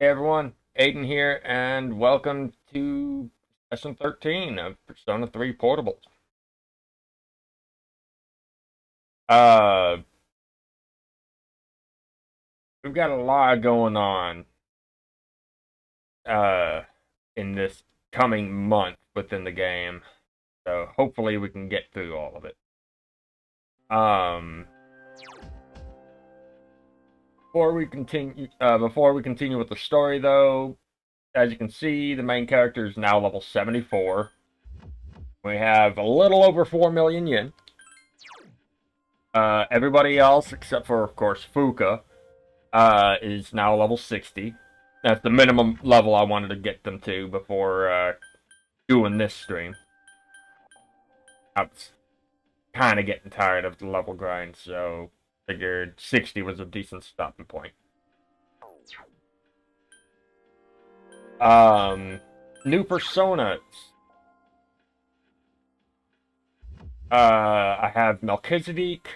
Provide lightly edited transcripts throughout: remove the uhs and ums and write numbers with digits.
Hey everyone, Aiden here, and welcome to session 13 of Persona 3 Portable. Uh, we've got a lot going on uh, in this coming month within the game, so hopefully we can get through all of it. Um, before we continue with the story, though, as you can see, the main character is now level 74. We have a little over 4 million yen. Everybody else, except for, of course, Fuka, is now level 60. That's the minimum level I wanted to get them to before doing this stream. I was kind of getting tired of the level grind, so figured 60 was a decent stopping point. Um, New personas. I have Melchizedek,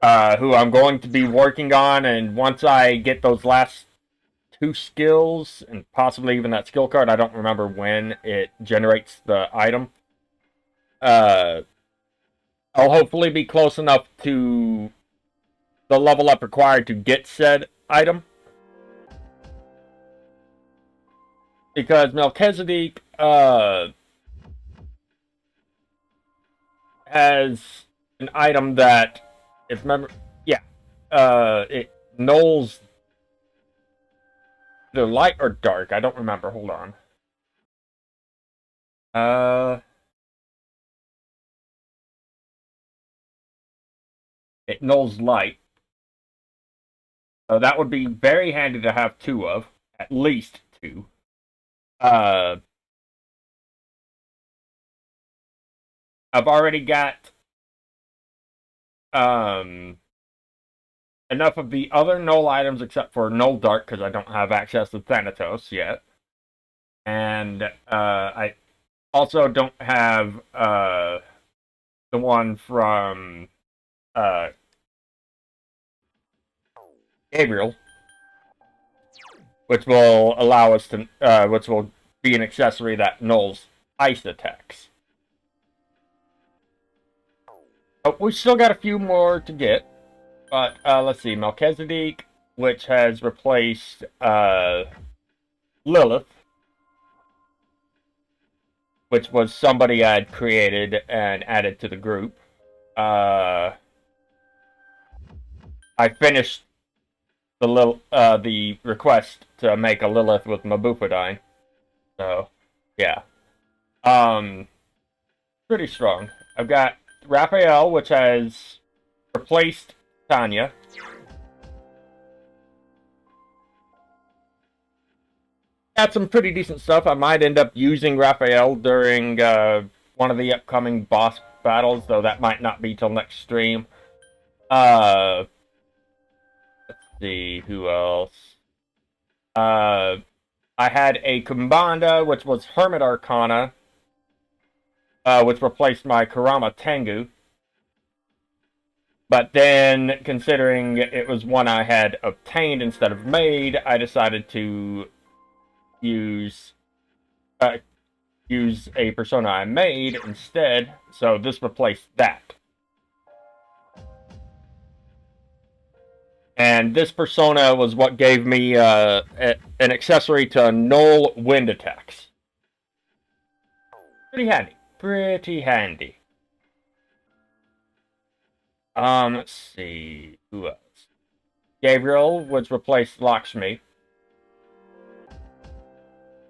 who I'm going to be working on, and once I get those last two skills and possibly even that skill card, I don't remember when it generates the item. Uh, I'll hopefully be close enough to the level up required to get said item. Because Melchizedek has an item that, if remember, yeah, it nulls the light or dark. I don't remember. Hold on. Uh, it nulls light. So that would be very handy to have two of, at least two. Uh, I've already got um enough of the other null items except for null dark because I don't have access to Thanatos yet, and I also don't have the one from uh, Gabriel, which will allow us to, which will be an accessory that nulls ice attacks. But we still got a few more to get. But let's see, Melchizedek, which has replaced Lilith, which was somebody I'd created and added to the group. Uh, I finished the request to make a Lilith with Mabufadine. So, yeah. Um, Pretty strong. I've got Raphael, which has replaced Tanya. Got some pretty decent stuff. I might end up using Raphael during one of the upcoming boss battles, though that might not be till next stream. Uh, let's see who else. Uh, I had a Kumbanda, which was Hermit Arcana, which replaced my Karama Tengu. But then, considering it was one I had obtained instead of made, I decided to use uh, use a persona I made instead. So this replaced that. And this persona was what gave me an accessory to null wind attacks. Pretty handy. Pretty handy. Let's see. Who else? Gabriel, which replaced Lakshmi.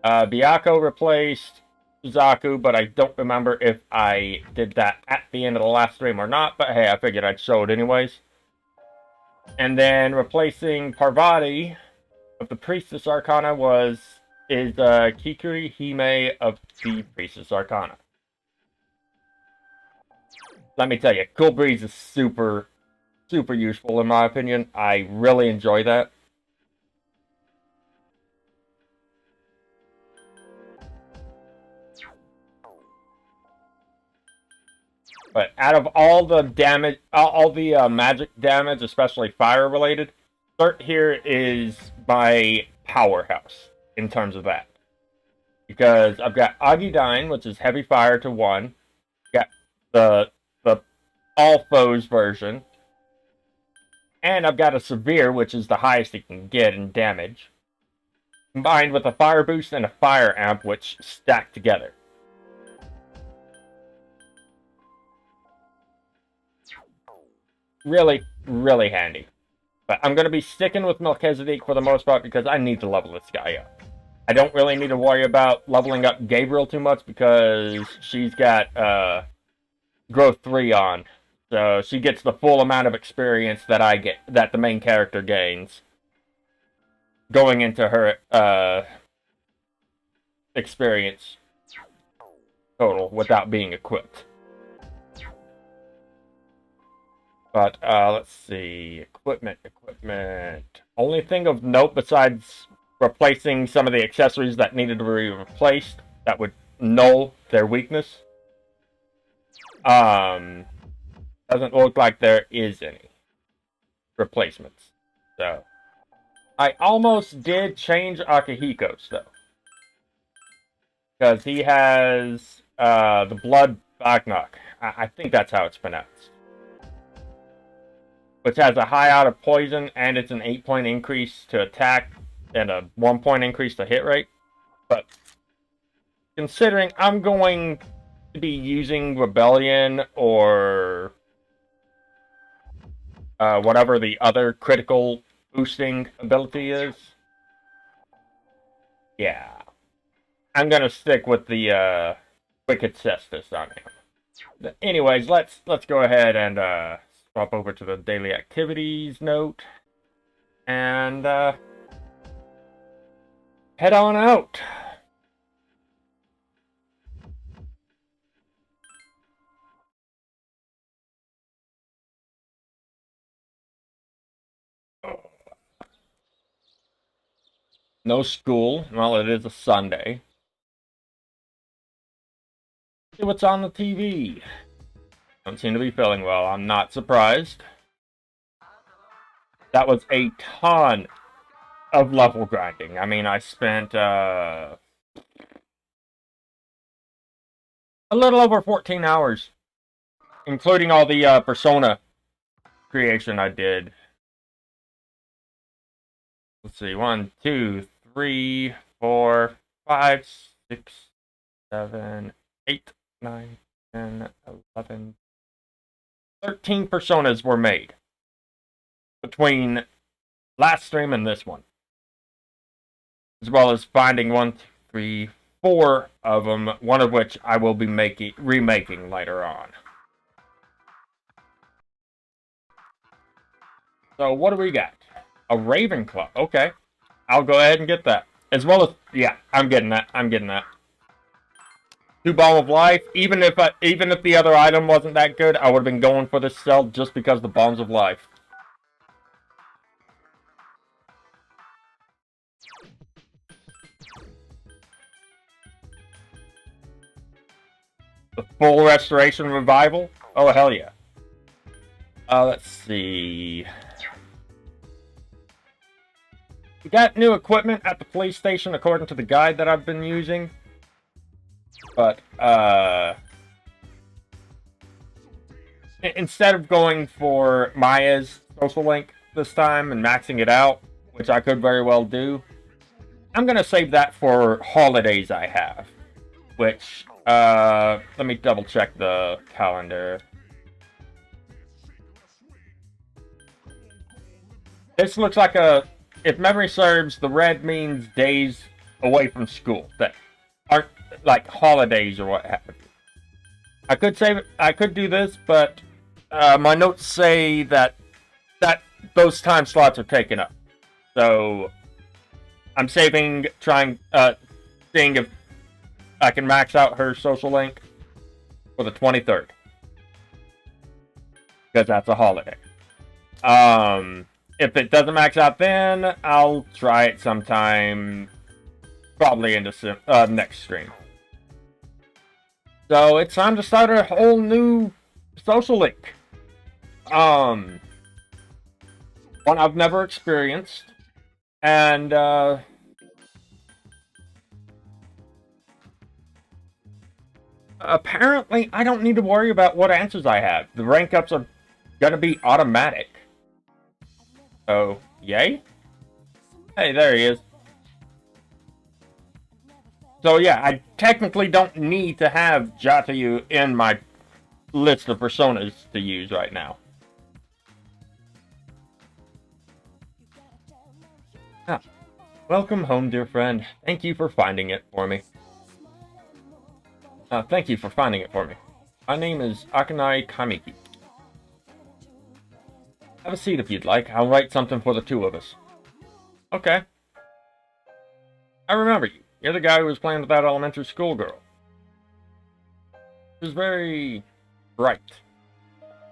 Byaku replaced Zaku, but I don't remember if I did that at the end of the last stream or not. But hey, I figured I'd show it anyways. And then replacing Parvati of the Priestess Arcana is Kikuri Hime of the Priestess Arcana. Let me tell you, Cool Breeze is super useful in my opinion. I really enjoy that. But out of all the damage, all the magic damage, especially fire related, Third here is my powerhouse in terms of that. Because I've got Aigis, which is heavy fire to 1. Got the all foes version. And I've got a severe, which is the highest it can get in damage. Combined with a fire boost and a fire amp, which stack together. Really, really handy. But I'm going to be sticking with Melchizedek for the most part because I need to level this guy up. I don't really need to worry about leveling up Gabriel too much because she's got growth 3 on. So she gets the full amount of experience that I get, that the main character gains. Going into her experience total without being equipped. But, let's see. Equipment. Only thing of note besides replacing some of the accessories that needed to be replaced that would null their weakness. Doesn't look like there is any replacements. So, I almost did change Akihiko's, though. Because he has, the Blood Bagnok. I think that's how it's pronounced. Which has a high out of poison, and it's an 8-point increase to attack, and a 1-point increase to hit rate. But, considering I'm going to be using Rebellion, or whatever the other critical boosting ability is, yeah. I'm gonna stick with the Wicked Cestus on him. Anyways, let's go ahead and swap over to the daily activities note and head on out. No school. Well, it is a Sunday. See what's on the TV. Don't seem to be feeling well. I'm not surprised. That was a ton of level grinding. I mean, I spent a little over 14 hours, including all the persona creation I did. Let's see, 1, 2, 3, 4, 5, 6, 7, 8, 9, 10, 11, 13 personas were made between last stream and this one. As well as finding 1, 2, 3, 4 of them, one of which I will be remaking later on. So what do we got? A Ravenclaw. Okay. I'll go ahead and get that. As well as, yeah, I'm getting that. 2 Balm of Life. Even if the other item wasn't that good, I would have been going for this cell just because the Balms of Life. The full restoration revival? Oh, hell yeah. Let's see. We got new equipment at the police station according to the guide that I've been using. But, instead of going for Maya's social link this time and maxing it out, which I could very well do, I'm going to save that for holidays I have. Which, let me double check the calendar. This looks like if memory serves, the red means days away from school that aren't like holidays or what have you. I could save it. I could do this, but my notes say that those time slots are taken up. So I'm saving, seeing if I can max out her social link for the 23rd because that's a holiday. If it doesn't max out then, I'll try it sometime, probably into next stream. So it's time to start a whole new Social link. One I've never experienced, and apparently I don't need to worry about what answers I have. The rank ups are gonna be automatic. So, yay? Hey, there he is. So yeah, I technically don't need to have Jatayu in my list of personas to use right now. Ah, welcome home, dear friend. Thank you for finding it for me. Thank you for finding it for me. My name is Akanai Kamiki. Have a seat if you'd like. I'll write something for the two of us. Okay. I remember you. You're the guy who was playing with that elementary school girl. She was very bright.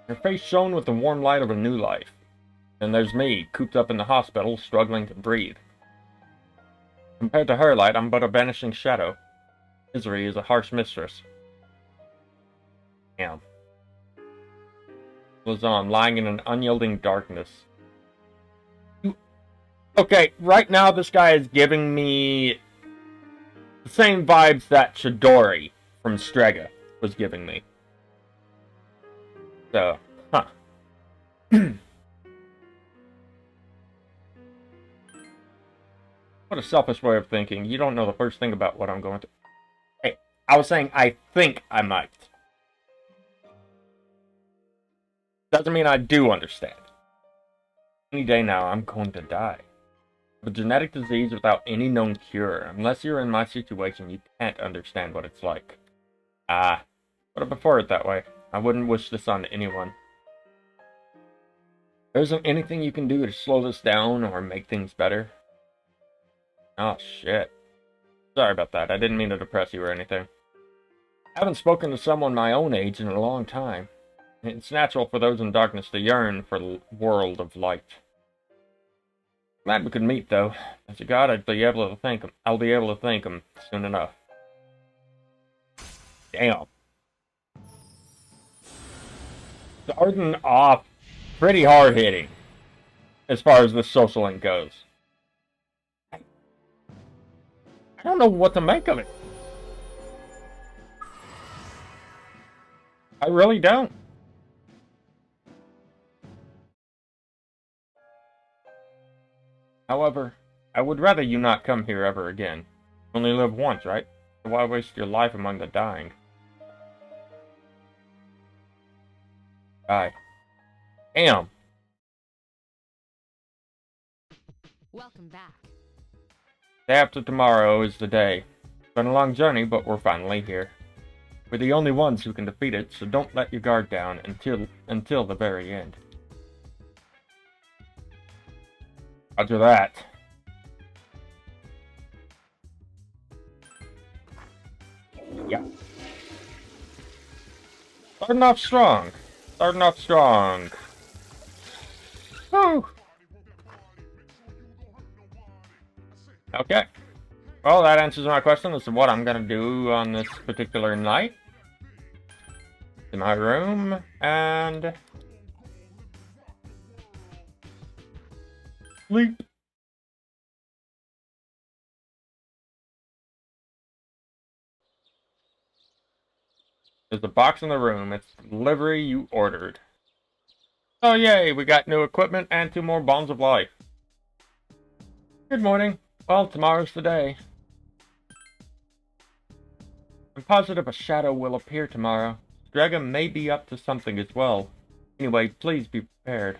Her face shone with the warm light of a new life. And there's me, cooped up in the hospital, struggling to breathe. Compared to her light, I'm but a vanishing shadow. Misery is a harsh mistress. Damn. Was on, lying in an unyielding darkness. Okay, right now this guy is giving me the same vibes that Chidori from Strega was giving me. So, huh. What a selfish way of thinking. You don't know the first thing about what I'm going through. Hey, I was saying I think I might. Doesn't mean I do understand. Any day now, I'm going to die. A genetic disease without any known cure. Unless you're in my situation, you can't understand what it's like. But I prefer it that way. I wouldn't wish this on anyone. There isn't anything you can do to slow this down or make things better. Oh, shit. Sorry about that. I didn't mean to depress you or anything. I haven't spoken to someone my own age in a long time. It's natural for those in darkness to yearn for the world of light. Glad we could meet, though. As a god, I'll be able to thank him soon enough. Damn. Starting off pretty hard-hitting, as far as the social link goes. I don't know what to make of it. I really don't. However, I would rather you not come here ever again. You only live once, right? So why waste your life among the dying? Die. Damn. Welcome back. Day after tomorrow is the day. It's been a long journey, but we're finally here. We're the only ones who can defeat it, so don't let your guard down until the very end. Roger that. Yeah. Starting off strong. Starting off strong. Woo! Okay. Well, that answers my question as to what I'm gonna do on this particular night. In my room, and sleep. There's a box in the room. It's the delivery you ordered. Oh yay, we got new equipment and 2 more bombs of life. Good morning. Well, tomorrow's the day. I'm positive a shadow will appear tomorrow. Strega may be up to something as well. Anyway, please be prepared.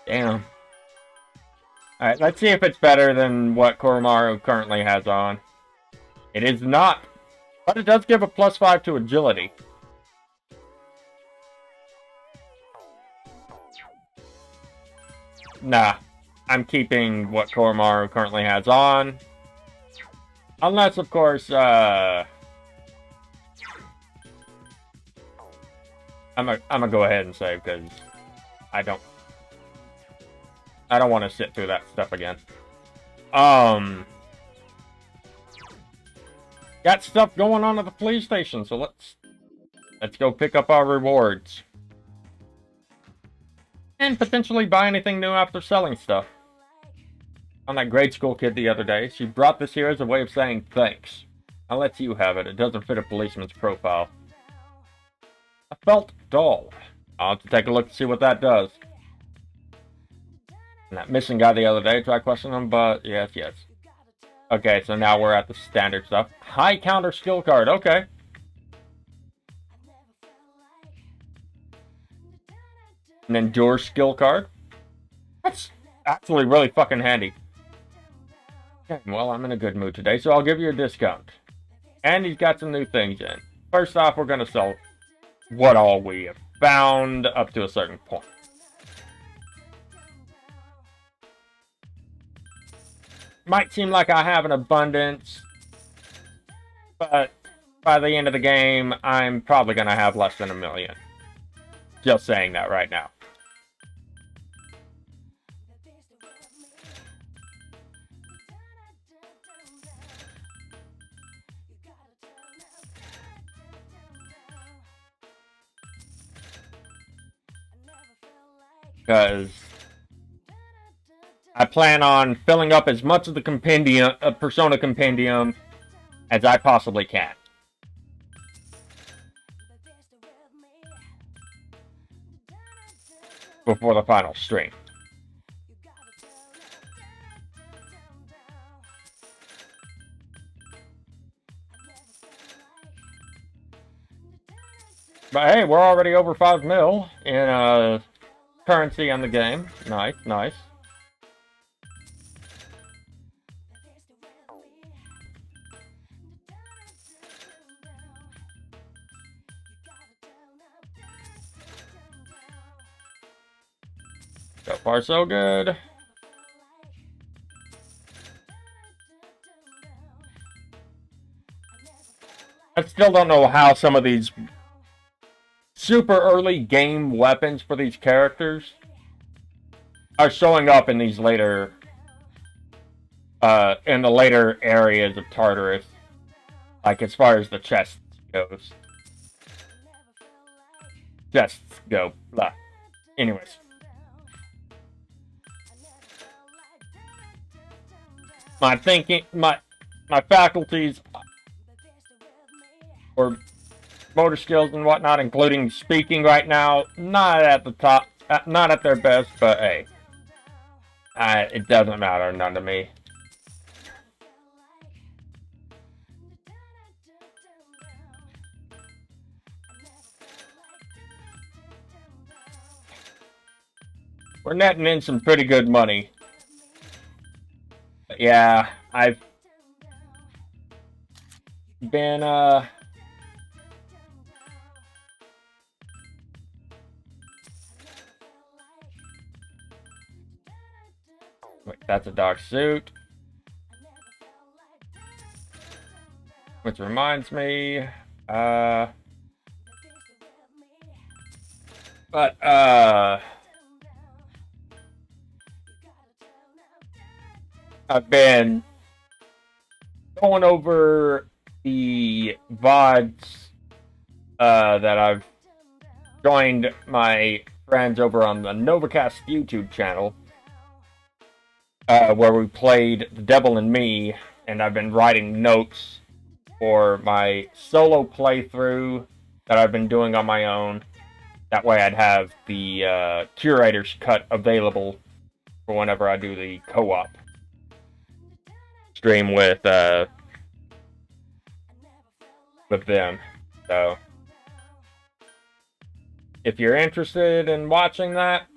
Damn. Alright, let's see if it's better than what Koromaru currently has on. It is not, but it does give a +5 to agility. Nah, I'm keeping what Koromaru currently has on. Unless, of course, I'm gonna go ahead and save, because I don't want to sit through that stuff again. got stuff going on at the police station, so let's go pick up our rewards. And potentially buy anything new after selling stuff. On that grade school kid the other day, she brought this here as a way of saying thanks. I'll let you have it. It doesn't fit a policeman's profile. I felt dull. I'll have to take a look to see what that does. And that missing guy the other day, try questioning him, but yes. Okay, so now we're at the standard stuff. High counter skill card, okay. An endure skill card. That's actually really fucking handy. Okay, well, I'm in a good mood today, so I'll give you a discount. And he's got some new things in. First off, we're going to sell what all we have found up to a certain point. Might seem like I have an abundance, but by the end of the game, I'm probably going to have less than 1 million. Just saying that right now. Because I plan on filling up as much of the compendium, Persona compendium, as I possibly can. Before the final stream. But hey, we're already over 5 mil in currency on the game. Nice. So far, so good. I still don't know how some of these super early game weapons for these characters are showing up in these later, in the later areas of Tartarus. Like, as far as the chests goes. Chests go, blah. Anyways. My thinking, my faculties, or motor skills and whatnot, including speaking right now, not at the top, not at their best, but hey, it doesn't matter, none to me. We're netting in some pretty good money. But yeah, I've been, wait, that's a dark suit. Which reminds me, I've been going over the VODs that I've joined my friends over on the Novacast YouTube channel, where we played The Devil and Me, and I've been writing notes for my solo playthrough that I've been doing on my own. That way I'd have the curator's cut available for whenever I do the co-op stream with them. So if you're interested in watching that,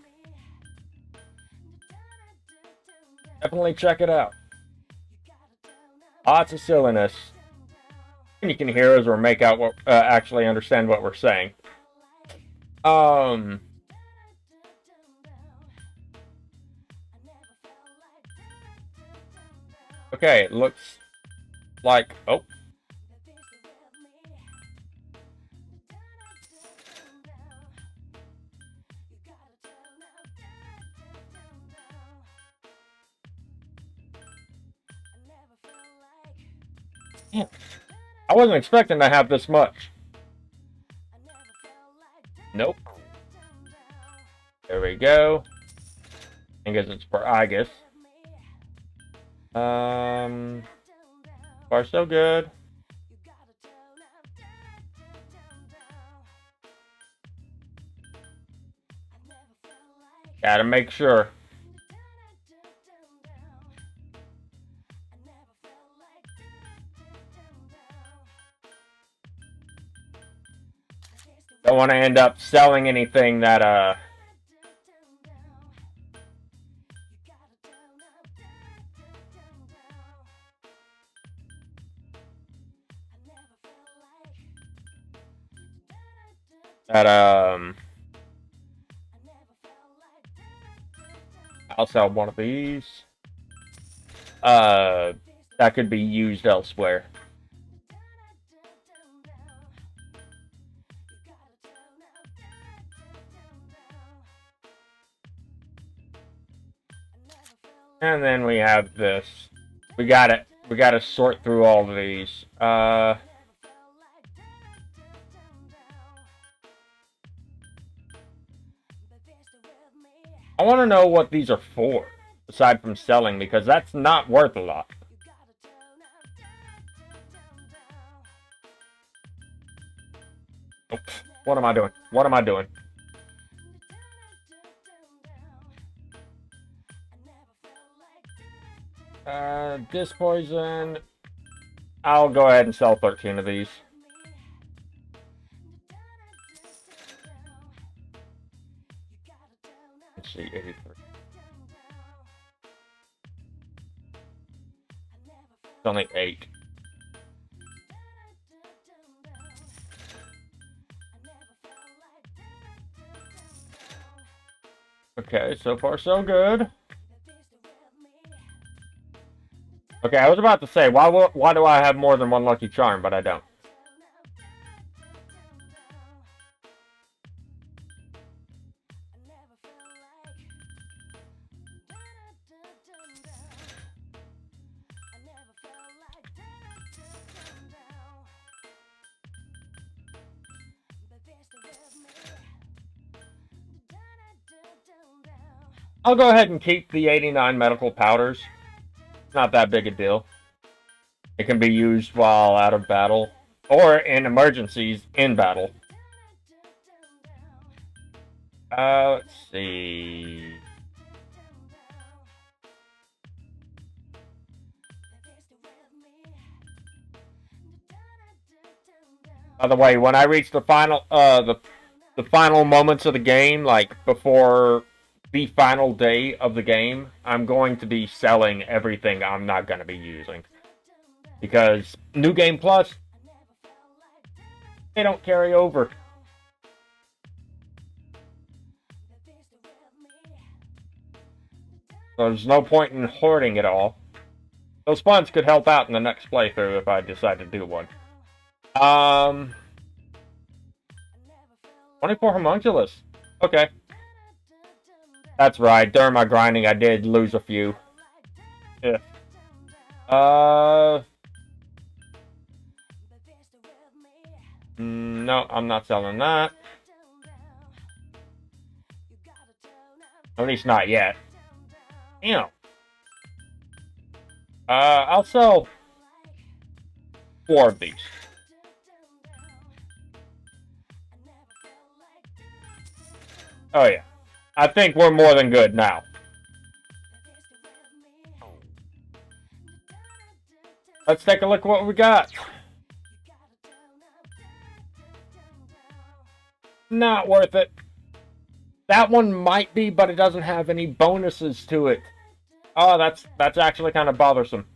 definitely check it out. Lots of silliness. And you can hear us or make out what, actually understand what we're saying. Okay, it looks like, oh. Yeah. I wasn't expecting to have this much. Nope. There we go. I guess it's for Aigis. Far so good. Gotta make sure. Don't want to end up selling anything that, I'll sell one of these. That could be used elsewhere. And then we have this. We gotta sort through all of these. I want to know what these are for, aside from selling, because that's not worth a lot. Oh, what am I doing? What am I doing? Disc poison. I'll go ahead and sell 13 of these. Let's see, 83. It's only 8. Okay, so far so good. Okay, I was about to say, why do I have more than one lucky charm, but I don't. I'll go ahead and keep the 89 medical powders. It's not that big a deal. It can be used while out of battle, or in emergencies in battle. Let's see. By the way, when I reach the final, the final moments of the game, like before the final day of the game, I'm going to be selling everything I'm not going to be using. Because New Game Plus, they don't carry over. So there's no point in hoarding it all. Those funds could help out in the next playthrough if I decide to do one. 24 homunculus. Okay. That's right. During my grinding, I did lose a few. Yeah. No, I'm not selling that. At least not yet. Damn. I'll sell 4 of these. Oh yeah. I think we're more than good now. Let's take a look at what we got. Not worth it. That one might be, but it doesn't have any bonuses to it. Oh, that's actually kind of bothersome.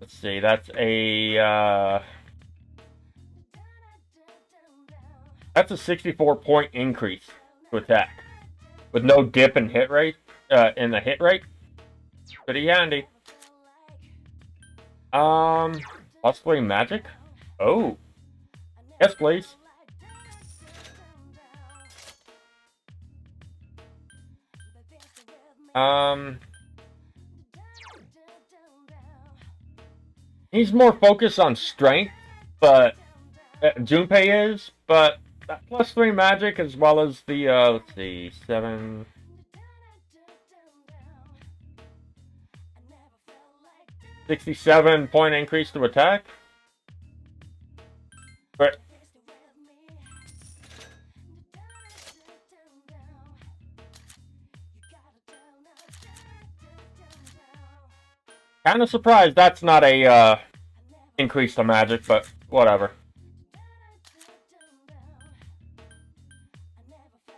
Let's see, that's a 64-point increase to attack with no dip in hit rate. In the hit rate, pretty handy. +3 magic. Oh, yes, please. He's more focused on strength, but Junpei is, but that +3 magic as well as the let's see, 67 point increase to attack. But kind of surprised that's not a increase to magic, but whatever.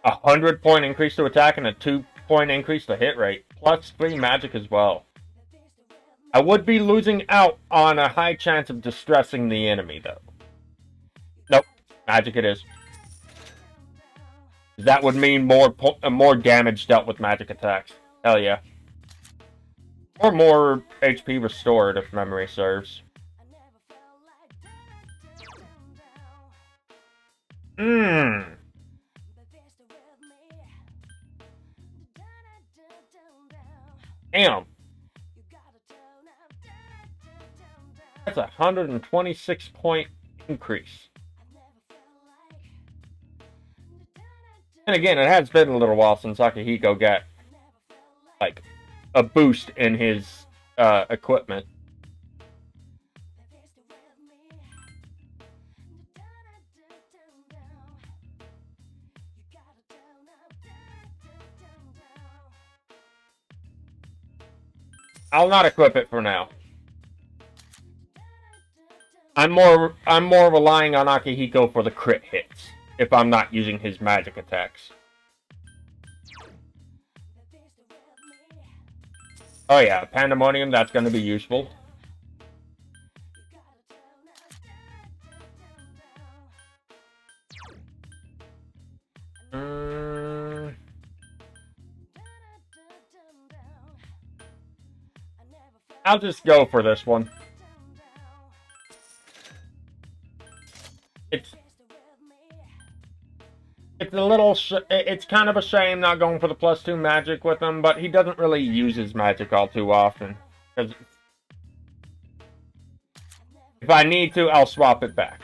100-point increase to attack and a 2-point increase to hit rate, +3 magic as well. I would be losing out on a high chance of distressing the enemy, though. Nope, magic it is. That would mean more damage dealt with magic attacks. Hell yeah. Or more HP restored, if memory serves. Damn. That's a 126-point increase. And again, it has been a little while since Akihiko got, like, a boost in his equipment. I'll not equip it for now. I'm more relying on Akihiko for the crit hits if I'm not using his magic attacks. Oh yeah, Pandemonium, that's going to be useful. I'll just go for this one. It's a little it's kind of a shame not going for the +2 magic with him, but he doesn't really use his magic all too often. Because if I need to, I'll swap it back.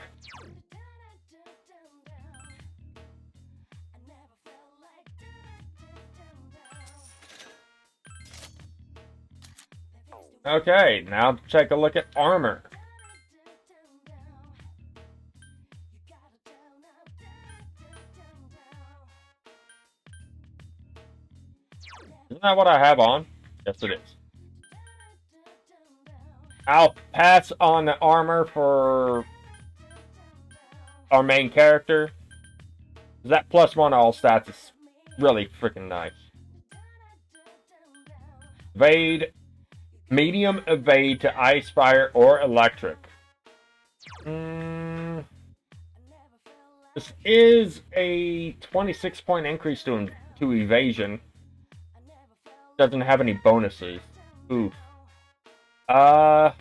Okay, now take a look at armor. Isn't that what I have on? Yes, it is. I'll pass on the armor for our main character. That +1 all stats is really freaking nice. Evade. Medium evade to ice, fire, or electric. This is a 26-point increase to evasion. Doesn't have any bonuses. Oof. I'd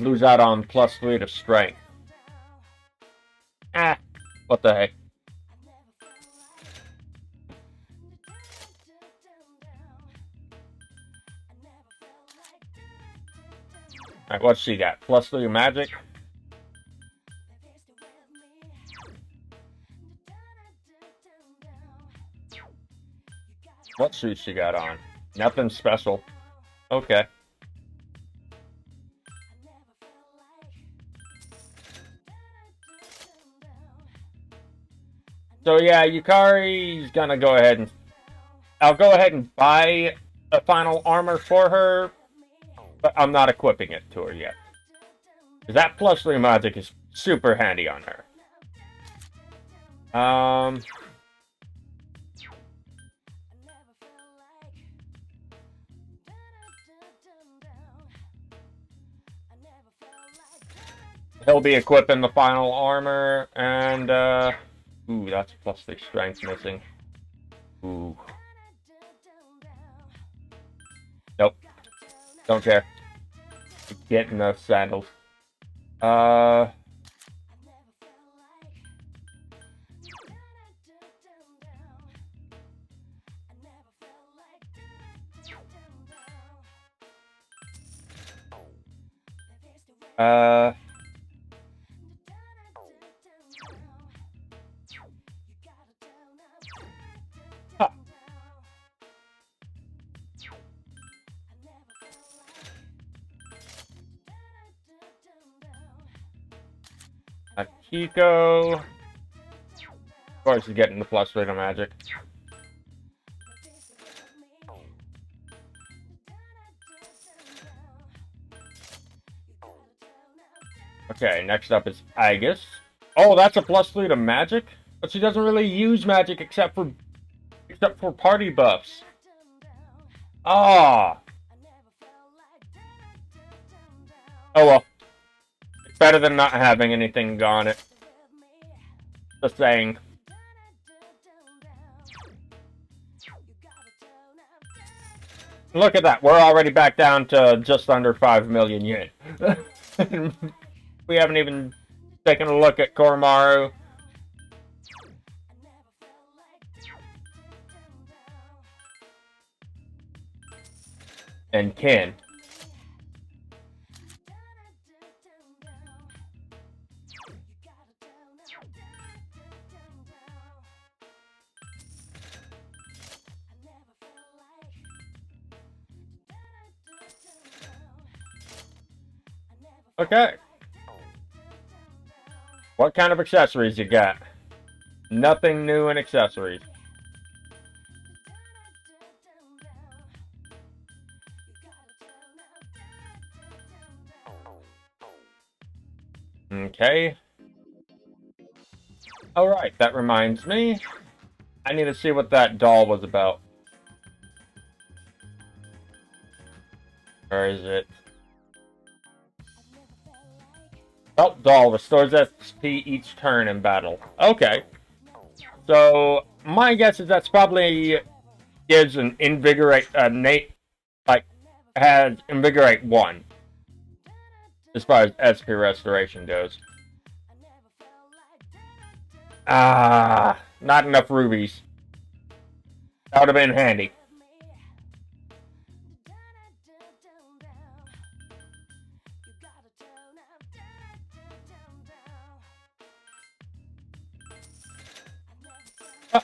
lose out on +3 to strength. What the heck? Alright, what's she got? +3 magic? What suit she got on? Nothing special. Okay. So yeah, Yukari's gonna go ahead and... I'll go ahead and buy a final armor for her, but I'm not equipping it to her yet. Because that +3 magic is super handy on her. He'll be equipping the final armor, and, ooh, that's +3 strength missing. Ooh. Nope. Don't care. Getting those sandals. Uh, huh. Akiko. Of course, he's getting the plus 3 to magic. Okay, next up is Aigis. Oh, that's a plus 3 to magic? But she doesn't really use magic except for party buffs. Ah. Oh well. It's better than not having anything on it. Just saying. Look at that. We're already back down to just under 5 million yen. We haven't even taken a look at Koromaru. And Ken. Okay. What kind of accessories you got? Nothing new in accessories. Okay. Alright, that reminds me. I need to see what that doll was about. Where is it? Oh, doll restores SP each turn in battle. Okay. So, my guess is that's probably gives an invigorate, has invigorate 1. As far as SP restoration goes. Ah, not enough rubies. That would have been handy.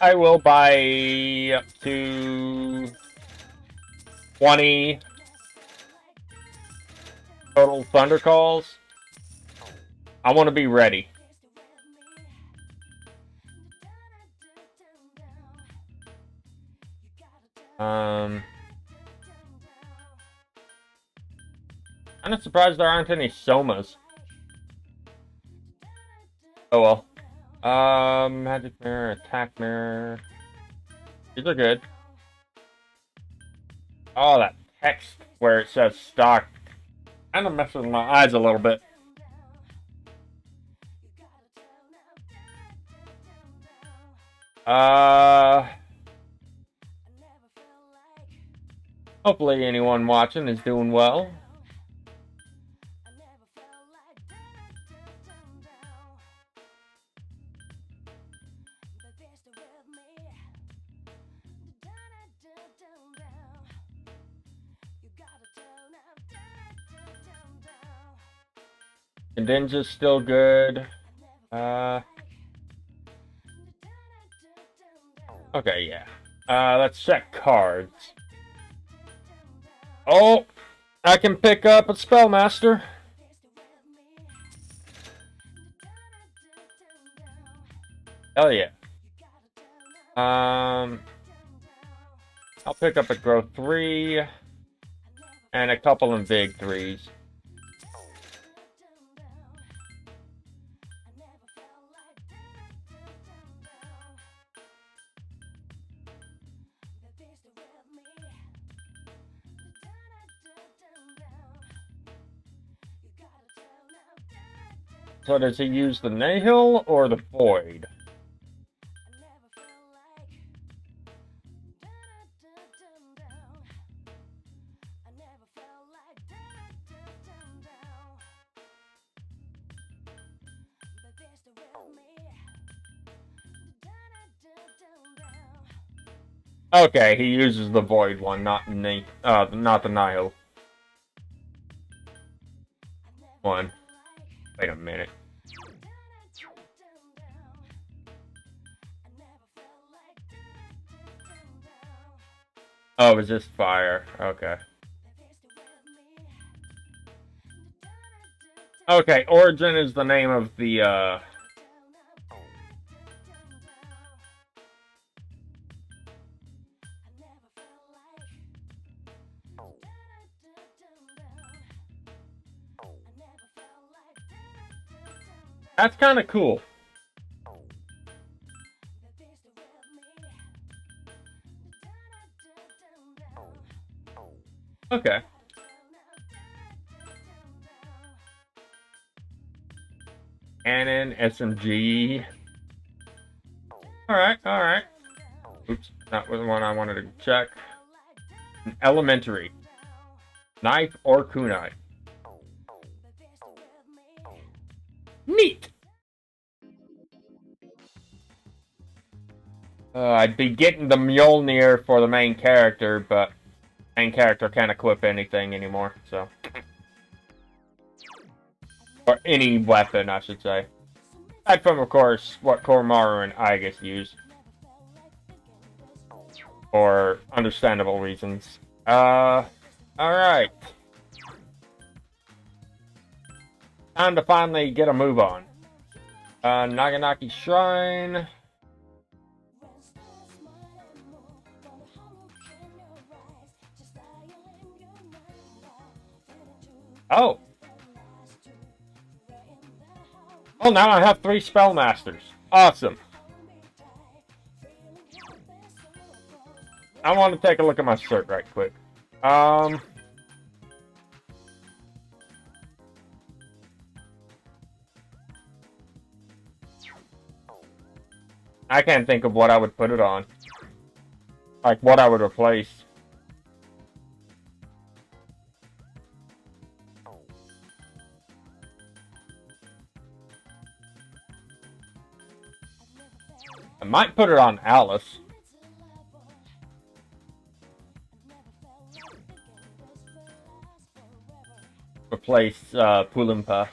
I will buy up to 20 total thunder calls. I want to be ready. I'm not surprised there aren't any Somas. Oh well. Magic mirror, attack mirror. These are good. Oh, that text where it says stock kind of messes with my eyes a little bit. Hopefully anyone watching is doing well. Ninja's still good. Okay, yeah. Let's check cards. Oh, I can pick up a Spellmaster. Hell yeah. I'll pick up a Growth 3 and a couple of Big 3s. So does he use the Nihil or the Void? Okay, he uses the Void one, not the Nihil one. Wait a minute. Oh, is this fire? Okay. Okay, Origin is the name of the, That's kind of cool. Okay. Cannon, SMG. Alright, alright. Oops, that was the one I wanted to check. An elementary. Knife or kunai. Neat! I'd be getting the Mjolnir for the main character, but main character can't equip anything anymore, so. Or any weapon, I should say. Aside from, of course, what Koromaru and Aigis use. For understandable reasons. Alright. Time to finally get a move on. Naganaki Shrine. Oh! Oh, now I have 3 Spellmasters. Awesome. I want to take a look at my cert right quick. I can't think of what I would put it on. Like, what I would replace. I might put it on Alice. Replace Pulimpa.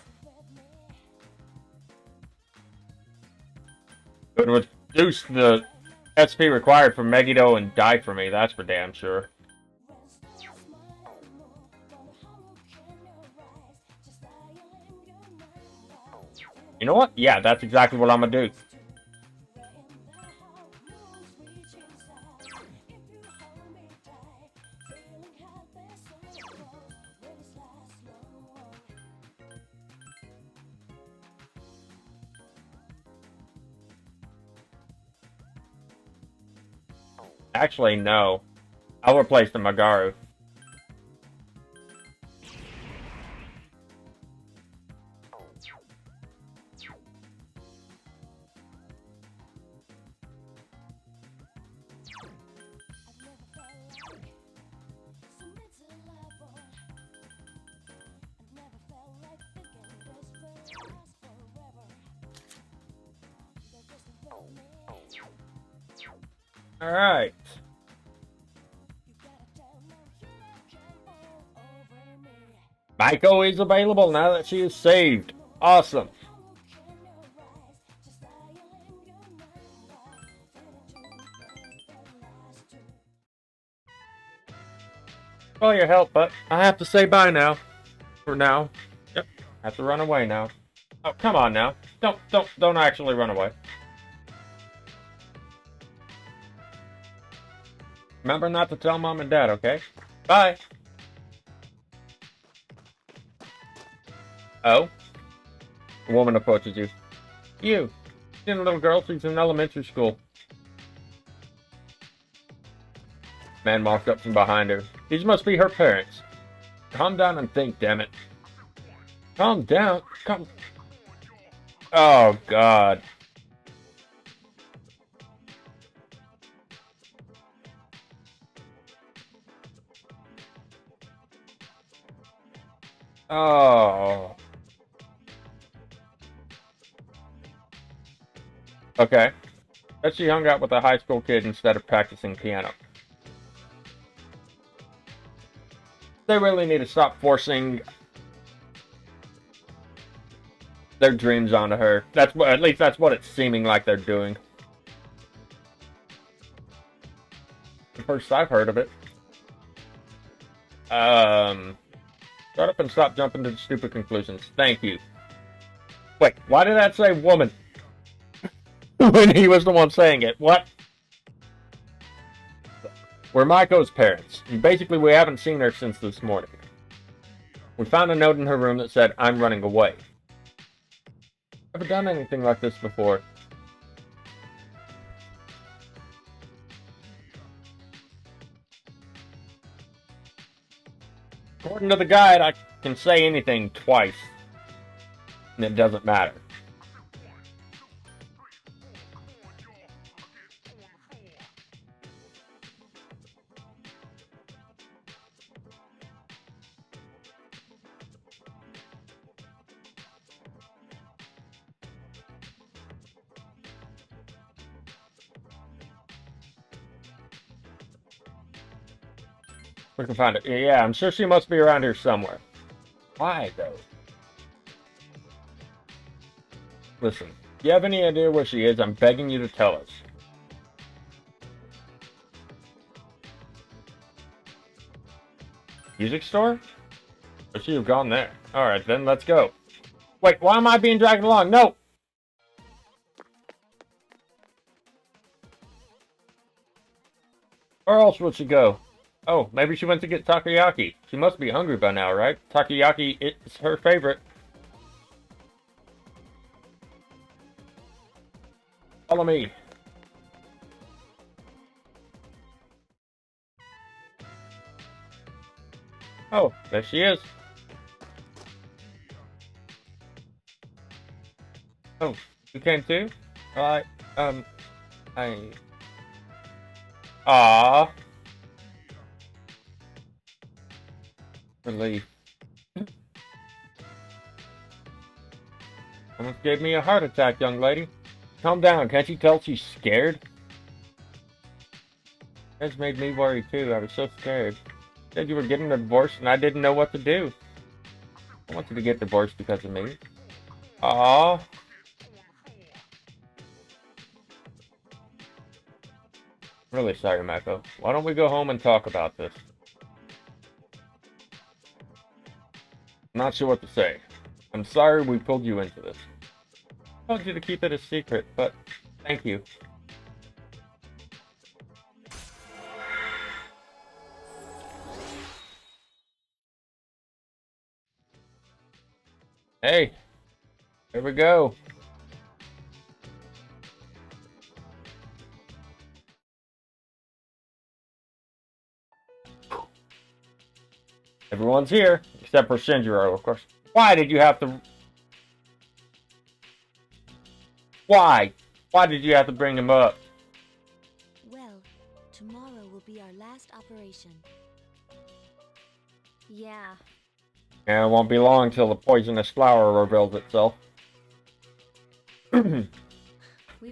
It would reduce the SP required for Megiddo and die for me, that's for damn sure. You know what? Yeah, that's exactly what I'm gonna do. Actually, no. I'll replace the Magaru. Alright. Maiko is available now that she is saved. Awesome. All your help, but I have to say bye now. For now. Yep. Have to run away now. Oh, come on now. Don't actually run away. Remember not to tell Mom and Dad, okay? Bye. Oh? A woman approaches you. You. She's a little girl. She's in elementary school. Man walks up from behind her. These must be her parents. Calm down and think, damn it. Calm down. Calm. Oh, God. Oh. Okay. Bet she hung out with a high school kid instead of practicing piano. They really need to stop forcing their dreams onto her. That's what, at least that's what it's seeming like they're doing. The first I've heard of it. Shut up and stop jumping to stupid conclusions. Thank you. Wait, why did that say woman? When he was the one saying it. What? We're Maiko's parents. And basically, we haven't seen her since this morning. We found a note in her room that said, I'm running away. Never done anything like this before. According to the guide, I can say anything twice. And it doesn't matter. We can find it. Yeah, I'm sure she must be around here somewhere. Why, though? Listen, if you have any idea where she is, I'm begging you to tell us. Music store? Or should have gone there. Alright, then let's go. Wait, why am I being dragged along? No! Where else would she go? Oh, maybe she went to get takoyaki. She must be hungry by now, right? Takoyaki is her favorite. Follow me. Oh, there she is. Oh, you came too? I... Aww. Relief. Almost gave me a heart attack, young lady. Calm down, can't you tell she's scared? That's made me worry too, I was so scared. You said you were getting a divorce and I didn't know what to do. I want you to get divorced because of me. Aww. Really sorry, Mako. Why don't we go home and talk about this? Not sure what to say. I'm sorry we pulled you into this. I told you to keep it a secret, but thank you. Hey, here we go. Everyone's here, except for Shinjiro, of course. Why did you have to... Why? Why did you have to bring him up? Well, tomorrow will be our last operation. Yeah. And it won't be long till the poisonous flower reveals itself. We've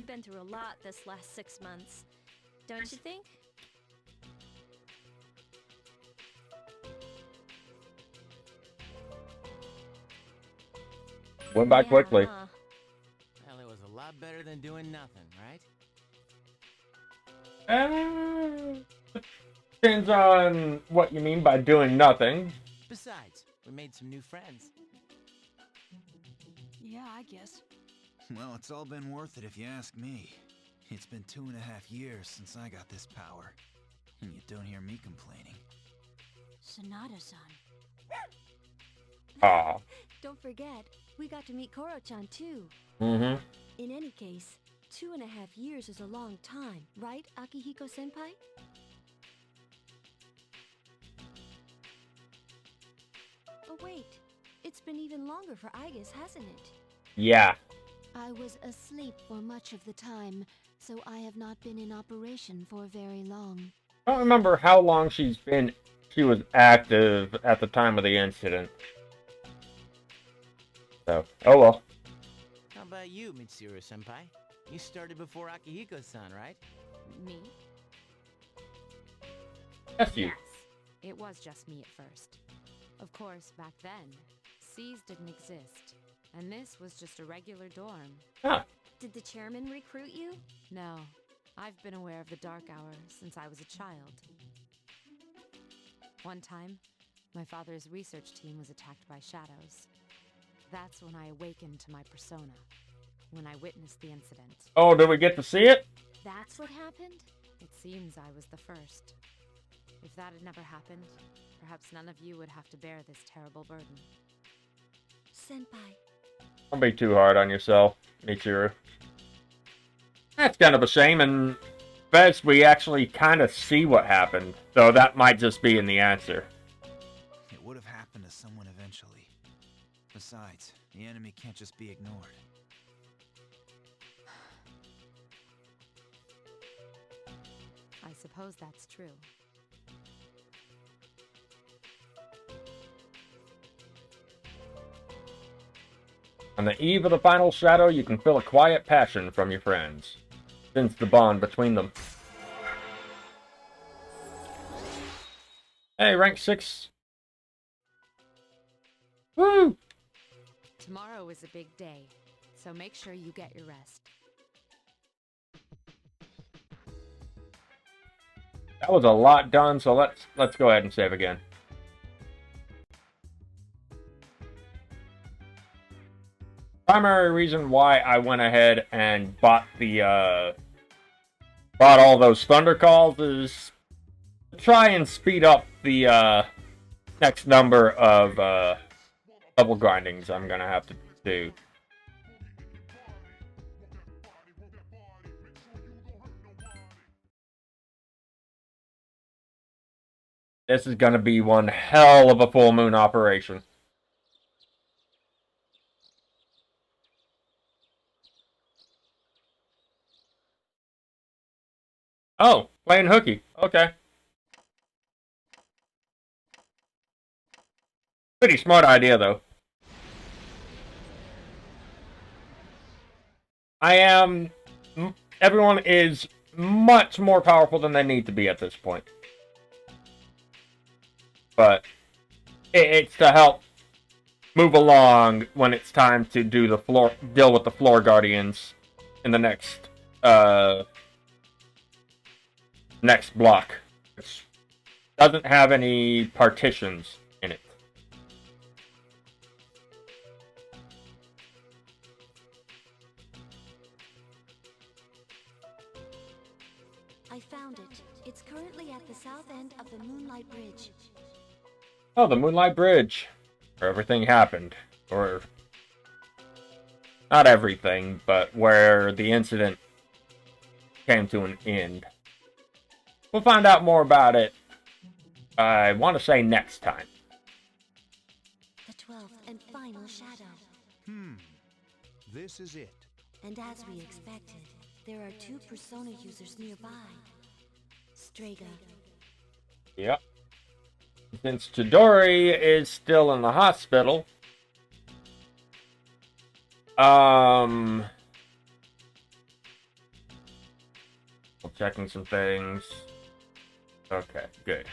been through a lot this last 6 months. Don't you think? Went by quickly. Huh? Well, it was a lot better than doing nothing, right? Depends on what you mean by doing nothing. Besides, we made some new friends. Yeah, I guess. Well, it's all been worth it if you ask me. It's been 2.5 years since I got this power. And you don't hear me complaining. Sonata-san. Aw. Don't forget, we got to meet Koro-chan too. Mm-hmm. In any case, 2.5 years is a long time, right, Akihiko-senpai? Oh wait, it's been even longer for Aigis, hasn't it? Yeah. I was asleep for much of the time, so I have not been in operation for very long. I don't remember how long she was active at the time of the incident. So, oh well. How about you, Mitsuru-senpai? You started before Akihiko-san, right? Me? Yes, you. Yes. It was just me at first. Of course, back then, C's didn't exist. And this was just a regular dorm. Huh. Did the chairman recruit you? No, I've been aware of the Dark Hour since I was a child. One time, my father's research team was attacked by shadows. That's when I awakened to my persona, when I witnessed the incident. Oh, did we get to see it? That's what happened? It seems I was the first. If that had never happened, perhaps none of you would have to bear this terrible burden. Senpai. Don't be too hard on yourself, Mitsuru. That's kind of a shame, and best we actually kind of see what happened, so that might just be in the answer. It would have happened to someone eventually. Besides, the enemy can't just be ignored. I suppose that's true. On the eve of the final shadow, you can feel a quiet passion from your friends. Sense the bond between them. Hey, rank 6. Woo! Tomorrow is a big day, so make sure you get your rest. That was a lot done, so let's go ahead and save again. Primary reason why I went ahead and bought all those thunder calls is to try and speed up the next number of double grindings I'm gonna have to do. This is gonna be one hell of a full moon operation. Oh, playing hooky. Okay. Pretty smart idea, though. Everyone is much more powerful than they need to be at this point. But it's to help move along when it's time to do deal with the floor guardians in the next block, which doesn't have any partitions in it. I found it. It's currently at the south end of the Moonlight Bridge. Oh, the Moonlight Bridge, where everything happened, or not everything, but where the incident came to an end. We'll find out more about it, I want to say next time. The 12th and final shadow. This is it. And as we expected, there are 2 persona users nearby. Strega. Yep. Since Chidori is still in the hospital, checking some things. Okay, good.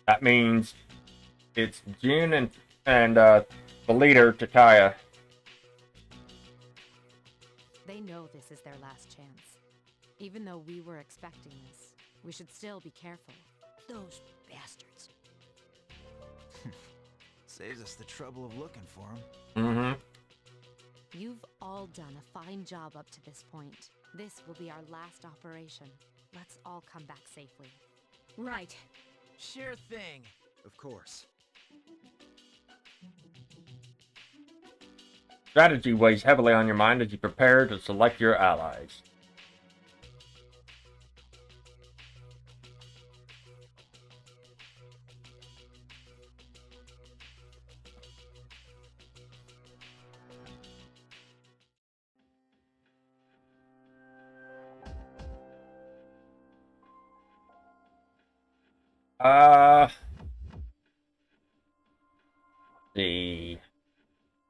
That means it's Jin and the leader, Takaya. They know this is their last chance. Even though we were expecting this, we should still be careful. Those bastards. Saves us the trouble of looking for him. Mm-hmm. You've all done a fine job up to this point. This will be our last operation. Let's all come back safely. Right. Sure thing. Of course. Strategy weighs heavily on your mind as you prepare to select your allies. The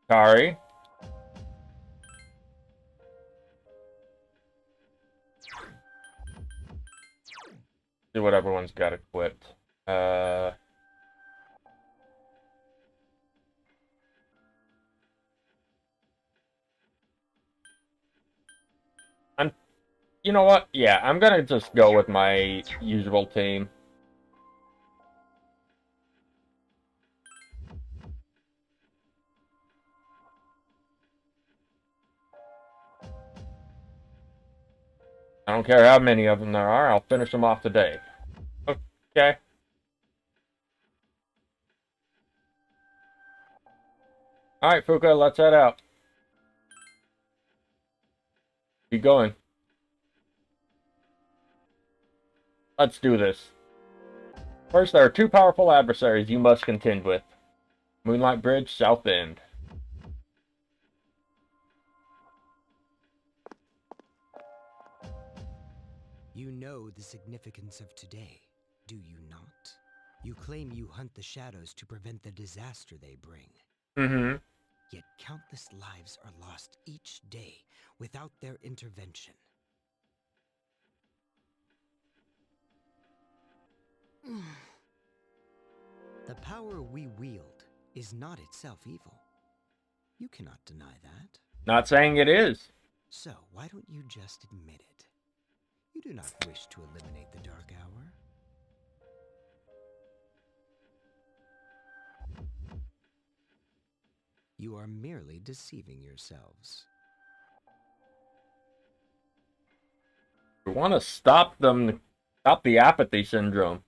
Kari. See what everyone's got equipped. You know what? Yeah, I'm gonna just go with my usual team. I don't care how many of them there are, I'll finish them off today. Okay. Alright, Fuka, let's head out. Keep going. Let's do this. First, there are two powerful adversaries you must contend with. Moonlight Bridge, South End. You know the significance of today, do you not? You claim you hunt the shadows to prevent the disaster they bring. Mm-hmm. Yet countless lives are lost each day without their intervention. The power we wield is not itself evil. You cannot deny that. Not saying it is. So why don't you just admit it? You do not wish to eliminate the Dark Hour. You are merely deceiving yourselves. We want to stop them, stop the apathy syndrome.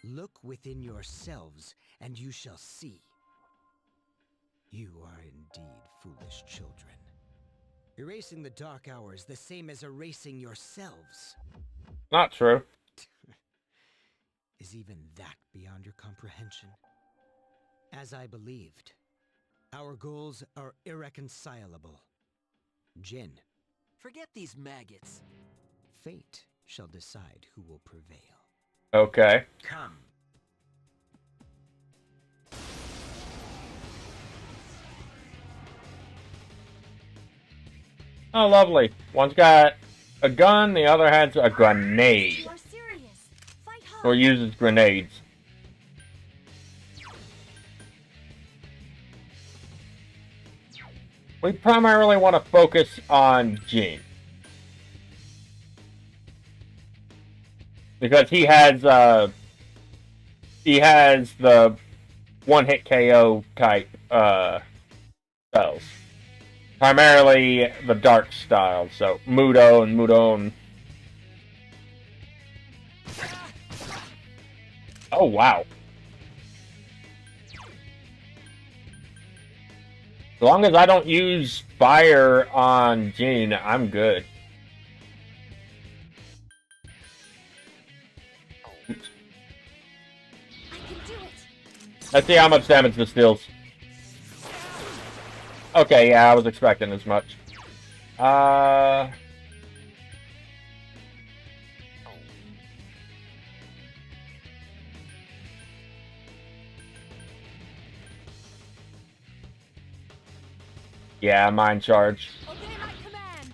Look within yourselves, and you shall see. You are indeed foolish children. Erasing the Dark Hour is the same as erasing yourselves. Not true. Is even that beyond your comprehension? As I believed, our goals are irreconcilable. Jin, Forget these maggots. fate shall decide who will prevail. Okay. Come. Oh, lovely. One's got a gun, the other has a grenade. You are serious. Fight hard. Or uses grenades. We primarily want to focus on Jin. Because he has the one-hit KO type spells. Primarily the dark style, so Mudo and Mudon. Oh wow. As long as I don't use fire on Jin, I'm good. I can do it. Let's see how much damage this deals. Okay, yeah, I was expecting as much. Yeah, mind charge. Obey my command.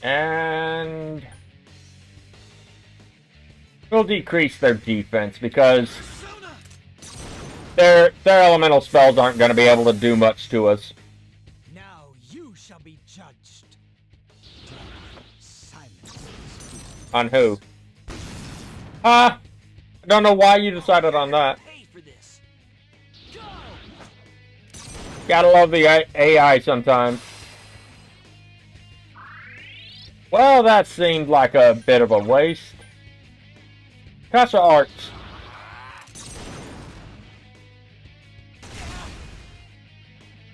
And we'll decrease their defense because their elemental spells aren't going to be able to do much to us. Now you shall be judged. Silence. On who? I don't know why you decided on that. Pay for this. Gotta love the AI sometimes. Well, that seemed like a bit of a waste. Kasha Arts.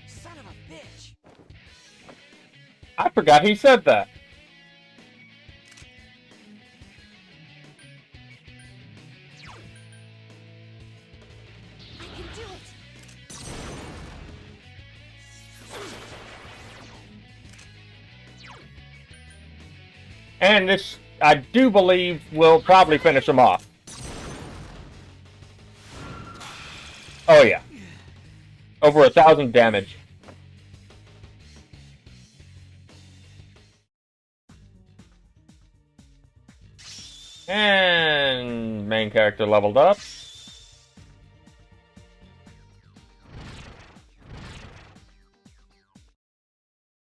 Son of a bitch. I forgot he said that. I can do it. And this, I do believe, will probably finish him off. Oh yeah. Over 1,000 damage. main character leveled up.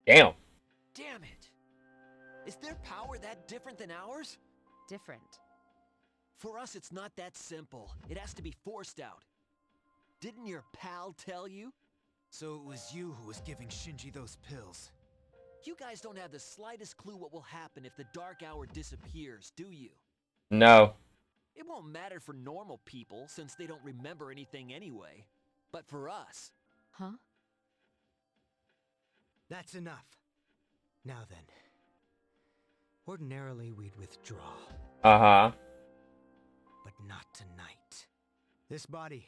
Damn. Damn it! Is their power that different than ours? Different. For us, it's not that simple. It has to be forced out. Didn't your pal tell you? So it was you who was giving Shinji those pills. You guys don't have the slightest clue what will happen if the Dark Hour disappears, do you? No. It won't matter for normal people, since they don't remember anything anyway. But for us... Huh? That's enough. Now then. Ordinarily, we'd withdraw. Uh-huh. But not tonight. This body,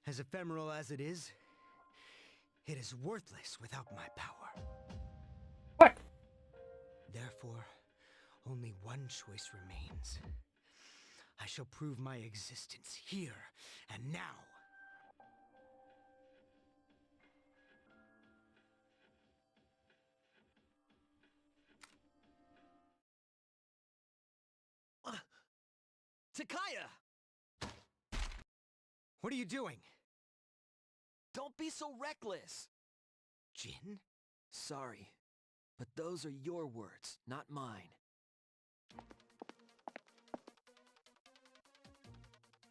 as ephemeral as it is worthless without my power. What? Therefore, only one choice remains. I shall prove my existence here and now. Takaya! What are you doing? Don't be so reckless! Jin? Sorry, but those are your words, not mine.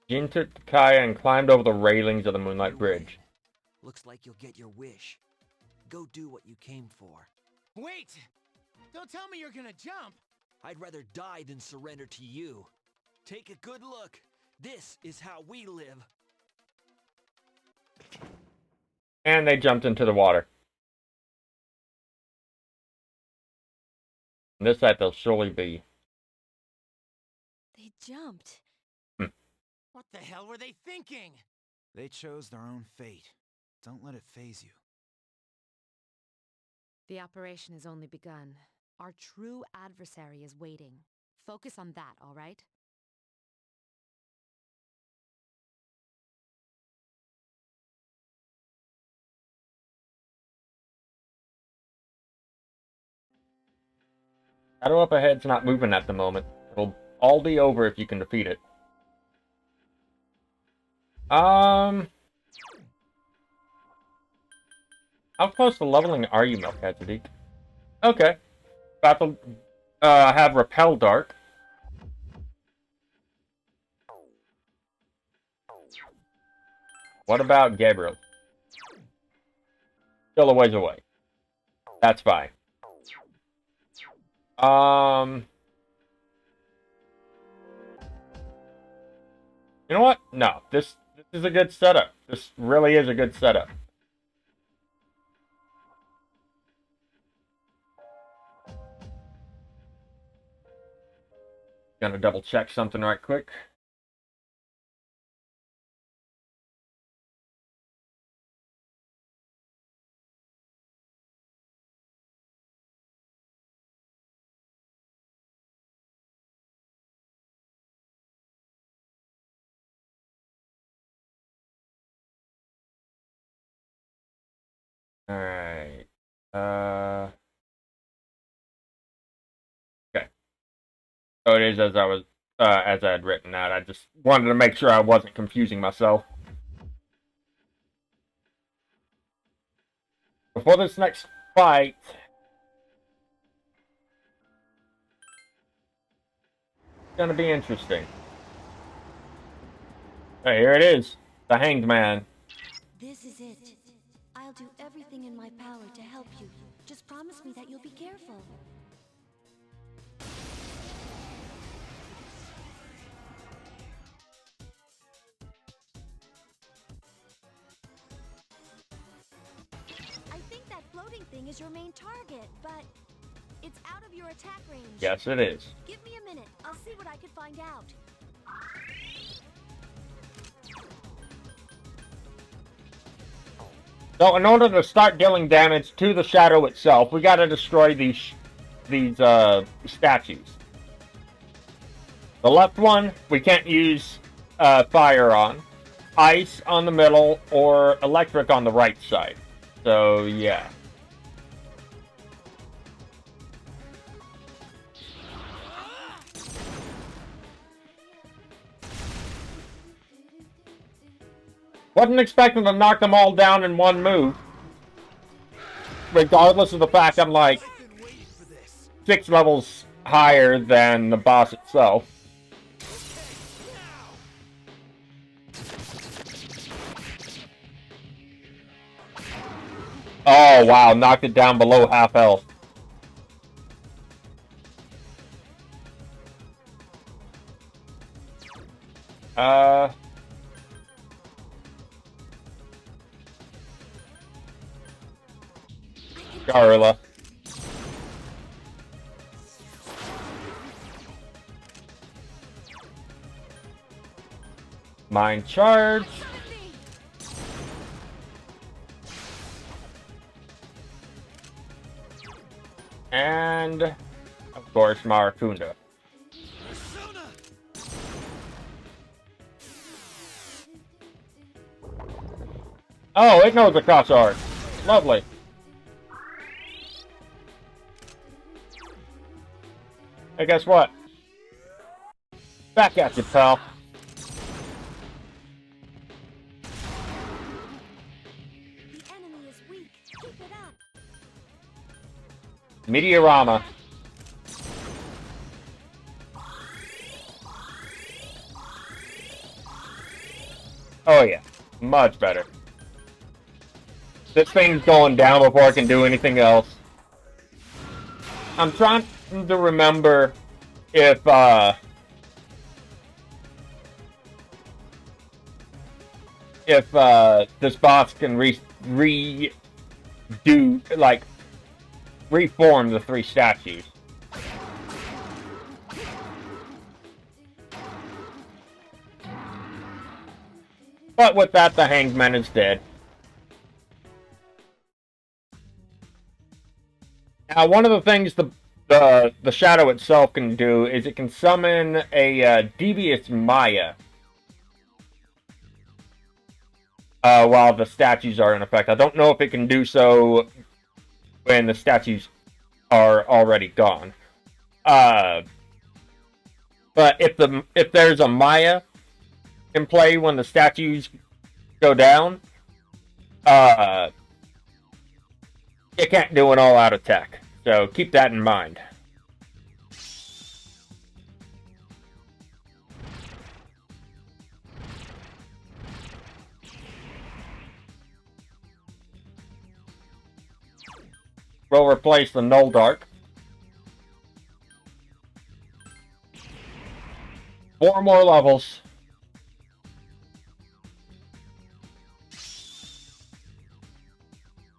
Jin took Kaya and climbed over the railings of the Moonlight You Bridge. win. Looks like you'll get your wish. Go do what you came for. Wait! Don't tell me you're gonna jump! I'd rather die than surrender to you. Take a good look. This is how we live. And they jumped into the water. On this side, they'll surely be. They jumped. What the hell were they thinking? They chose their own fate. Don't let it faze you. The operation has only begun. Our true adversary is waiting. Focus on that, all right? Shadow up ahead's not moving at the moment. It'll all be over if you can defeat it. How close to leveling are you, Melchizedek? Okay. About to have Repel Dark. What about Gabriel? Still a ways away. That's fine. You know what? No, this is a good setup. This really is a good setup. Gonna double check something right quick. Alright. Okay. So it is as I was as I had written that. I just wanted to make sure I wasn't confusing myself. Before this next fight, it's gonna be interesting. Hey, here it is. The Hanged Man. This is it. I'll do everything in my power to help you. Just promise me that you'll be careful. I think that floating thing is your main target, but it's out of your attack range. Yes, it is. Give me a minute. I'll see what I can find out. So in order to start dealing damage to the shadow itself, we gotta destroy these statues. The left one, we can't use fire on. Ice on the middle, or electric on the right side. So, yeah. Wasn't expecting to knock them all down in one move. Regardless of the fact I'm like 6 levels higher than the boss itself. Oh wow, knocked it down below half health. Garla. Mind charge. And, of course, Marakunda. Oh, it knows the cross art. Lovely. Hey, guess what? Back at you, pal. The enemy is weak. Keep it up. Meteorama. Oh yeah, much better. This thing's going down before I can do anything else. I'm trying to remember if this boss can reform the 3 statues. But with that, the Hangman is dead. Now, one of the things the shadow itself can do is it can summon a devious Maya while the statues are in effect. I don't know if it can do so when the statues are already gone. But if there's a Maya in play when the statues go down, it can't do an all-out attack. So keep that in mind. We'll replace the Null Dark. 4 more levels.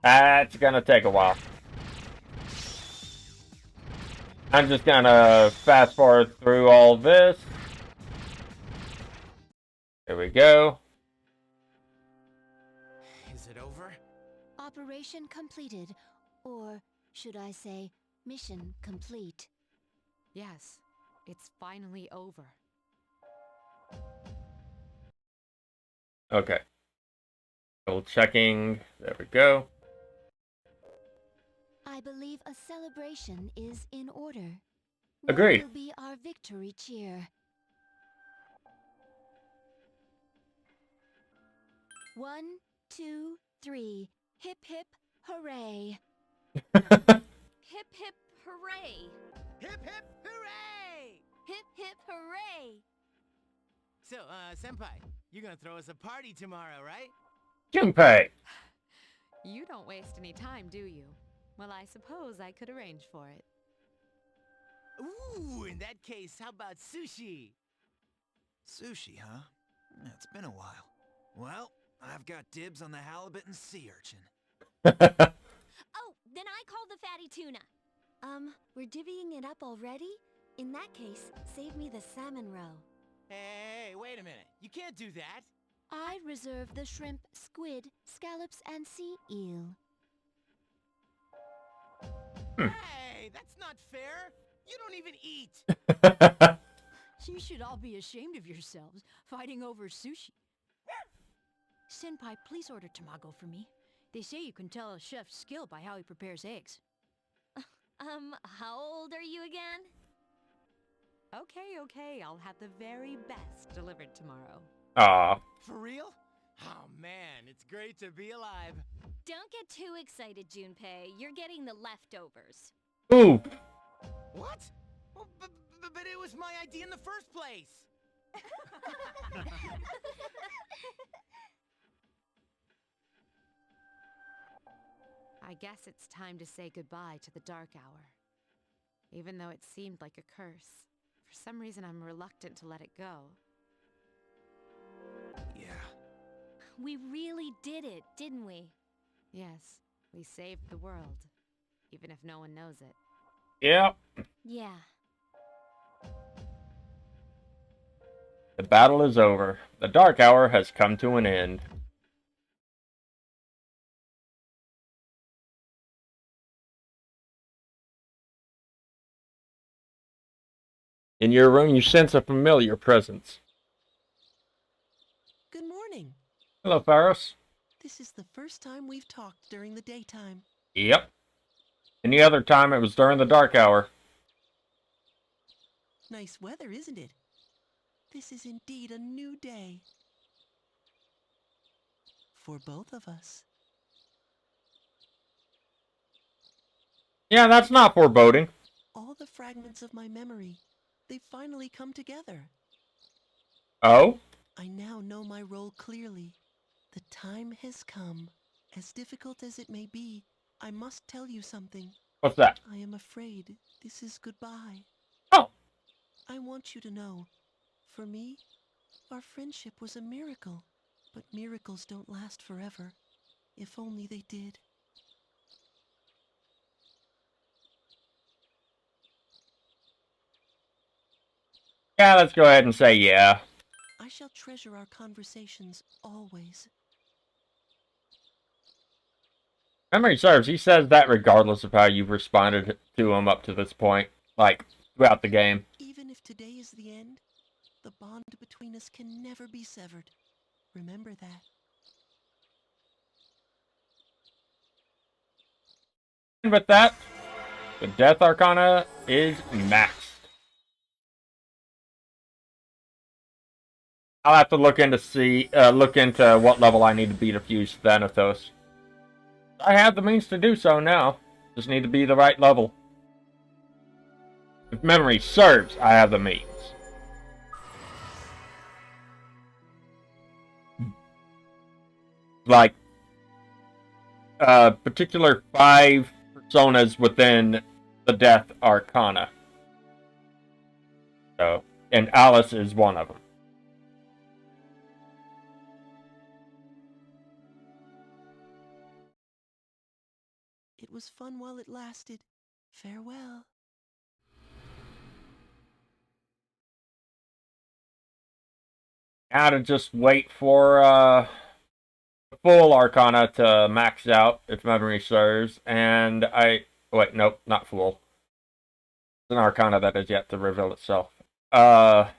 That's gonna take a while. I'm just gonna fast forward through all this. There we go. Is it over? Operation completed. Or should I say, mission complete. Yes, it's finally over. Okay. Double checking. There we go. I believe a celebration is in order. Agreed. What will be our victory cheer? 1, 2, 3. Hip hip hooray. Hip hip hooray. Hip hip hooray! Hip hip hooray. So, Senpai, you're gonna throw us a party tomorrow, right? Junpei. You don't waste any time, do you? Well, I suppose I could arrange for it. Ooh, in that case, how about sushi? Sushi, huh? Yeah, it's been a while. Well, I've got dibs on the halibut and sea urchin. Oh, then I call the fatty tuna. We're divvying it up already? In that case, save me the salmon roe. Hey, wait a minute. You can't do that. I reserve the shrimp, squid, scallops, and sea eel. Hey, that's not fair. You don't even eat. You should all be ashamed of yourselves, fighting over sushi. Senpai, please order tamago for me. They say you can tell a chef's skill by how he prepares eggs. How old are you again? Okay, I'll have the very best delivered tomorrow. Aw. For real? Oh man, it's great to be alive. Don't get too excited, Junpei. You're getting the leftovers. Ooh. What? Well, but it was my idea in the first place. I guess it's time to say goodbye to the Dark Hour. Even though it seemed like a curse, for some reason I'm reluctant to let it go. Yeah. We really did it, didn't we? Yes, we saved the world, even if no one knows it. Yep. Yeah. The battle is over. The Dark Hour has come to an end. In your room, you sense a familiar presence. Good morning. Hello, Pharos. This is the first time we've talked during the daytime. Yep. Any other time, it was during the Dark Hour. Nice weather, isn't it? This is indeed a new day. For both of us. Yeah, that's not foreboding. All the fragments of my memory, they've finally come together. Oh? I now know my role clearly. The time has come. As difficult as it may be, I must tell you something. What's that? I am afraid this is goodbye. Oh. I want you to know, for me, our friendship was a miracle. But miracles don't last forever. If only they did. Yeah, let's go ahead and say yeah. I shall treasure our conversations always. Memory serves, he says that regardless of how you've responded to him up to this point. Like, throughout the game. Even if today is the end, the bond between us can never be severed. Remember that. And with that, the Death Arcana is maxed. I'll have to look into what level I need to be to fuse Thanatos. I have the means to do so now. Just need to be the right level. If memory serves, I have the means. Like, particular 5 personas within the Death Arcana. So, and Alice is one of them. It was fun while it lasted. Farewell. Now to just wait for full Arcana to max out, if memory serves, and wait, nope, not full. It's an Arcana that is yet to reveal itself. But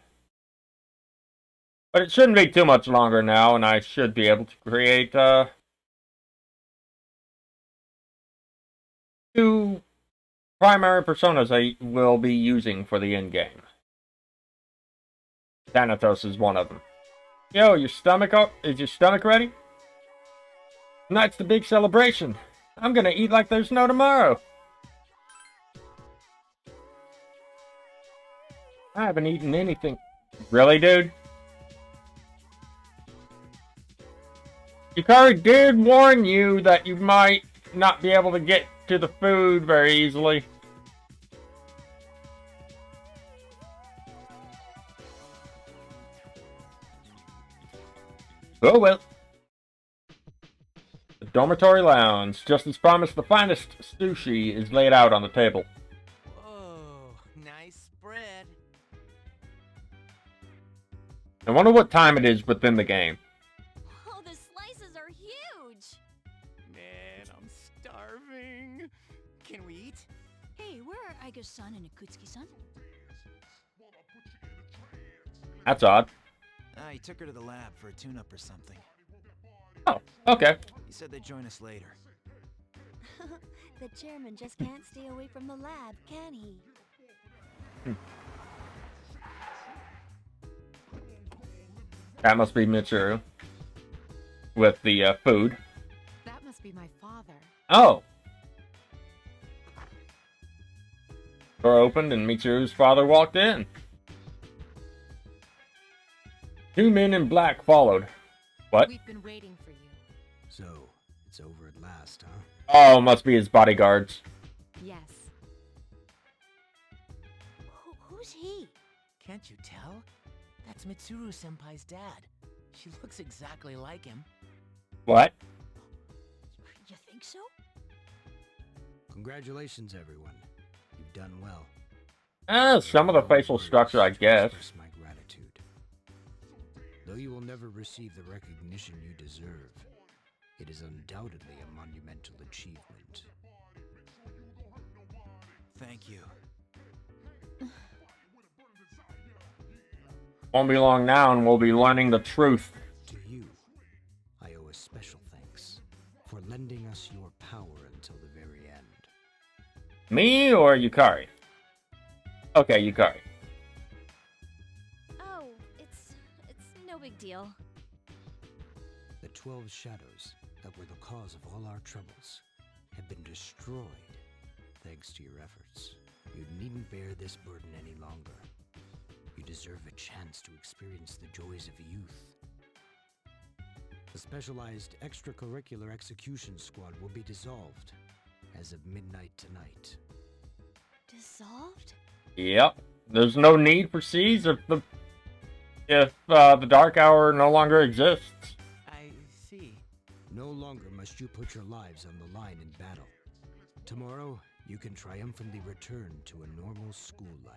it shouldn't be too much longer now, and I should be able to create, 2 primary personas I will be using for the end game. Thanatos is one of them. Yo, is your stomach ready? Tonight's the big celebration. I'm gonna eat like there's no tomorrow. I haven't eaten anything. Really, dude? Yukari did warn you that you might not be able to get to the food very easily. Oh well. The dormitory lounge. Just as promised, the finest sushi is laid out on the table. Whoa, nice spread. I wonder what time it is within the game. Oh, the slices are huge! Man, I'm starving. Can we eat? Hey, where are Aigis-san and Ikutsuki-san? That's odd. I took her to the lab for a tune-up or something. Oh, okay. He said they'd join us later. The chairman just can't stay away from the lab, can he? That must be Mitsuru. with the food. That must be my father. Oh. Door opened and Mitsuru's father walked in. Two men in black followed. What? We've been waiting for you. So, it's over at last, huh? Oh, must be his bodyguards. Yes. Who's he? Can't you tell? That's Mitsuru Senpai's dad. She looks exactly like him. What? You think so? Congratulations, everyone. You've done well. Some of the facial structure, I guess. Express my gratitude. Though you will never receive the recognition you deserve, it is undoubtedly a monumental achievement. Thank you. Won't be long now and we'll be learning the truth. To you, I owe a special thanks for lending us your power until the very end. Me or Yukari? Okay, Yukari. Oh, it's no big deal. The 12 shadows that were the cause of all our troubles have been destroyed thanks to your efforts. You needn't bear this burden any longer. You deserve a chance to experience the joys of youth. The specialized extracurricular execution squad will be dissolved as of midnight tonight. Dissolved? Yep. There's no need for C's if the Dark Hour no longer exists. I see. No longer must you put your lives on the line in battle. Tomorrow, you can triumphantly return to a normal school life.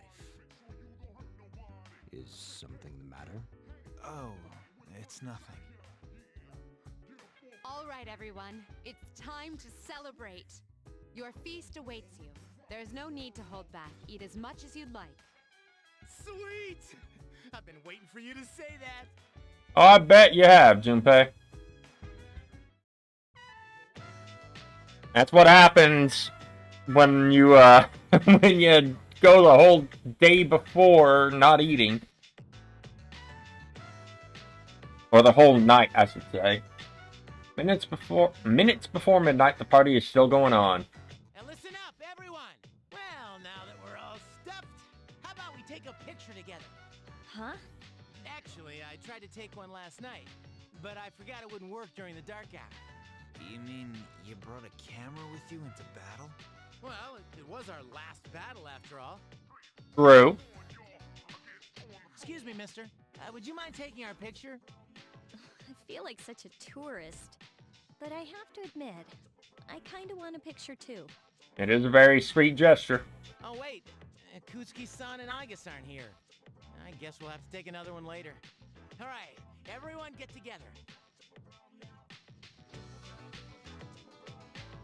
Is something the matter? Oh, it's nothing. All right, everyone. It's time to celebrate. Your feast awaits you. There's no need to hold back. Eat as much as you'd like. Sweet! I've been waiting for you to say that. Oh, I bet you have, Junpei. That's what happens when you when you go the whole day before not eating. Or the whole night, I should say. Minutes before midnight, the party is still going on. And listen up, everyone! Well, now that we're all stuffed, how about we take a picture together? Huh? Actually, I tried to take one last night, but I forgot it wouldn't work during the dark hour. You mean you brought a camera with you into battle? Well, it was our last battle after all. True. Excuse me, mister. Would you mind taking our picture? I feel like such a tourist. But I have to admit, I kinda want a picture too. It is a very sweet gesture. Oh, wait. Ikutsuki-san and Aigis aren't here. I guess we'll have to take another one later. All right, everyone get together.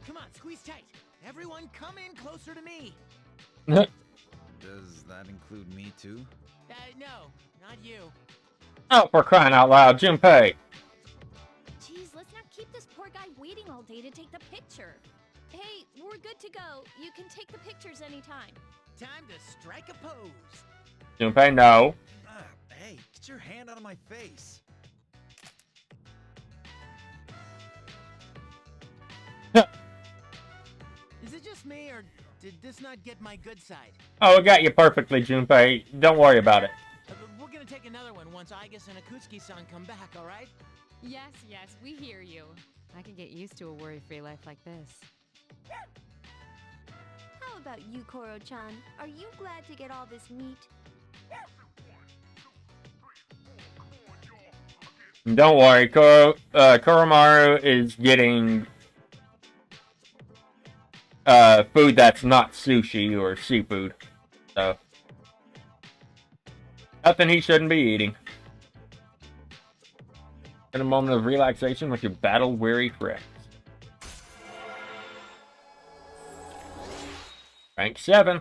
Come on, squeeze tight. Everyone come in closer to me. Does that include me too? No, not you. Oh, for crying out loud, Junpei. Jeez, let's not keep this poor guy waiting all day to take the picture. Hey, we're good to go. You can take the pictures anytime. Time to strike a pose. Junpei, no. Hey, get your hand out of my face. Is it just me, or did this not get my good side? Oh, it got you perfectly, Junpei. Don't worry about it. We're gonna take another one once Aigis and Ikutsuki-san come back, all right? Yes, we hear you. I can get used to a worry-free life like this. How about you, Koro-chan? Are you glad to get all this meat? Don't worry, Koromaru is getting food that's not sushi or seafood. So nothing he shouldn't be eating. In a moment of relaxation with your battle-weary friends. Rank 7.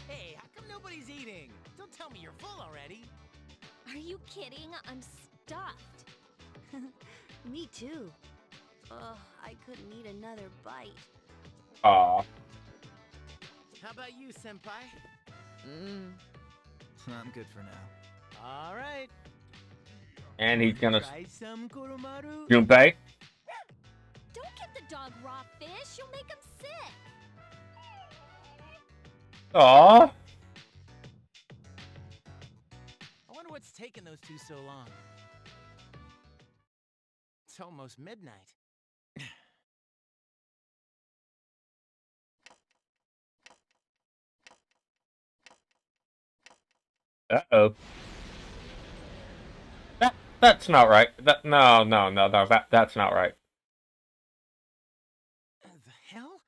Hey, how come nobody's eating? Don't tell me you're full already. Are you kidding? I'm stuffed. Me too. Ugh, I couldn't eat another bite. Aw. How about you, Senpai? I'm good for now. All right. And he's gonna Try some, Koromaru? Junpei. Don't give the dog raw fish. You'll make him sick. Aww. I wonder what's taking those two so long. It's almost midnight. Uh-oh. That's not right. That's not right. The hell?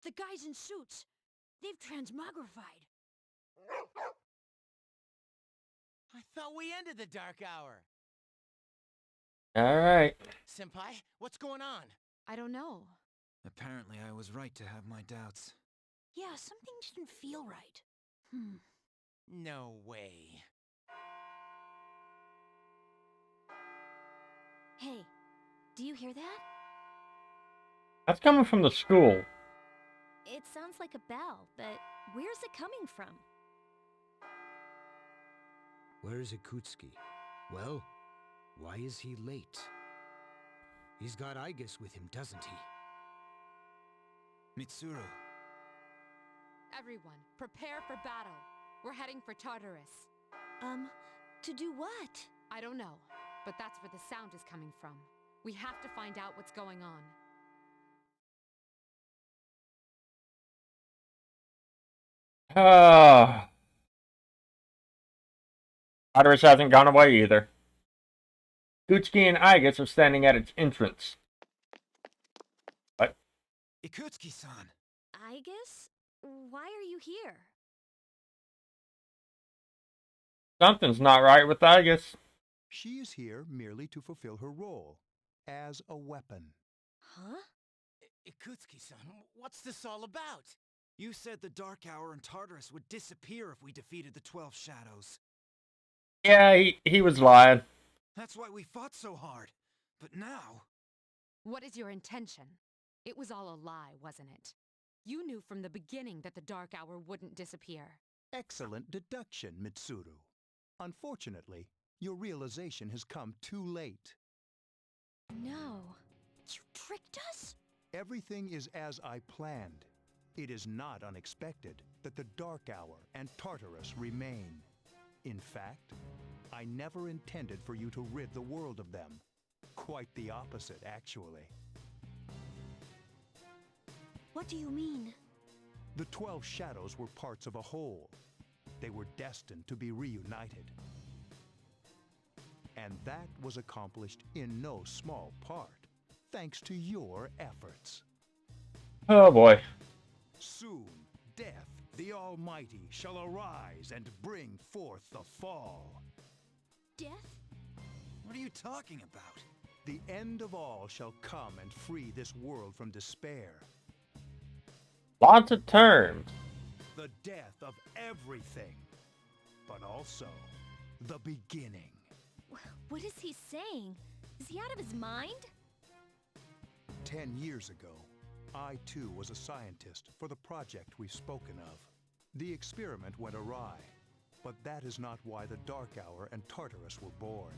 The guys in suits. They've transmogrified. I thought we ended the dark hour. Alright. Senpai, what's going on? I don't know. Apparently I was right to have my doubts. Yeah, something didn't feel right. No way. Hey, do you hear that? That's coming from the school. It sounds like a bell, but where's it coming from? Where's Ikutsuki? Well, why is he late? He's got Aigis with him, doesn't he? Mitsuru. Everyone, prepare for battle. We're heading for Tartarus. To do what? I don't know, but that's where the sound is coming from. We have to find out what's going on. Tartarus hasn't gone away either. Ikutsuki and Aigis are standing at its entrance. What? Ikutsuki-san! Aigis? Why are you here? Something's not right with Aigis. She is here merely to fulfill her role as a weapon. Huh? Ikutsuki-san, what's this all about? You said the Dark Hour and Tartarus would disappear if we defeated the 12 Shadows. Yeah, he was lying. That's why we fought so hard. But now... What is your intention? It was all a lie, wasn't it? You knew from the beginning that the Dark Hour wouldn't disappear. Excellent deduction, Mitsuru. Unfortunately, your realization has come too late. No. You tricked us? Everything is as I planned. It is not unexpected that the Dark Hour and Tartarus remain. In fact, I never intended for you to rid the world of them. Quite the opposite, actually. What do you mean? The 12 Shadows were parts of a whole. They were destined to be reunited. And that was accomplished in no small part, thanks to your efforts. Oh boy. Soon, Death, the Almighty, shall arise and bring forth the fall. Death? What are you talking about? The end of all shall come and free this world from despair. Lots of terms. The death of everything, but also the beginning. What is he saying? Is he out of his mind? 10 years ago, I too was a scientist for the project we've spoken of. The experiment went awry, but that is not why the Dark Hour and Tartarus were born.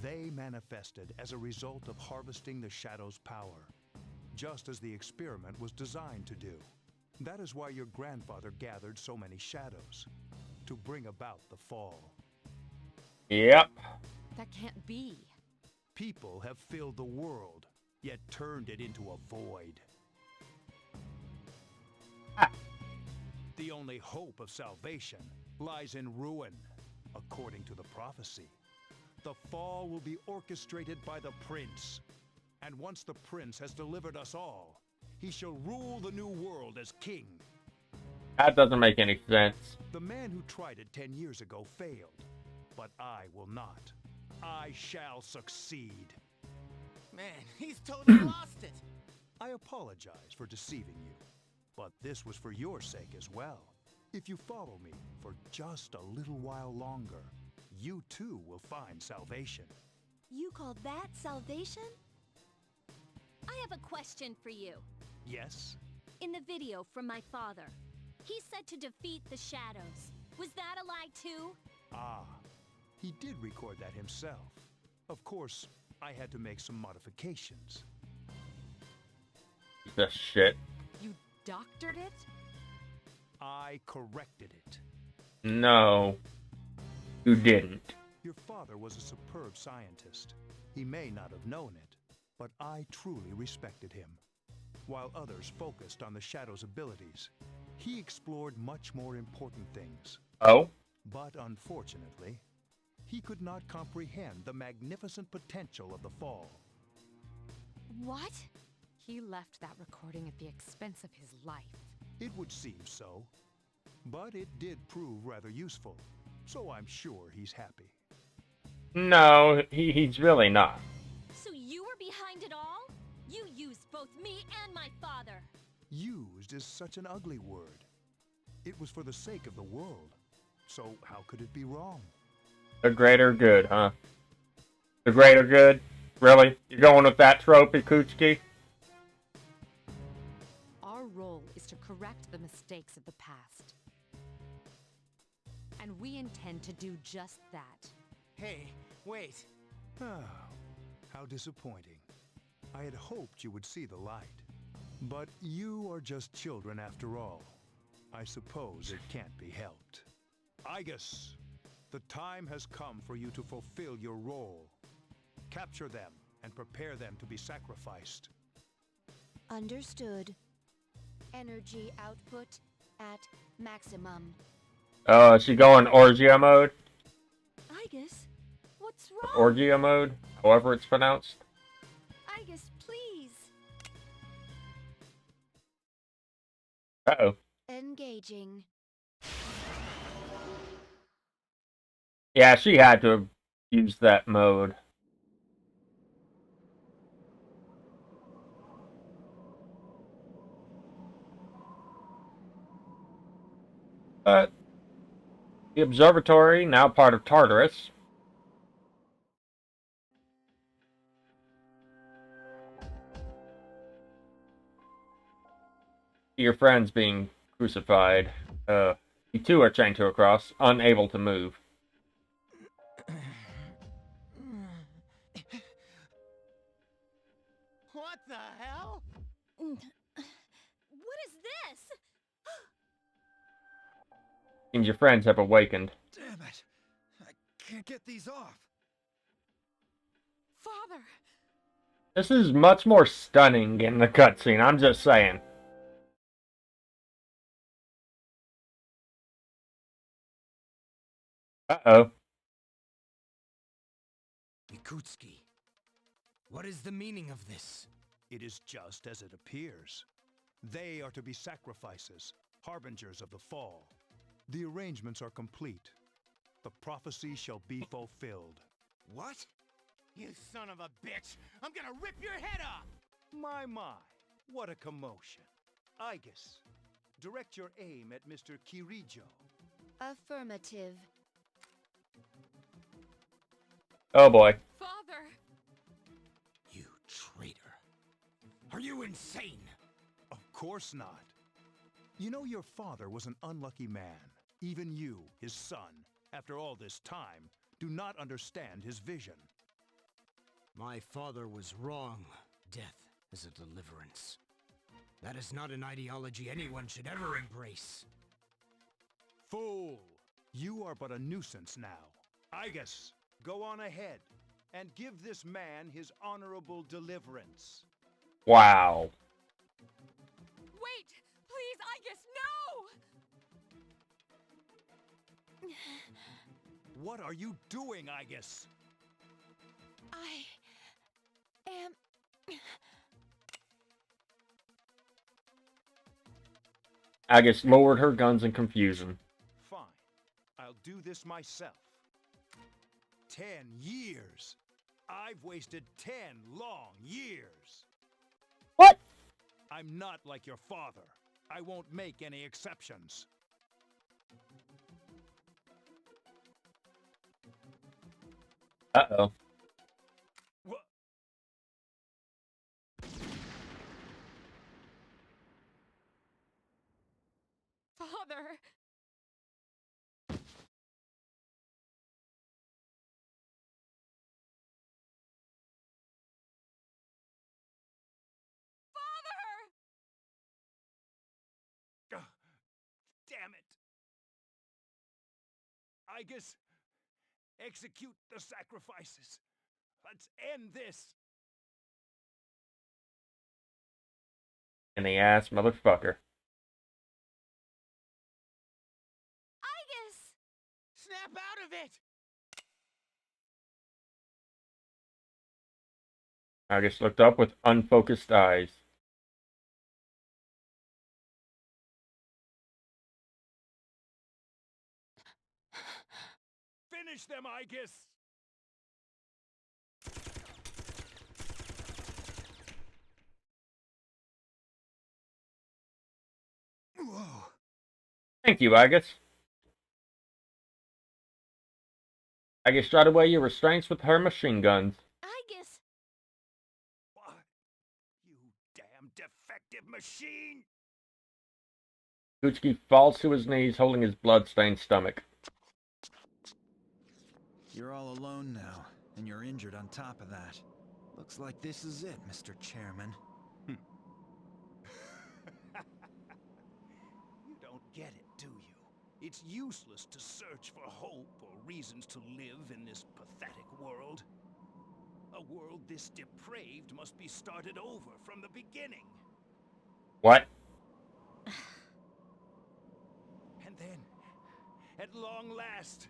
They manifested as a result of harvesting the Shadow's power, just as the experiment was designed to do. That is why your grandfather gathered so many shadows, to bring about the fall. Yep. That can't be. People have filled the world, yet turned it into a void. The only hope of salvation lies in ruin, according to the prophecy. The fall will be orchestrated by the prince. And once the prince has delivered us all, he shall rule the new world as king. That doesn't make any sense. The man who tried it 10 years ago failed, but I will not. I shall succeed. Man, he's totally lost it. I apologize for deceiving you, but this was for your sake as well. If you follow me for just a little while longer, you too will find salvation. You call that salvation? I have a question for you. Yes? In the video from my father, He said to defeat the shadows. Was that a lie too? Ah, he did record that himself. Of course, I had to make some modifications. The shit. You doctored it? I corrected it. No, you didn't. Your father was a superb scientist. He may not have known it, but I truly respected him. While others focused on the Shadow's abilities, he explored much more important things. Oh? But unfortunately, he could not comprehend the magnificent potential of the Fall. What? He left that recording at the expense of his life. It would seem so. But it did prove rather useful, so I'm sure he's happy. No, he's really not. So you were behind it all? You used both me and my father. Used is such an ugly word. It was for the sake of the world, so how could it be wrong? The greater good, huh? The greater good? Really? You're going with that trope, Ikutsuki? Our role is to correct the mistakes of the past. And we intend to do just that. Hey, wait. Oh, how disappointing. I had hoped you would see the light. But you are just children after all. I suppose it can't be helped. Aigis, the time has come for you to fulfill your role. Capture them and prepare them to be sacrificed. Understood. Energy output at maximum. Is she going Orgia mode? Aigis, what's wrong? Orgia mode? However it's pronounced. Aigis, please. Uh-oh. Engaging. Yeah, she had to have used that mode. But the observatory, now part of Tartarus. Your friends being crucified. You two are chained to a cross, unable to move. What the hell? What is this? Seems your friends have awakened. Damn it! I can't get these off. Father! This is much more stunning in the cutscene, I'm just saying. Uh-oh. Ikutsuki, what is the meaning of this? It is just as it appears. They are to be sacrifices, harbingers of the fall. The arrangements are complete. The prophecy shall be fulfilled. What? You son of a bitch! I'm gonna rip your head off! My, what a commotion. Aigis, direct your aim at Mr. Kirijo. Affirmative. Oh boy. Father! You traitor. Are you insane? Of course not. You know your father was an unlucky man. Even you, his son, after all this time, do not understand his vision. My father was wrong. Death is a deliverance. That is not an ideology anyone should ever embrace. Fool! You are but a nuisance now. Aigis, go on ahead and give this man his honorable deliverance. Wow. Wait! Please, Aigis, no! What are you doing, Aigis? I am... Aigis lowered her guns in confusion. Fine. I'll do this myself. 10 years. I've wasted 10 long years. What? I'm not like your father. I won't make any exceptions. Uh-oh. What? Father! Father! Damn it! Aigis, execute the sacrifices. Let's end this. In the ass, motherfucker. Aigis! Snap out of it! Aigis looked up with unfocused eyes. Finish them, Aigis! Whoa. Thank you, Aigis. Aigis shot away your restraints with her machine guns. Aigis! What? You damn defective machine! Ikutsuki falls to his knees, holding his blood-stained stomach. You're all alone now, and you're injured on top of that. Looks like this is it, Mr. Chairman. You don't get it, do you? It's useless to search for hope or reasons to live in this pathetic world. A world this depraved must be started over from the beginning. What? And then, at long last,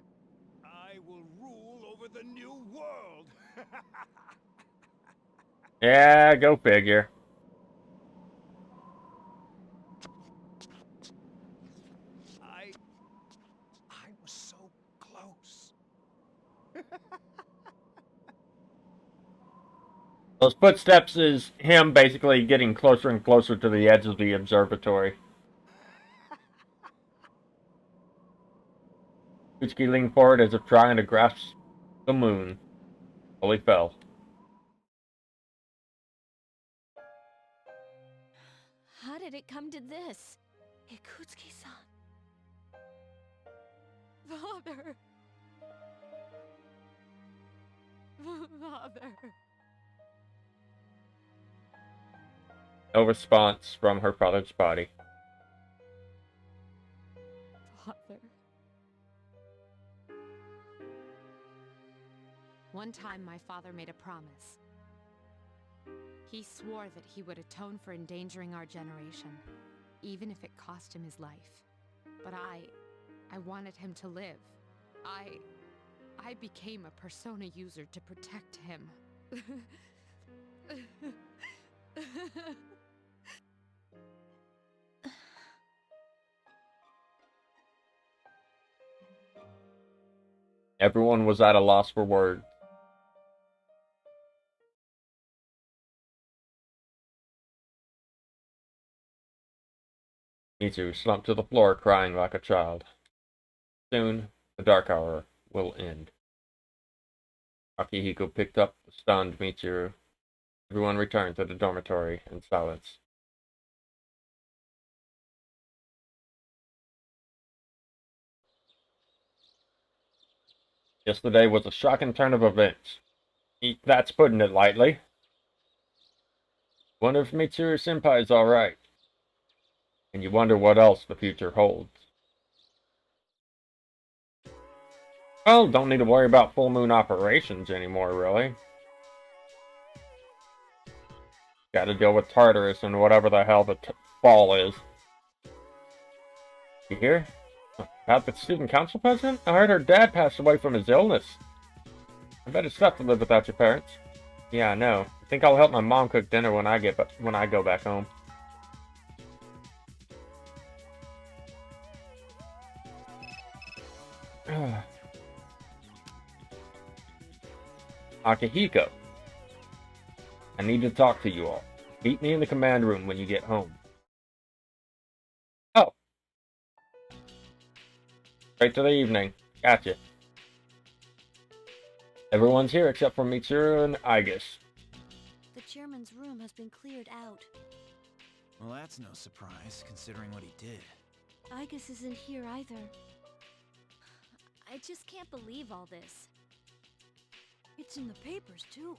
I will rule over the new world. Yeah, go figure. I was so close. Those footsteps is him basically getting closer and closer to the edge of the observatory. Ikutsuki leaned forward as if trying to grasp the moon. Fully fell. How did it come to this? Ikutsuki-san. Father! Father! No response from her father's body. Father. One time my father made a promise. He swore that he would atone for endangering our generation, even if it cost him his life. But I wanted him to live. I became a persona user to protect him. Everyone was at a loss for words. Mitsuru slumped to the floor, crying like a child. Soon, the dark hour will end. Akihiko picked up the stunned Mitsuru. Everyone returned to the dormitory in silence. Yesterday was a shocking turn of events. That's putting it lightly. Wonder if Mitsuru Senpai is alright. And you wonder what else the future holds. Well, don't need to worry about full moon operations anymore, really. Gotta deal with Tartarus and whatever the hell the fall is. You hear? About the student council president? I heard her dad passed away from his illness. I bet it's tough to live without your parents. Yeah, I know. I think I'll help my mom cook dinner when I go back home. Akihiko, I need to talk to you all. Meet me in the command room when you get home. Oh. Straight to the evening. Gotcha. Everyone's here except for Mitsuru and Aigis. The chairman's room has been cleared out. Well, that's no surprise, considering what he did. Aigis isn't here either. I just can't believe all this. It's in the papers, too.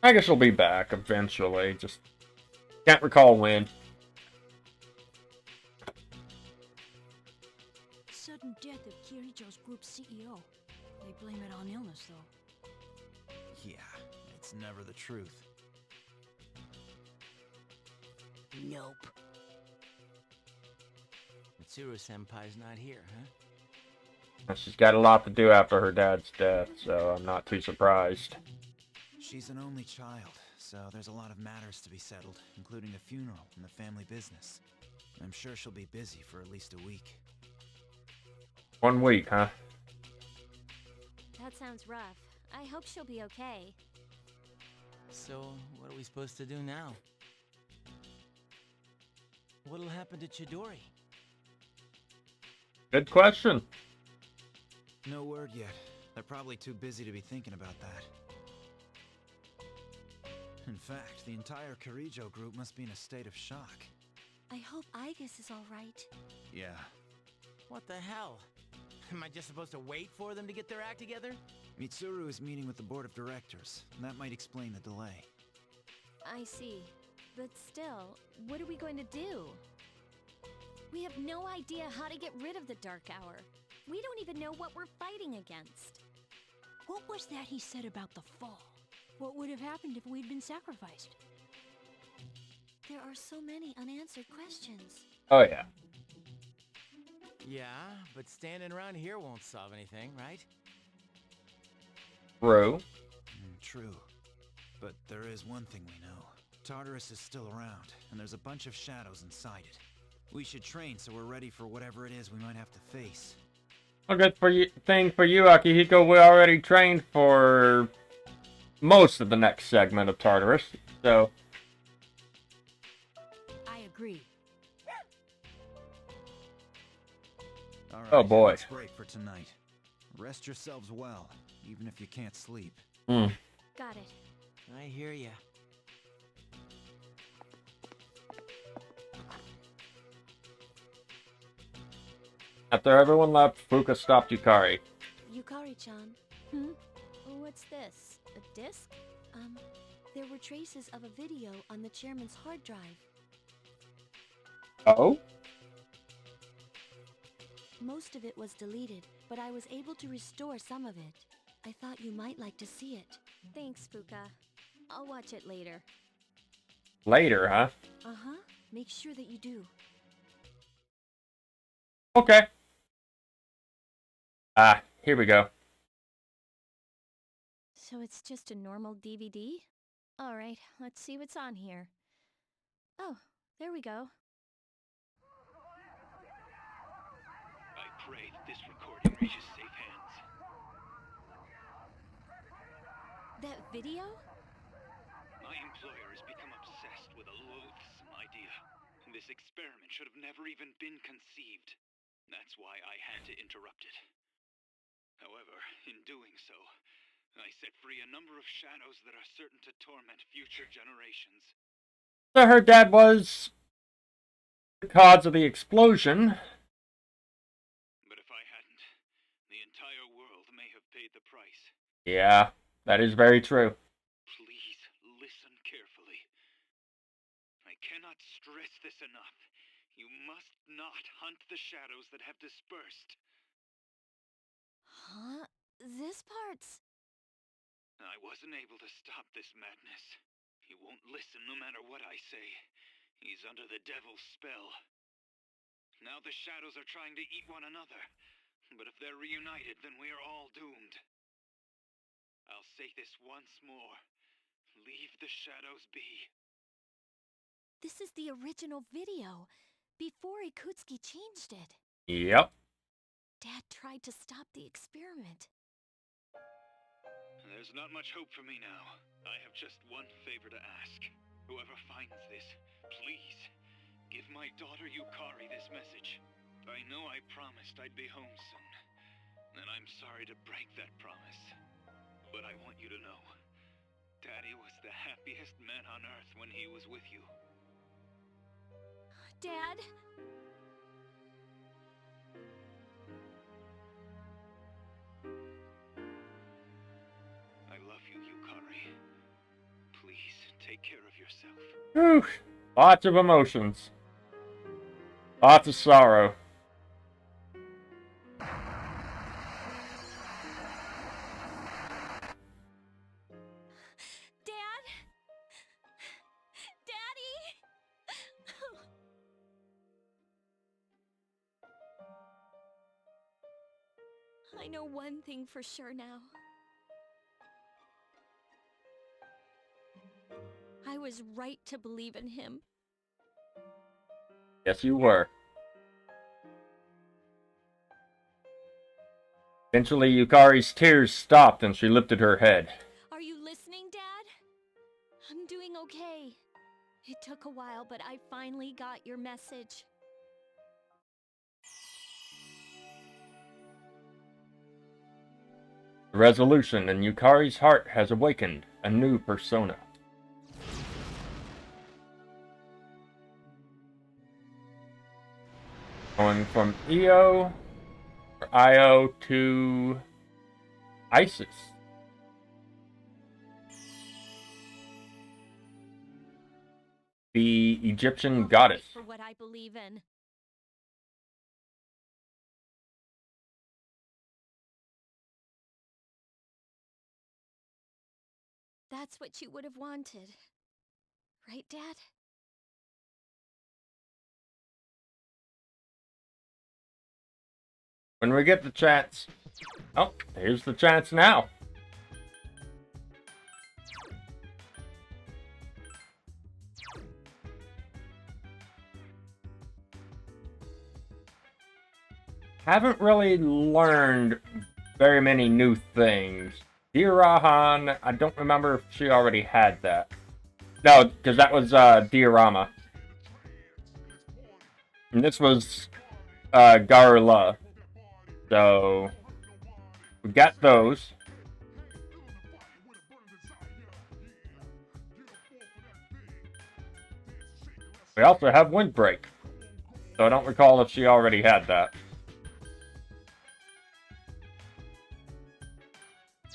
I guess she'll be back eventually. Just can't recall when. Sudden death of Kirijo's group CEO. They blame it on illness, though. Yeah, it's never the truth. Nope. Mitsuru-senpai's not here, huh? She's got a lot to do after her dad's death, so I'm not too surprised. She's an only child, so there's a lot of matters to be settled, including a funeral and the family business. I'm sure she'll be busy for at least a week. 1 week, huh? That sounds rough. I hope she'll be okay. So, what are we supposed to do now? What'll happen to Chidori? Good question. No word yet. They're probably too busy to be thinking about that. In fact, the entire Kirijo group must be in a state of shock. I hope Aigis is alright. Yeah. What the hell? Am I just supposed to wait for them to get their act together? Mitsuru is meeting with the board of directors. That might explain the delay. I see. But still, what are we going to do? We have no idea how to get rid of the Dark Hour. We don't even know what we're fighting against. What was that he said about the fall? What would have happened if we'd been sacrificed? There are so many unanswered questions. Oh, yeah. Yeah, but standing around here won't solve anything, right? True. True. But there is one thing we know. Tartarus is still around, and there's a bunch of shadows inside it. We should train so we're ready for whatever it is we might have to face. A good thing for you, Akihiko. We already trained for most of the next segment of Tartarus, so... I agree. All right, Oh, boy. Let's break for tonight. Rest yourselves well, even if you can't sleep. Got it. I hear ya. After everyone left, Fuka stopped Yukari. Yukari-chan, What's this? A disc? there were traces of a video on the chairman's hard drive. Oh? Most of it was deleted, but I was able to restore some of it. I thought you might like to see it. Thanks, Fuka. I'll watch it later. Later, huh? Uh-huh. Make sure that you do. Okay. Ah, here we go. So it's just a normal DVD? Alright, let's see what's on here. Oh, there we go. I pray that this recording reaches safe hands. That video? My employer has become obsessed with a loathsome idea. This experiment should have never even been conceived. That's why I had to interrupt it. However, in doing so, I set free a number of shadows that are certain to torment future generations. So her dad was the cause of the explosion. But if I hadn't, the entire world may have paid the price. Yeah, that is very true. Please listen carefully. I cannot stress this enough. You must not hunt the shadows that have dispersed. Huh? This part's... I wasn't able to stop this madness. He won't listen no matter what I say. He's under the devil's spell. Now the shadows are trying to eat one another. But if they're reunited, then we are all doomed. I'll say this once more. Leave the shadows be. This is the original video, before Ikutsuki changed it. Yep. Dad tried to stop the experiment. There's not much hope for me now. I have just one favor to ask. Whoever finds this, please, give my daughter Yukari this message. I know I promised I'd be home soon, and I'm sorry to break that promise. But I want you to know, Daddy was the happiest man on Earth when he was with you. Dad? take care of yourself. Whew. Lots of emotions. Lots of sorrow. Dad? Daddy? I know one thing for sure now. I was right to believe in him. Yes, you were. Eventually, Yukari's tears stopped and she lifted her head. Are you listening, Dad? I'm doing okay. It took a while, but I finally got your message. The resolution in Yukari's heart has awakened a new persona. Going from Io, or Io, to Isis. The Egyptian goddess. For what I believe in. That's what you would have wanted. Right, Dad? When we get the chance... Oh, here's the chance now. Haven't really learned very many new things. Dear Rahan, I don't remember if she already had that. No, because that was Diorama. And this was Garula. So we got those. We also have Windbreak. So I don't recall if she already had that.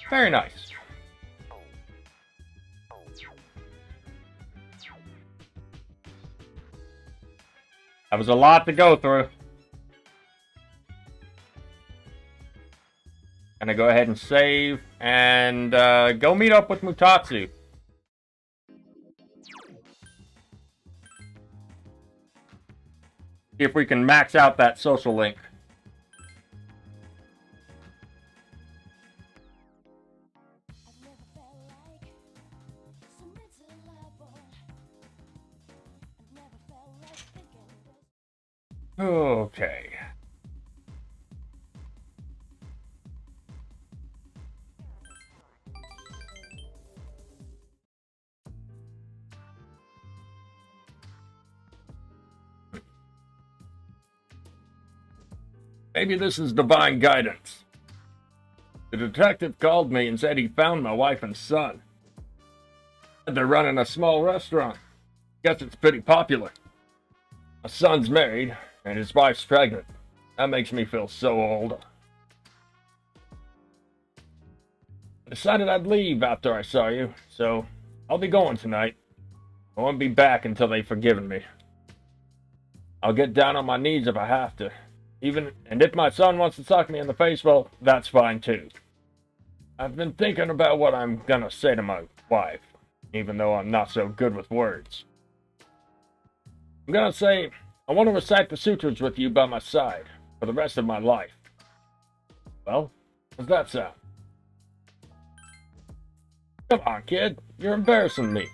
Very nice. That was a lot to go through. Gonna go ahead and save and go meet up with Mutatsu. See if we can max out that social link. Okay. Maybe this is divine guidance. The detective called me and said he found my wife and son. They're running a small restaurant. Guess it's pretty popular. My son's married, and his wife's pregnant. That makes me feel so old. I decided I'd leave after I saw you, so I'll be going tonight. I won't be back until they've forgiven me. I'll get down on my knees if I have to. And if my son wants to suck me in the face, well, that's fine too. I've been thinking about what I'm gonna say to my wife, even though I'm not so good with words. I'm gonna say, I want to recite the sutras with you by my side for the rest of my life. Well, how's that sound? Come on, kid. You're embarrassing me.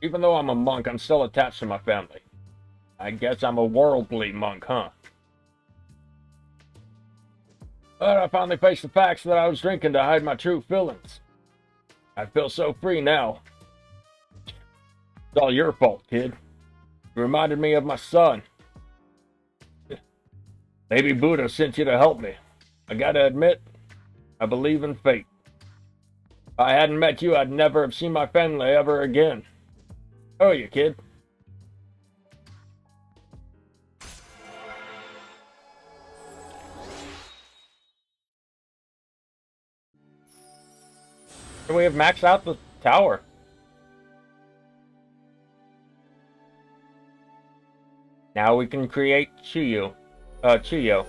Even though I'm a monk, I'm still attached to my family. I guess I'm a worldly monk, huh? But I finally faced the facts that I was drinking to hide my true feelings. I feel so free now. It's all your fault, kid. You reminded me of my son. Maybe Buddha sent you to help me. I gotta admit, I believe in fate. If I hadn't met you, I'd never have seen my family ever again. How are you, kid? So we have maxed out the tower. Now we can create Chuyo. The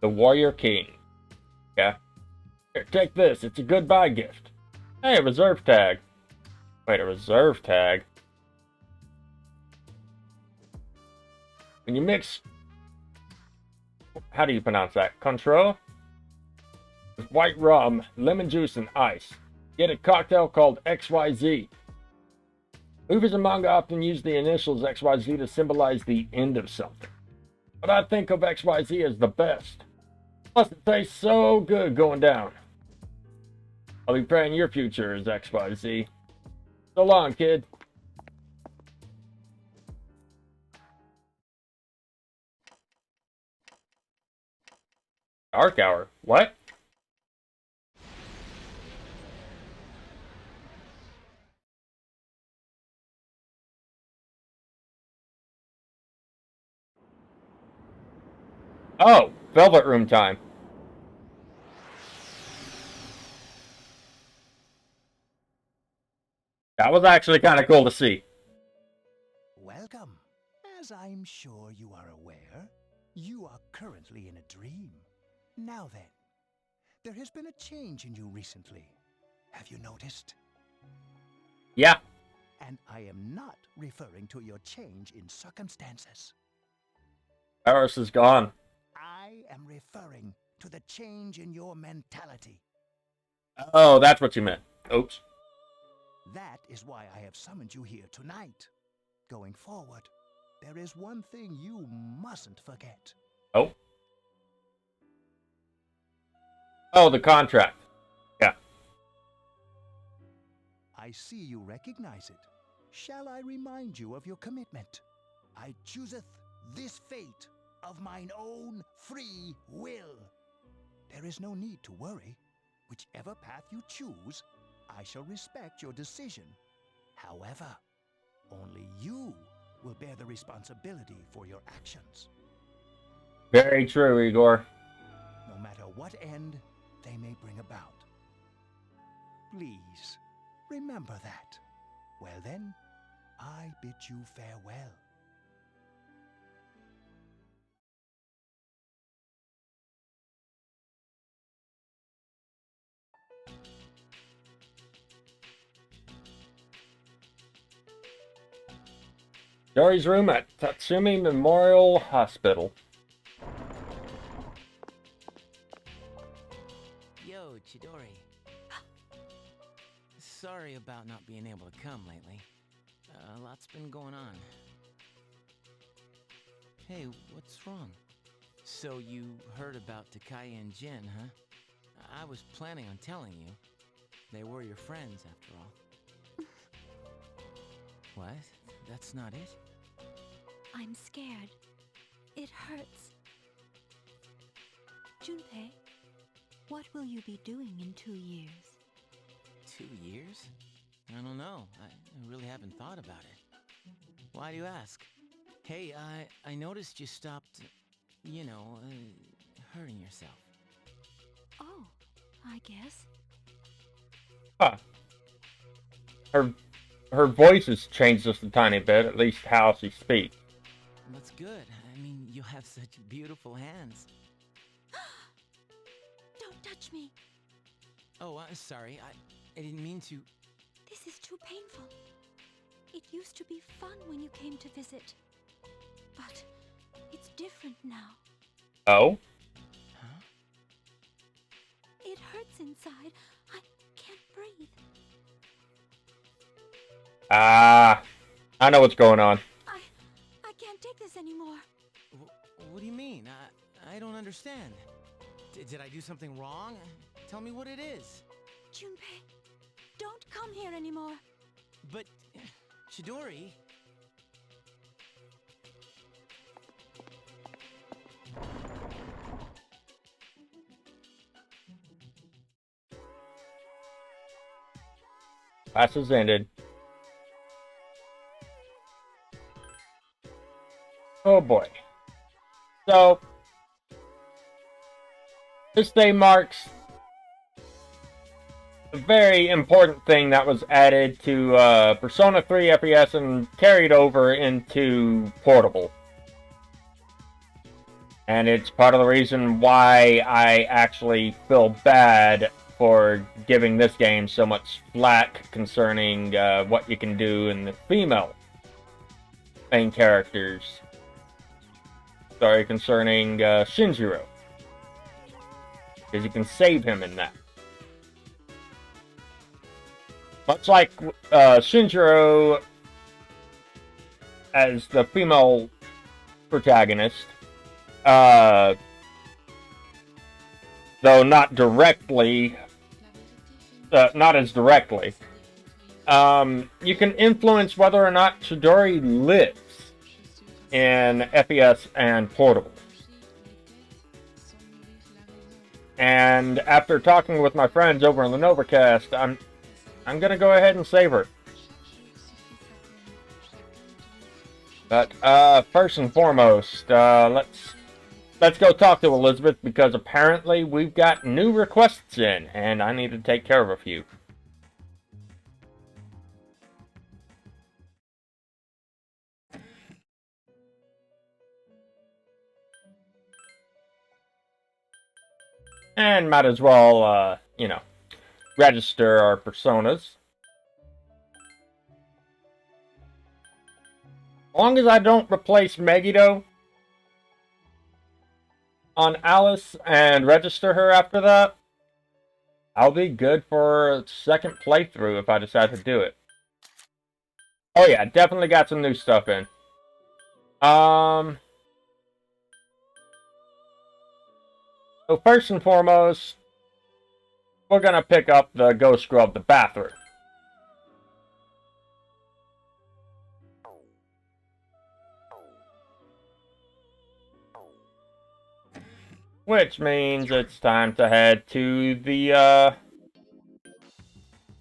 Warrior King. Yeah. Here, take this. It's a goodbye gift. Hey, a reserve tag. Wait, a reserve tag? When you mix... How do you pronounce that? Control? With white rum, lemon juice, and ice. Get a cocktail called XYZ. Movies and manga often use the initials XYZ to symbolize the end of something. But I think of XYZ as the best. Plus, it tastes so good going down. I'll be praying your future is XYZ. So long, kid. Dark Hour? What? Oh, Velvet Room time. That was actually kind of cool to see. Welcome. As I'm sure you are aware, you are currently in a dream. Now then, there has been a change in you recently. Have you noticed? Yeah. And I am not referring to your change in circumstances. Pharos is gone. I am referring to the change in your mentality. Oh, that's what you meant. Oops. That is why I have summoned you here tonight. Going forward, there is one thing you mustn't forget. Oh. Oh, the contract. Yeah. I see you recognize it. Shall I remind you of your commitment? I chooseth this fate of mine own free will. There is no need to worry. Whichever path you choose, I shall respect your decision. However, only you will bear the responsibility for your actions. Very true, Igor. No matter what end they may bring about. Please, remember that. Well then, I bid you farewell. Dory's room at Tatsumi Memorial Hospital. Yo, Chidori. Sorry about not being able to come lately. A lot's been going on. Hey, what's wrong? So you heard about Takai and Jin, huh? I was planning on telling you. They were your friends, after all. What? That's not it? I'm scared. It hurts. Junpei, what will you be doing in 2 years? 2 years? I don't know. I really haven't thought about it. Why do you ask? Hey, I noticed you stopped, hurting yourself. Oh, I guess. Huh. Her voice has changed just a tiny bit, at least how she speaks. That's good. I mean, you have such beautiful hands. Don't touch me. Oh, sorry. I didn't mean to. This is too painful. It used to be fun when you came to visit. But it's different now. Oh? Huh? It hurts inside. I can't breathe. Ah, I know what's going on. I can't take this anymore. What do you mean? I don't understand. Did I do something wrong? Tell me what it is. Junpei, don't come here anymore. But, Chidori... Class has ended. Oh boy. So, this day marks a very important thing that was added to Persona 3 FES and carried over into Portable. And it's part of the reason why I actually feel bad for giving this game so much flack concerning what you can do in the female main characters. Sorry, concerning Shinjiro. Because you can save him in that. Much like Shinjiro as the female protagonist, though not directly, not as directly, you can influence whether or not Chidori lives in FES and Portable. And after talking with my friends over on the Novacast, I'm gonna go ahead and save her. But first and foremost, let's go talk to Elizabeth, because apparently we've got new requests in, and I need to take care of a few. And might as well, you know, register our personas. As long as I don't replace Megiddo on Alice and register her after that, I'll be good for a second playthrough if I decide to do it. Oh yeah, definitely got some new stuff in. So first and foremost, we're gonna pick up the Go Scrub the Bathroom. Which means it's time to head to the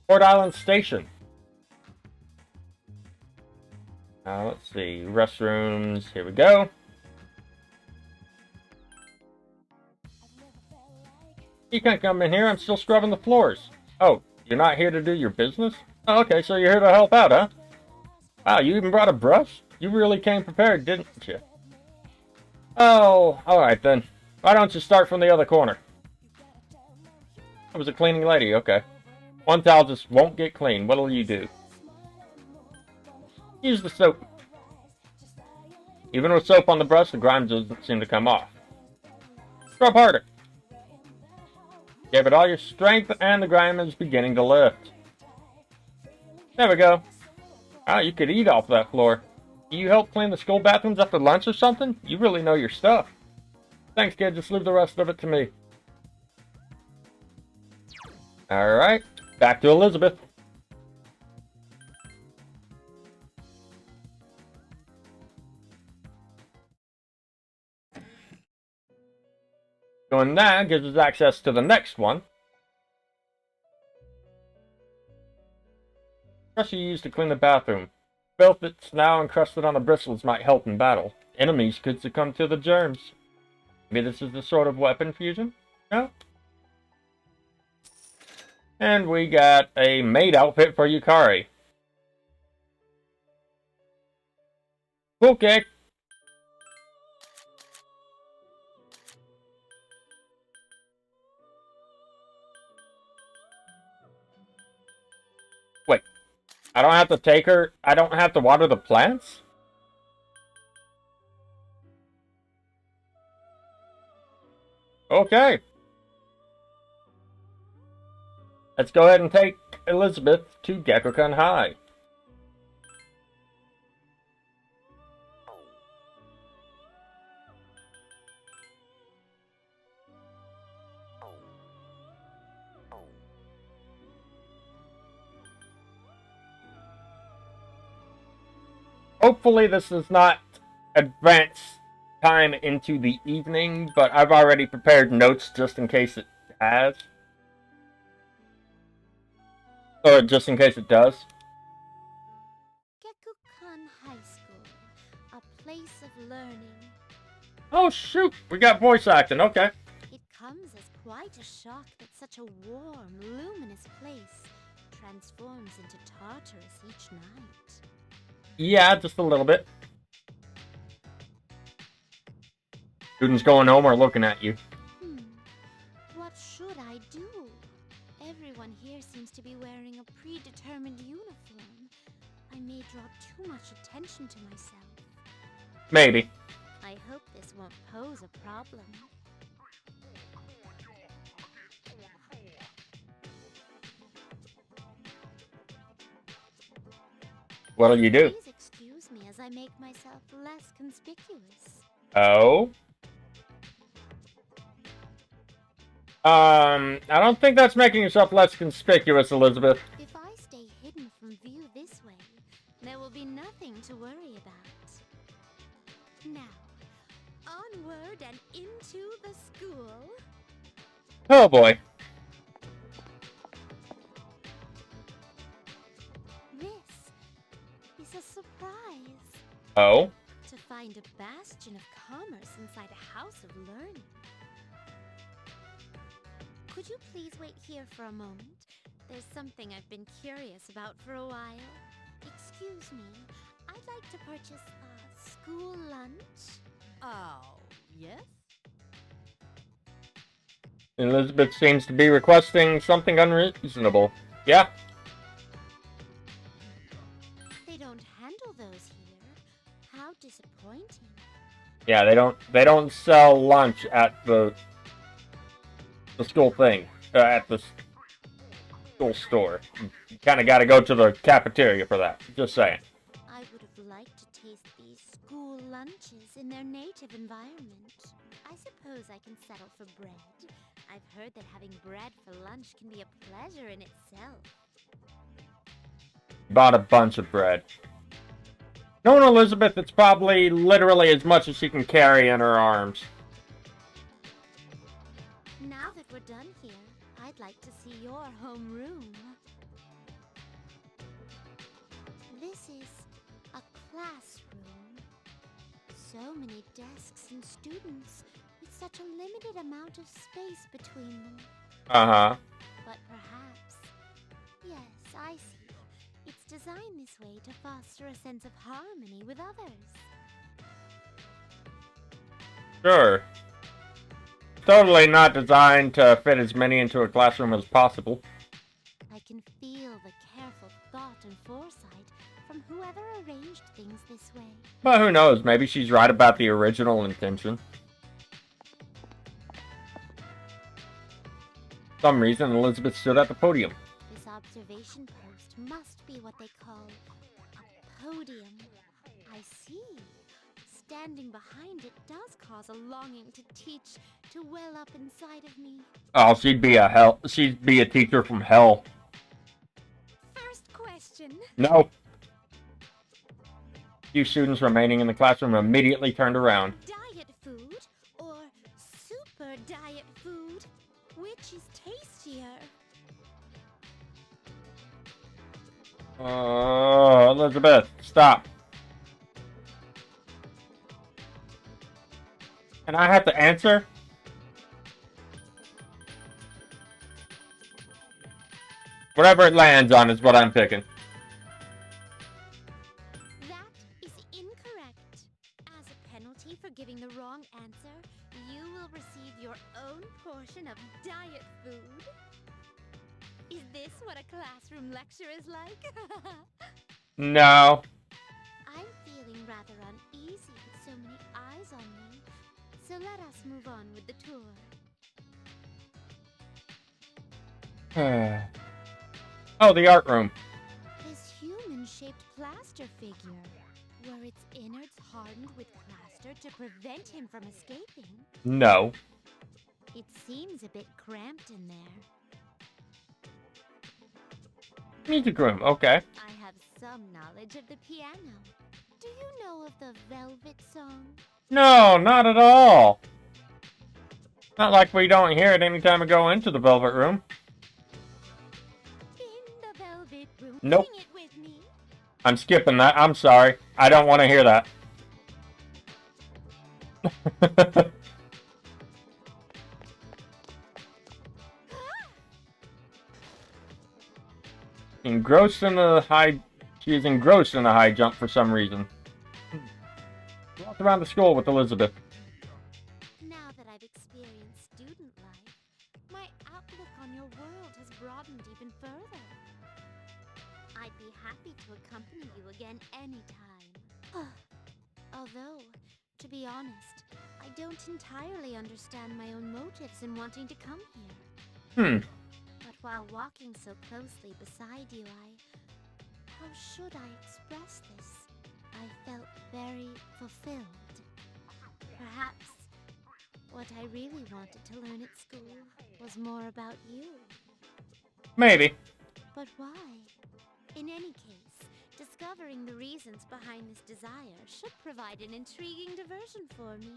Port Island Station. Now let's see, restrooms, here we go. You can't come in here, I'm still scrubbing the floors. Oh, you're not here to do your business? Oh, okay, so you're here to help out, huh? Wow, you even brought a brush? You really came prepared, didn't you? Oh, alright then. Why don't you start from the other corner? I was a cleaning lady, okay. One towel just won't get clean. What'll you do? Use the soap. Even with soap on the brush, the grime doesn't seem to come off. Scrub harder. Give it all your strength, and the grime is beginning to lift. There we go. Ah, you could eat off that floor. Do you help clean the school bathrooms after lunch or something? You really know your stuff. Thanks, kid. Just leave the rest of it to me. Alright. Back to Elizabeth. Doing that gives us access to the next one. Brush you used to clean the bathroom. Filth that's now encrusted on the bristles might help in battle. Enemies could succumb to the germs. Maybe this is the sort of weapon fusion? No? And we got a maid outfit for Yukari. Okay. Wait. I don't have to take her? I don't have to water the plants? Okay. Let's go ahead and take Elizabeth to Gekkokan High. Hopefully this does not advance time into the evening, but I've already prepared notes just in case it has. Or just in case it does. Gekkokan High School, a place of learning. Oh shoot, we got voice acting, okay. It comes as quite a shock that such a warm, luminous place transforms into Tartarus each night. Yeah, just a little bit. Students going home are looking at you. What should I do? Everyone here seems to be wearing a predetermined uniform. I may draw too much attention to myself. Maybe. I hope this won't pose a problem. What'll you do? Please excuse me as I make myself less conspicuous. Oh? I don't think that's making yourself less conspicuous, Elizabeth. If I stay hidden from view this way, there will be nothing to worry about. Now, onward and into the school. Oh boy. This is a surprise. Oh? To find a bastion of commerce inside a house of learning. Could you please wait here for a moment? There's something I've been curious about for a while. Excuse me, I'd like to purchase a school lunch. Oh, yes? Elizabeth seems to be requesting something unreasonable. Yeah? They don't handle those here. How disappointing. Yeah, they don't sell lunch at the school thing. At the school store. You kind of got to go to the cafeteria for that. Just saying. I would have liked to taste these school lunches in their native environment. I suppose I can settle for bread. I've heard that having bread for lunch can be a pleasure in itself. Bought a bunch of bread. Knowing Elizabeth, it's probably literally as much as she can carry in her arms. Now that we're done here, I'd like to see your homeroom. This is a classroom. So many desks and students, with such a limited amount of space between them. Uh-huh. But perhaps... Yes, I see. It's designed this way to foster a sense of harmony with others. Sure. Totally not designed to fit as many into a classroom as possible. I can feel the careful thought and foresight from whoever arranged things this way. But who knows, maybe she's right about the original intention. For some reason, Elizabeth stood at the podium. This observation post must be what they call a podium. I see. Standing behind it does cause a longing to teach to well up inside of me. Oh, she'd be a teacher from hell. First question. No. Few students remaining in the classroom immediately turned around. Diet food or super diet food? Which is tastier? Elizabeth, stop. And I have to answer? Whatever it lands on is what I'm picking. That is incorrect. As a penalty for giving the wrong answer, you will receive your own portion of diet food. Is this what a classroom lecture is like? No. I'm feeling rather uneasy with so many eyes on me. So let us move on with the tour. Oh, the art room. This human-shaped plaster figure. Were its innards hardened with plaster to prevent him from escaping? No. It seems a bit cramped in there. Music room, okay. I have some knowledge of the piano. Do you know of the Velvet Song? No, not at all. Not like we don't hear it anytime we go into the Velvet Room. In the Velvet Room. Nope. Sing it with me. I'm skipping that. I'm sorry. I don't want to hear that. Engrossed in a high... She is engrossed in a high jump for some reason. Walked around the school with Elizabeth. Now that I've experienced student life, my outlook on your world has broadened even further. I'd be happy to accompany you again anytime. Although, to be honest, I don't entirely understand my own motives in wanting to come here. But while walking so closely beside you, how should I express this? I felt very fulfilled. Perhaps what I really wanted to learn at school was more about you. Maybe. But why? In any case, discovering the reasons behind this desire should provide an intriguing diversion for me.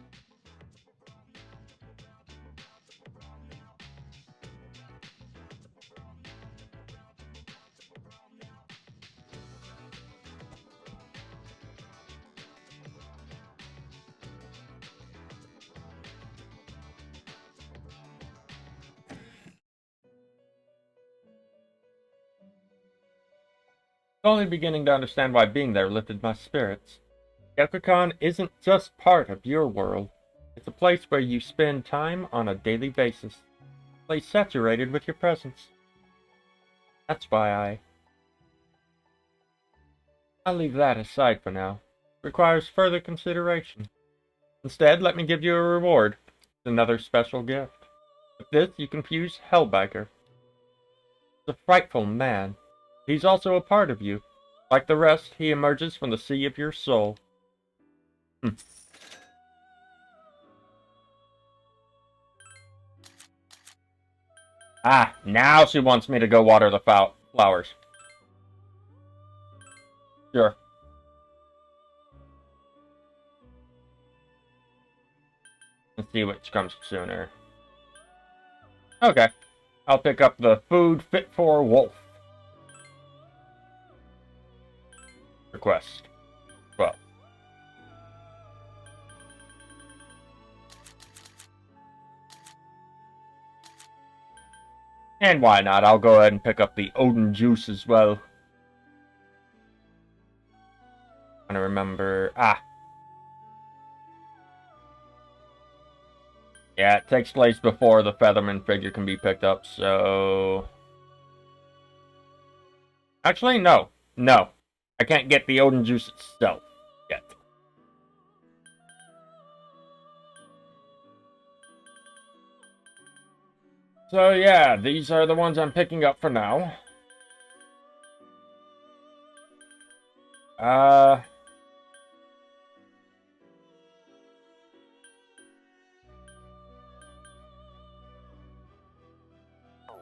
Only beginning to understand why being there lifted my spirits. Gekukon isn't just part of your world. It's a place where you spend time on a daily basis. A place saturated with your presence. That's why I'll leave that aside for now. It requires further consideration. Instead, let me give you a reward. Another special gift. With this, you can fuse Hellbiker. He's a frightful man. He's also a part of you. Like the rest, he emerges from the sea of your soul. Ah, now she wants me to go water the flowers. Sure. Let's see which comes sooner. Okay. I'll pick up the food fit for a wolf. Request. Well. And why not? I'll go ahead and pick up the Odin juice as well. I'm trying to remember. Yeah, it takes place before the Featherman figure can be picked up, so... Actually, no. No. I can't get the Odin juice itself yet. So yeah, these are the ones I'm picking up for now.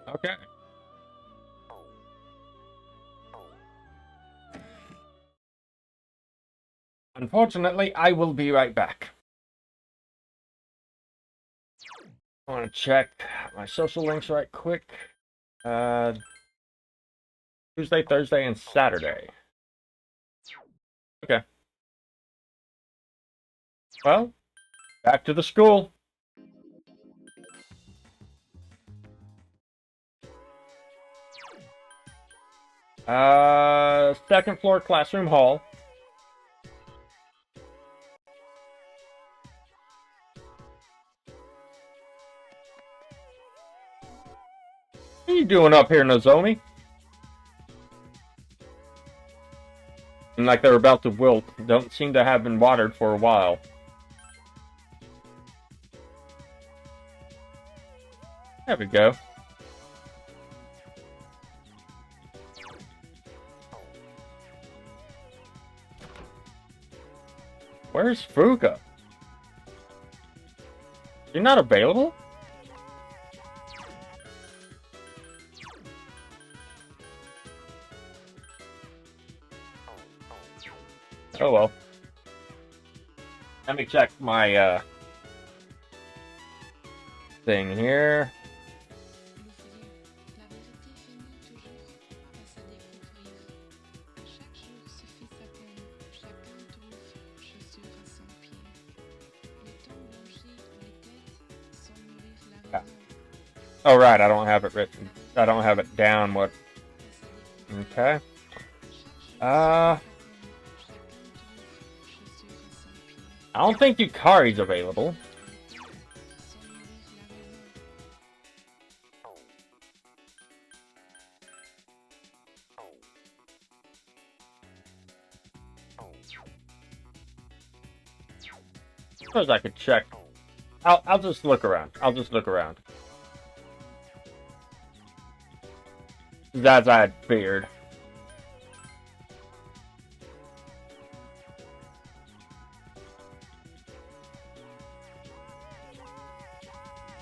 Okay. Unfortunately, I will be right back. I want to check my social links right quick. Tuesday, Thursday, and Saturday. Okay. Well, back to the school. Second floor classroom hall. What are you doing up here, Nozomi? And like they're about to wilt. Don't seem to have been watered for a while. There we go. Where's Fuga? You're not available? Oh well. Let me check my thing here. Oh, right, I don't have it written. I don't have it down what... Okay. I don't think Yukari's available. Suppose I could check. I'll just look around. I'll just look around. As I had feared.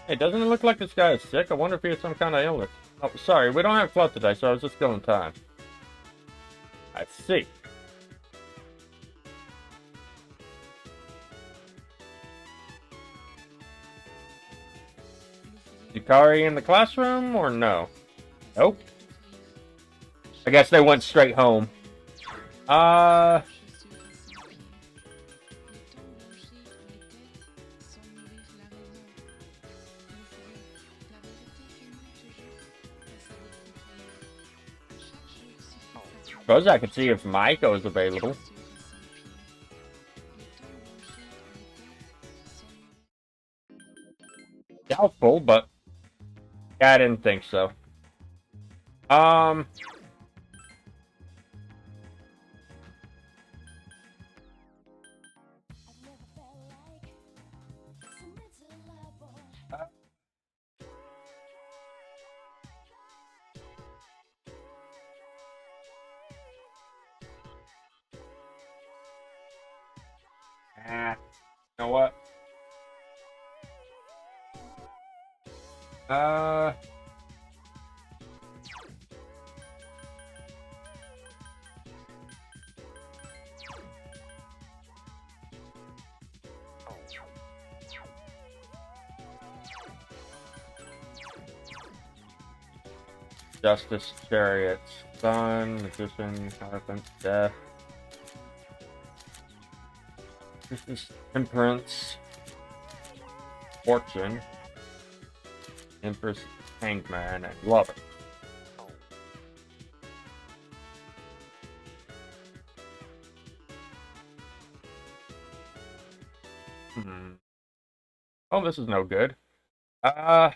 Hey, doesn't it look like this guy is sick? I wonder if he has some kind of illness. Oh, sorry, we don't have club today, so I was just killing time. I see. Yukari in the classroom, or no? Nope. I guess they went straight home. Suppose I could see if Maiko is available. Doubtful, but yeah, I didn't think so. You know what? Justice, Chariot, Sun, Magician, Hierophant, Death. This is Temperance, Fortune, Empress, Hangman, and Lover. Oh, this is no good. I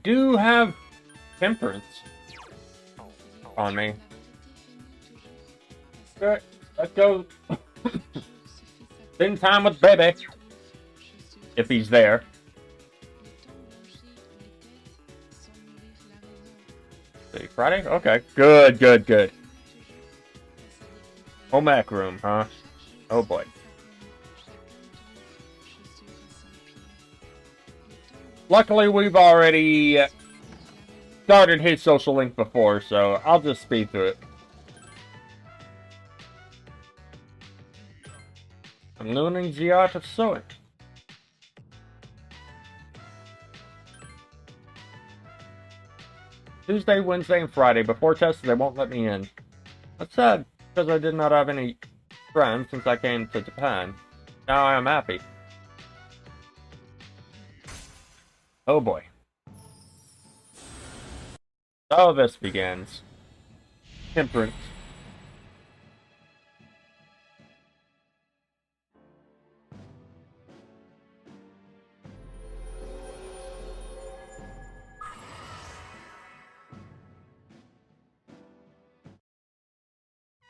do have Temperance on me. Good, let's go. Spend time with baby. If he's there. See, Friday? Okay. Good, good, good. Home ec room, huh? Oh boy. Luckily, we've already started his social link before, so I'll just speed through it. I'm learning the art of sewing. Tuesday, Wednesday, and Friday. Before tests, they won't let me in. That's sad, because I did not have any friends since I came to Japan. Now I am happy. Oh boy. So this begins. Temperance.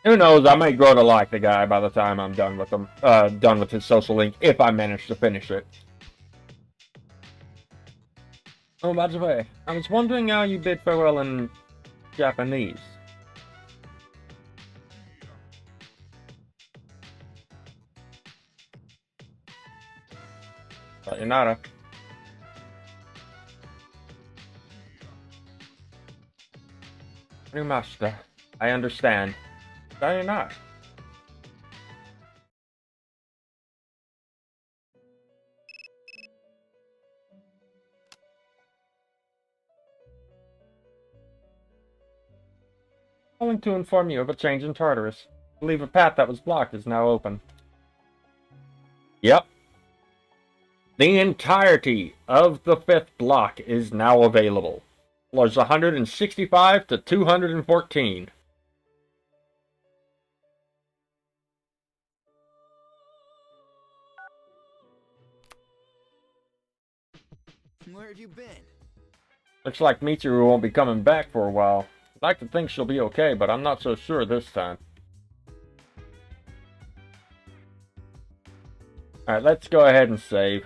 Who knows, I might grow to like the guy by the time I'm done with him, done with his social link, if I manage to finish it. Oh, by the way, I was wondering how you bid farewell in Japanese. Sayonara. Rimashita. I understand. Sayonara. Calling to inform you of a change in Tartarus. I believe a path that was blocked is now open. Yep. The entirety of the 5th block is now available. Floors 165 to 214. Where have you been? Looks like Mitsuru won't be coming back for a while. I'd like to think she'll be okay, but I'm not so sure this time. Alright, let's go ahead and save.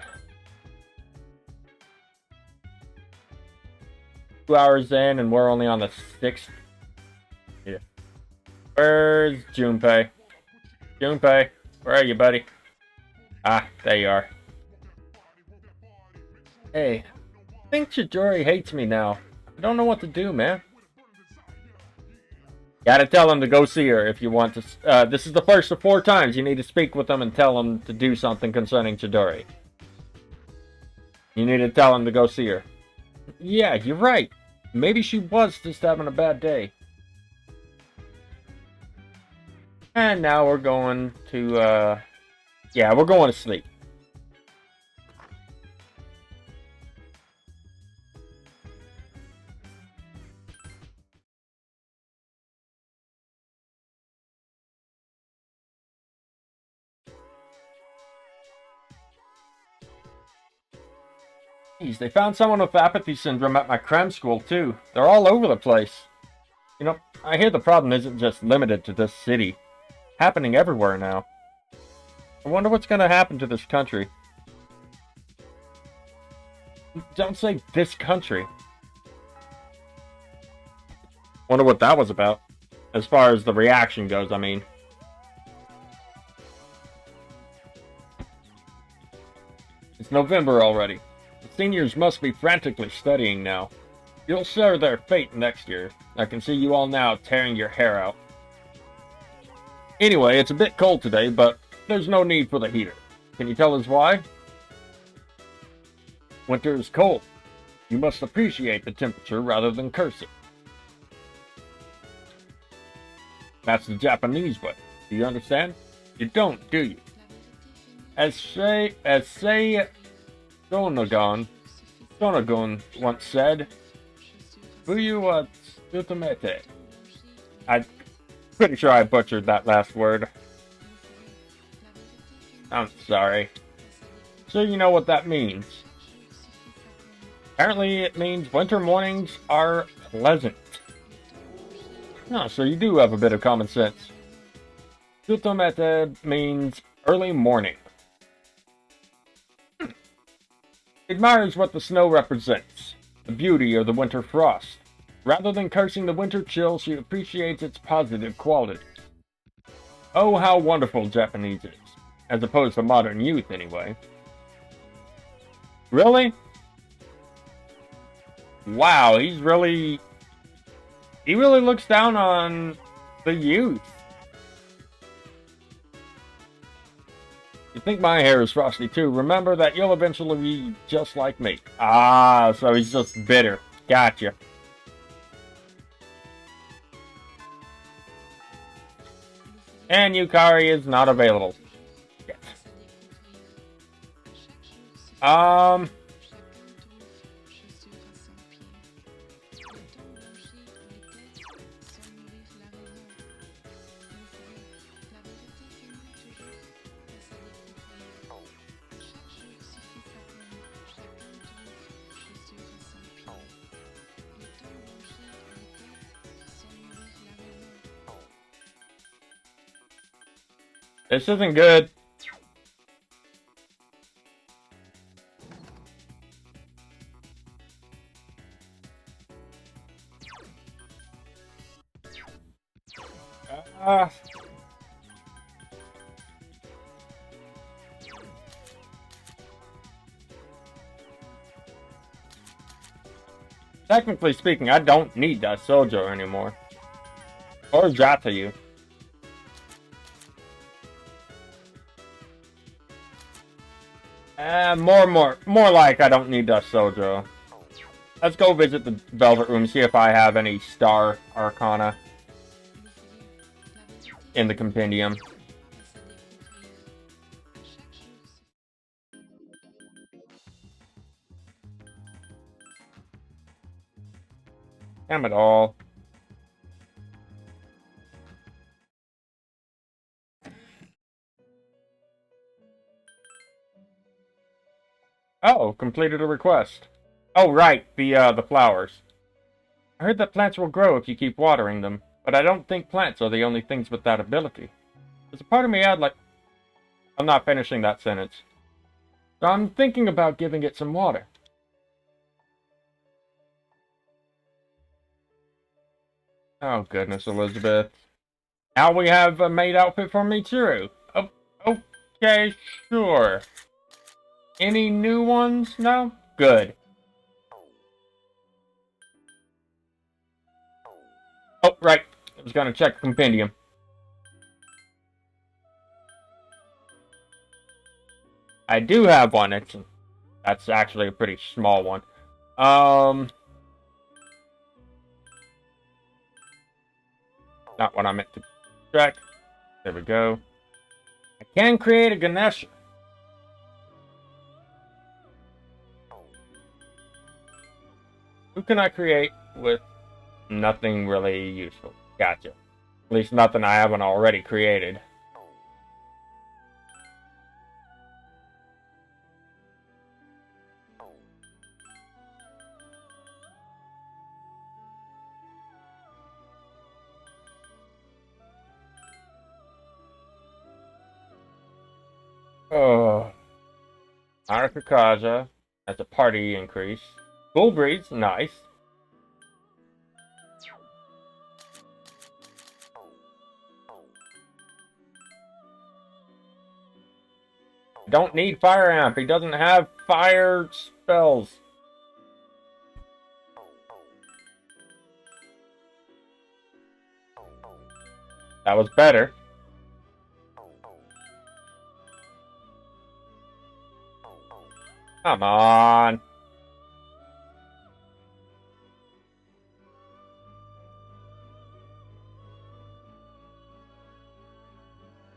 2 hours in, and we're only on the 6th. Yeah. Where's Junpei? Junpei, where are you, buddy? Ah, there you are. Hey, I think Chidori hates me now. I don't know what to do, man. Gotta tell him to go see her if you want to. This is the first of 4 times you need to speak with him and tell him to do something concerning Chidori. You need to tell him to go see her. Yeah, you're right. Maybe she was just having a bad day. And now we're going to, yeah, we're going to sleep. Jeez, they found someone with apathy syndrome at my cram school, too. They're all over the place. You know, I hear the problem isn't just limited to this city. Happening everywhere now. I wonder what's going to happen to this country. Don't say this country. Wonder what that was about. As far as the reaction goes, I mean. It's November already. The seniors must be frantically studying now. You'll share their fate next year. I can see you all now tearing your hair out. Anyway, it's a bit cold today, but there's no need for the heater. Can you tell us why? Winter is cold. You must appreciate the temperature rather than curse it. That's the Japanese way. Do you understand? You don't, do you? As say Donegon once said, Fuyu wa tsutomete. I'm pretty sure I butchered that last word. I'm sorry. So you know what that means. Apparently it means winter mornings are pleasant. Oh, so you do have a bit of common sense. Tsutomete means early morning. Admires what the snow represents, the beauty of the winter frost. Rather than cursing the winter chill, she appreciates its positive qualities. Oh, how wonderful Japanese is, as opposed to modern youth anyway. Really? Wow, he really looks down on the youth. You think my hair is frosty too? Remember that you'll eventually be just like me. Ah, so he's just bitter. Gotcha. And Yukari is not available. Yet. This isn't good. Technically speaking, I don't need that Sojo anymore. Or Jatayu. More like I don't need that Sojo. Let's go visit the Velvet Room, see if I have any Star Arcana. in the compendium. Damn it all. Oh, completed a request. Oh, right, the flowers. I heard that plants will grow if you keep watering them, but I don't think plants are the only things with that ability. There's a part of me I'd like... I'm not finishing that sentence. So I'm thinking about giving it some water. Oh, goodness, Elizabeth. Now we have a maid outfit for Mitsuru. Oh, okay, sure. Any new ones? No? Good. Oh, right. I was gonna check the compendium. I do have one. That's actually a pretty small one. Not what I meant to check. There we go. I can create a Ganesha. Who can I create with nothing really useful? Gotcha. At least nothing I haven't already created. Oh. Arakakaja. That's a party increase. Cool breeze. Nice. Don't need Fire Amp. He doesn't have fire spells. That was better. Come on.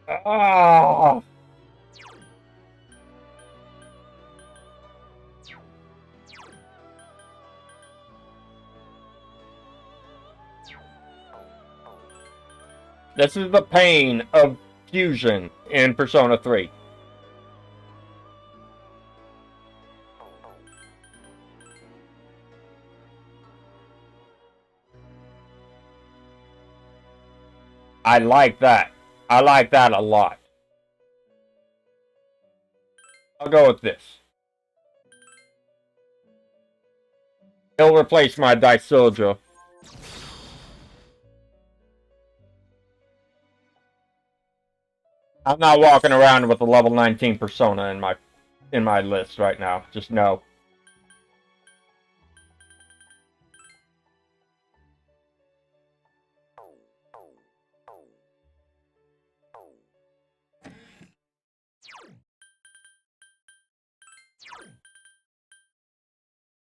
Oh. This is the pain of fusion in Persona 3. I like that. I like that a lot. I'll go with this. He'll replace my Daisojo. I'm not walking around with a level 19 Persona in my list right now. Just no.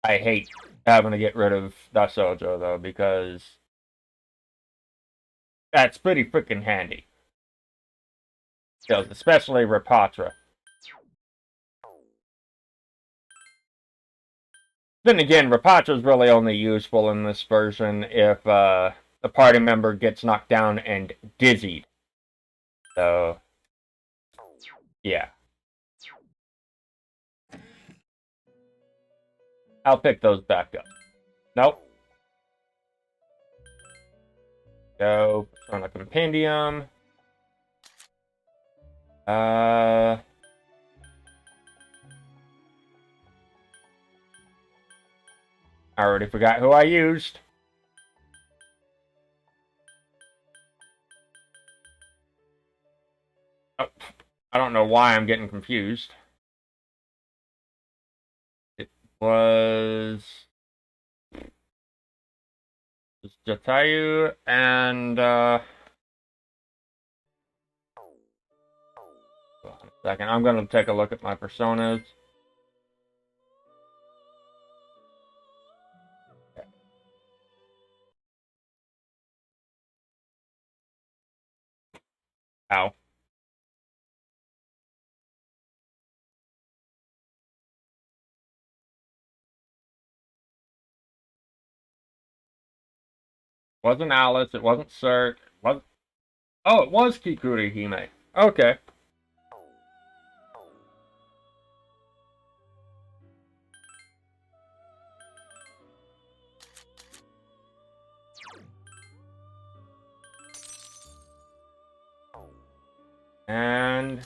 I hate having to get rid of Daisojo though, because that's pretty freaking handy. Especially Rapatra. Then again, Rapatra is really only useful in this version if the party member gets knocked down and dizzied. So, yeah. I'll pick those back up. Nope. Go on the compendium. I already forgot who I used. Oh, I don't know why I'm getting confused. It was Jatayu and hold on a second. I'm gonna take a look at my personas. Ow. Wasn't Alice, it wasn't Cert, wasn't... Oh, it was Kikuri Hime. Okay. And...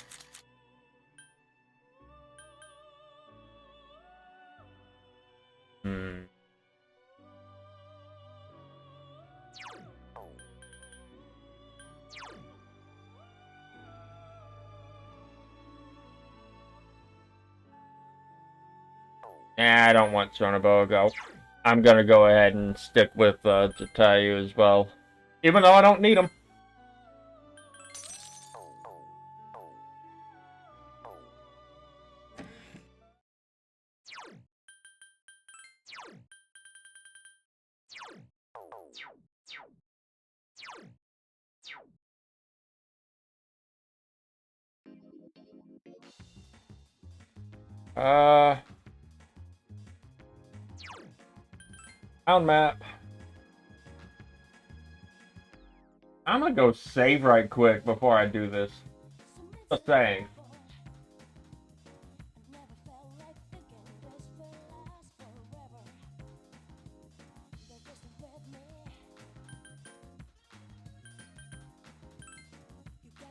I don't want Chonobogo. I'm gonna go ahead and stick with Jatayu as well. Even though I don't need him. Town map. I'm gonna go save right quick before I do this. Just saying.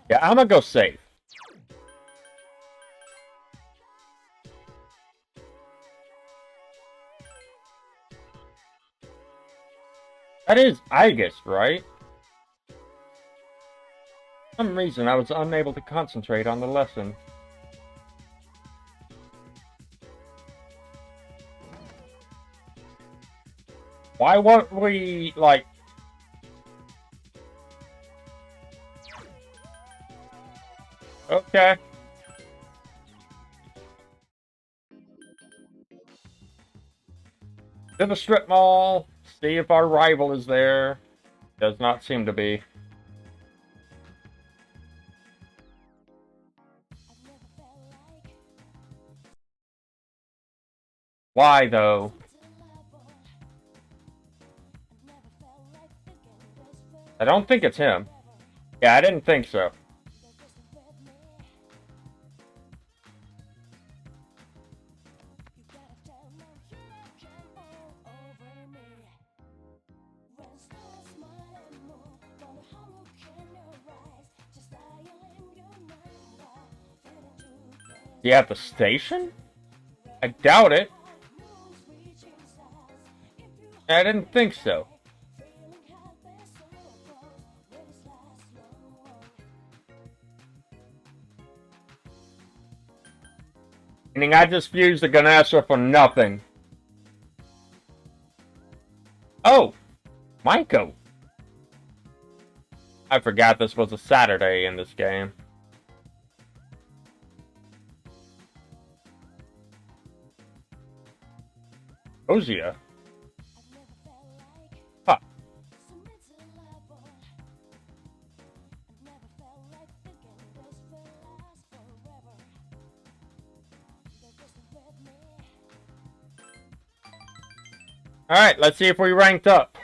Yeah, I'm gonna go save. That is Aigis, right? For some reason, I was unable to concentrate on the lesson. Why weren't we, like... Okay. To the strip mall. See if our rival is there. Does not seem to be. Why, though? I don't think it's him. Yeah, I didn't think so. You at the station? I doubt it. I didn't think so. Meaning I just fused the Ganesha for nothing. Oh! Maiko! I forgot this was a Saturday in this game. Ozia? Huh. Alright, let's see if we ranked up.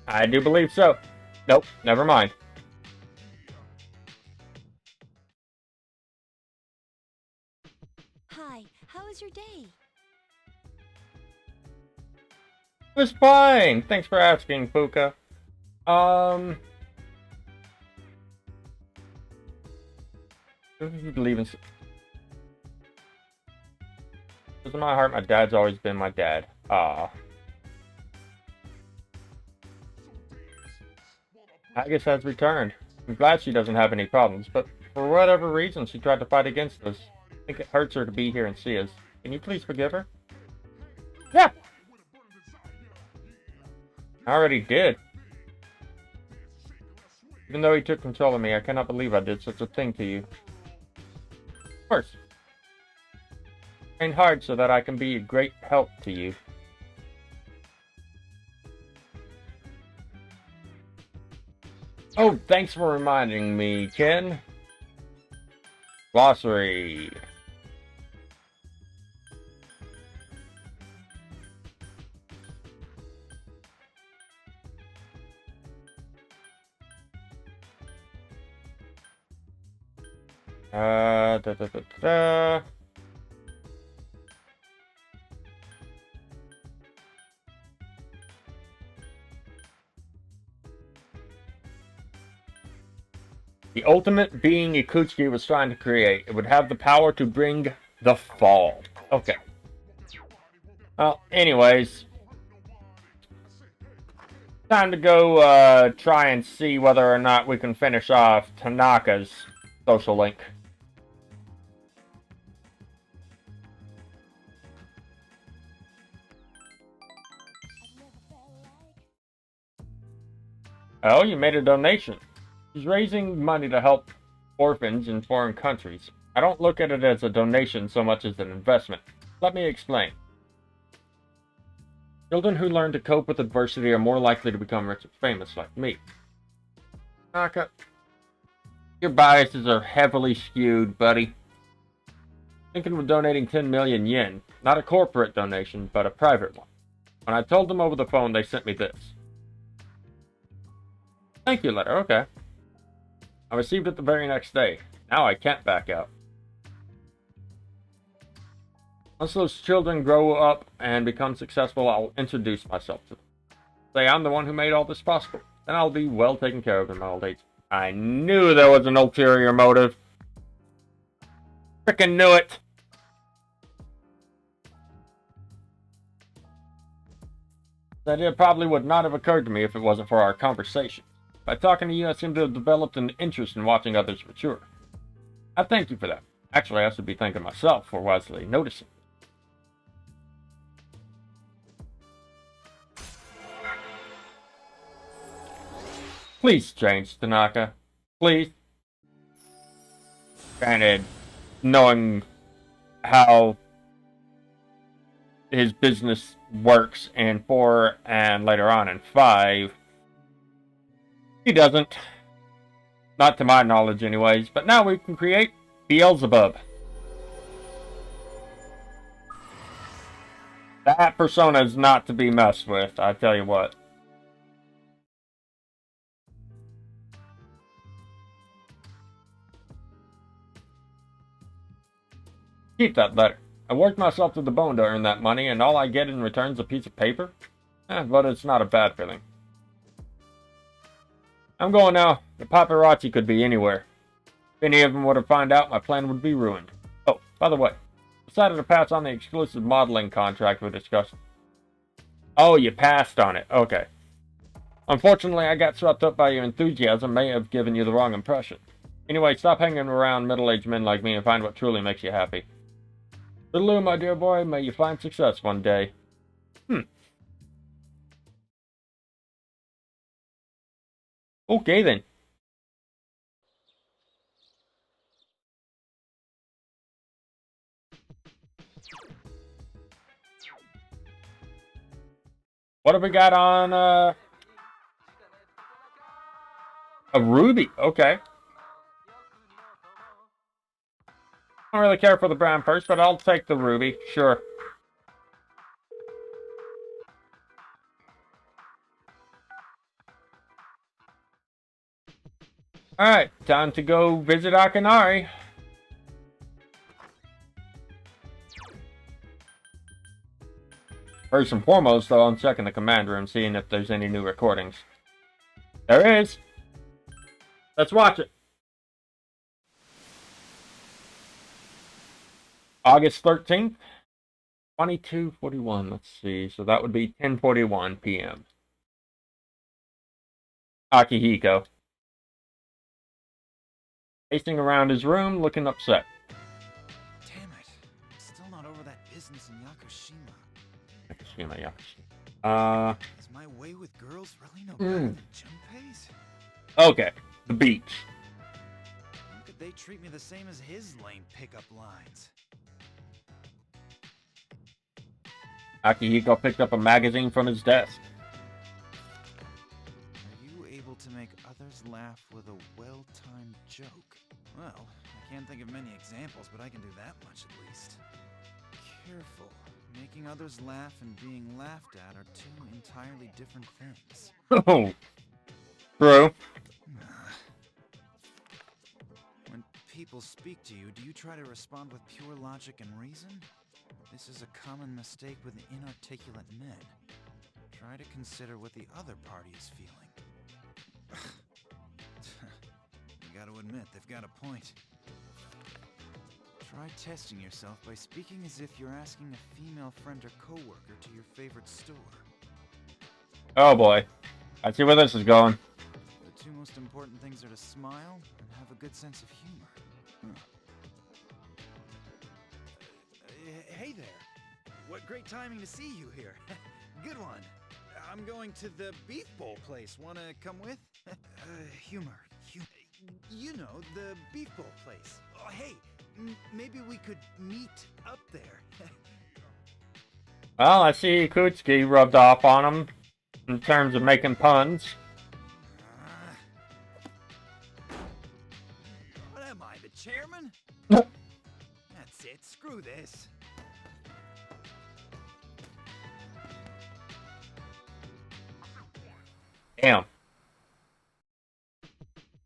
I do believe so. Nope, never mind. Hi, how was your day? It was fine. Thanks for asking, Fuka. Leaving. Because in my heart, my dad's always been my dad. Aigis has returned. I'm glad she doesn't have any problems, but for whatever reason, she tried to fight against us. I think it hurts her to be here and see us. Can you please forgive her? Yeah! I already did. Even though he took control of me, I cannot believe I did such a thing to you. Of course. Train hard so that I can be a great help to you. Oh, thanks for reminding me, Ken. Glossary. Da, da, da, da. The ultimate being Ikutsuki was trying to create. It would have the power to bring the fall. Okay. Well, anyways. Time to go try and see whether or not we can finish off Tanaka's social link. Oh, you made a donation. He's raising money to help orphans in foreign countries. I don't look at it as a donation so much as an investment. Let me explain. Children who learn to cope with adversity are more likely to become rich and famous like me. Tanaka, your biases are heavily skewed, buddy. Thinking of donating 10 million yen. Not a corporate donation, but a private one. When I told them over the phone, they sent me this. Thank you letter, okay. I received it the very next day. Now I can't back out. Once those children grow up and become successful, I'll introduce myself to them. Say I'm the one who made all this possible. Then I'll be well taken care of in my old age. I knew there was an ulterior motive. Frickin' knew it. That idea probably would not have occurred to me if it wasn't for our conversation. By talking to you, I seem to have developed an interest in watching others mature. I thank you for that. Actually, I should be thanking myself for wisely noticing. Please change, Tanaka. Please. Granted, knowing how his business works in 4 and later on in 5, he doesn't. Not to my knowledge anyways, but now we can create Beelzebub. That persona is not to be messed with, I tell you what. Keep that letter. I worked myself to the bone to earn that money, and all I get in return is a piece of paper? But it's not a bad feeling. I'm going now. The paparazzi could be anywhere. If any of them were to find out, my plan would be ruined. Oh, by the way, decided to pass on the exclusive modeling contract we discussed. Oh, you passed on it. Okay. Unfortunately, I got swept up by your enthusiasm, may have given you the wrong impression. Anyway, stop hanging around middle-aged men like me and find what truly makes you happy. Toodaloo, my dear boy, may you find success one day. Okay, then. What have we got on, a ruby? Okay. I don't really care for the brown purse, but I'll take the ruby. Sure. Alright, time to go visit Akinari. First and foremost, though, I'm checking the command room, seeing if there's any new recordings. There is. Let's watch it. August 13th, 22:41. Let's see. So that would be 10:41 p.m. Akihiko. Pacing around his room, looking upset. Damn it. I'm still not over that business in Yakushima. Yakushima. Is my way with girls really no better than Junpei's? Okay. The beach. How could they treat me the same as his lame pickup lines? Akihiko picked up a magazine from his desk. Are you able to make others laugh with a well-timed joke. Well, I can't think of many examples, but I can do that much at least. Careful. Making others laugh and being laughed at are two entirely different things. Oh, true. When people speak to you, do you try to respond with pure logic and reason? This is a common mistake with inarticulate men. Try to consider what the other party is feeling. You gotta admit, they've got a point. Try testing yourself by speaking as if you're asking a female friend or coworker to your favorite store. Oh boy. I see where this is going. The two most important things are to smile and have a good sense of humor. Hey there. What great timing to see you here. Good one. I'm going to the beef bowl place. Wanna come with? Humor. You know, the beef bowl place. Oh, hey, maybe we could meet up there. Well, I see Ikutsuki rubbed off on him in terms of making puns. What am I, the chairman? That's it, screw this. Damn.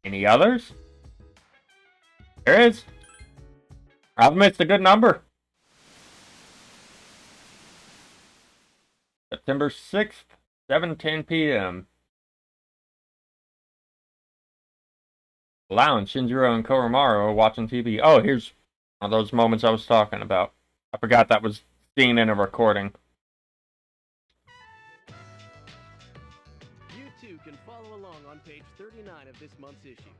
Any others? There is. I've missed a good number. September 6th, 7:10 p.m. Lounge, Shinjiro and Koromaru are watching TV. Oh, here's one of those moments I was talking about. I forgot that was seen in a recording. You too can follow along on page 39 of this month's issue.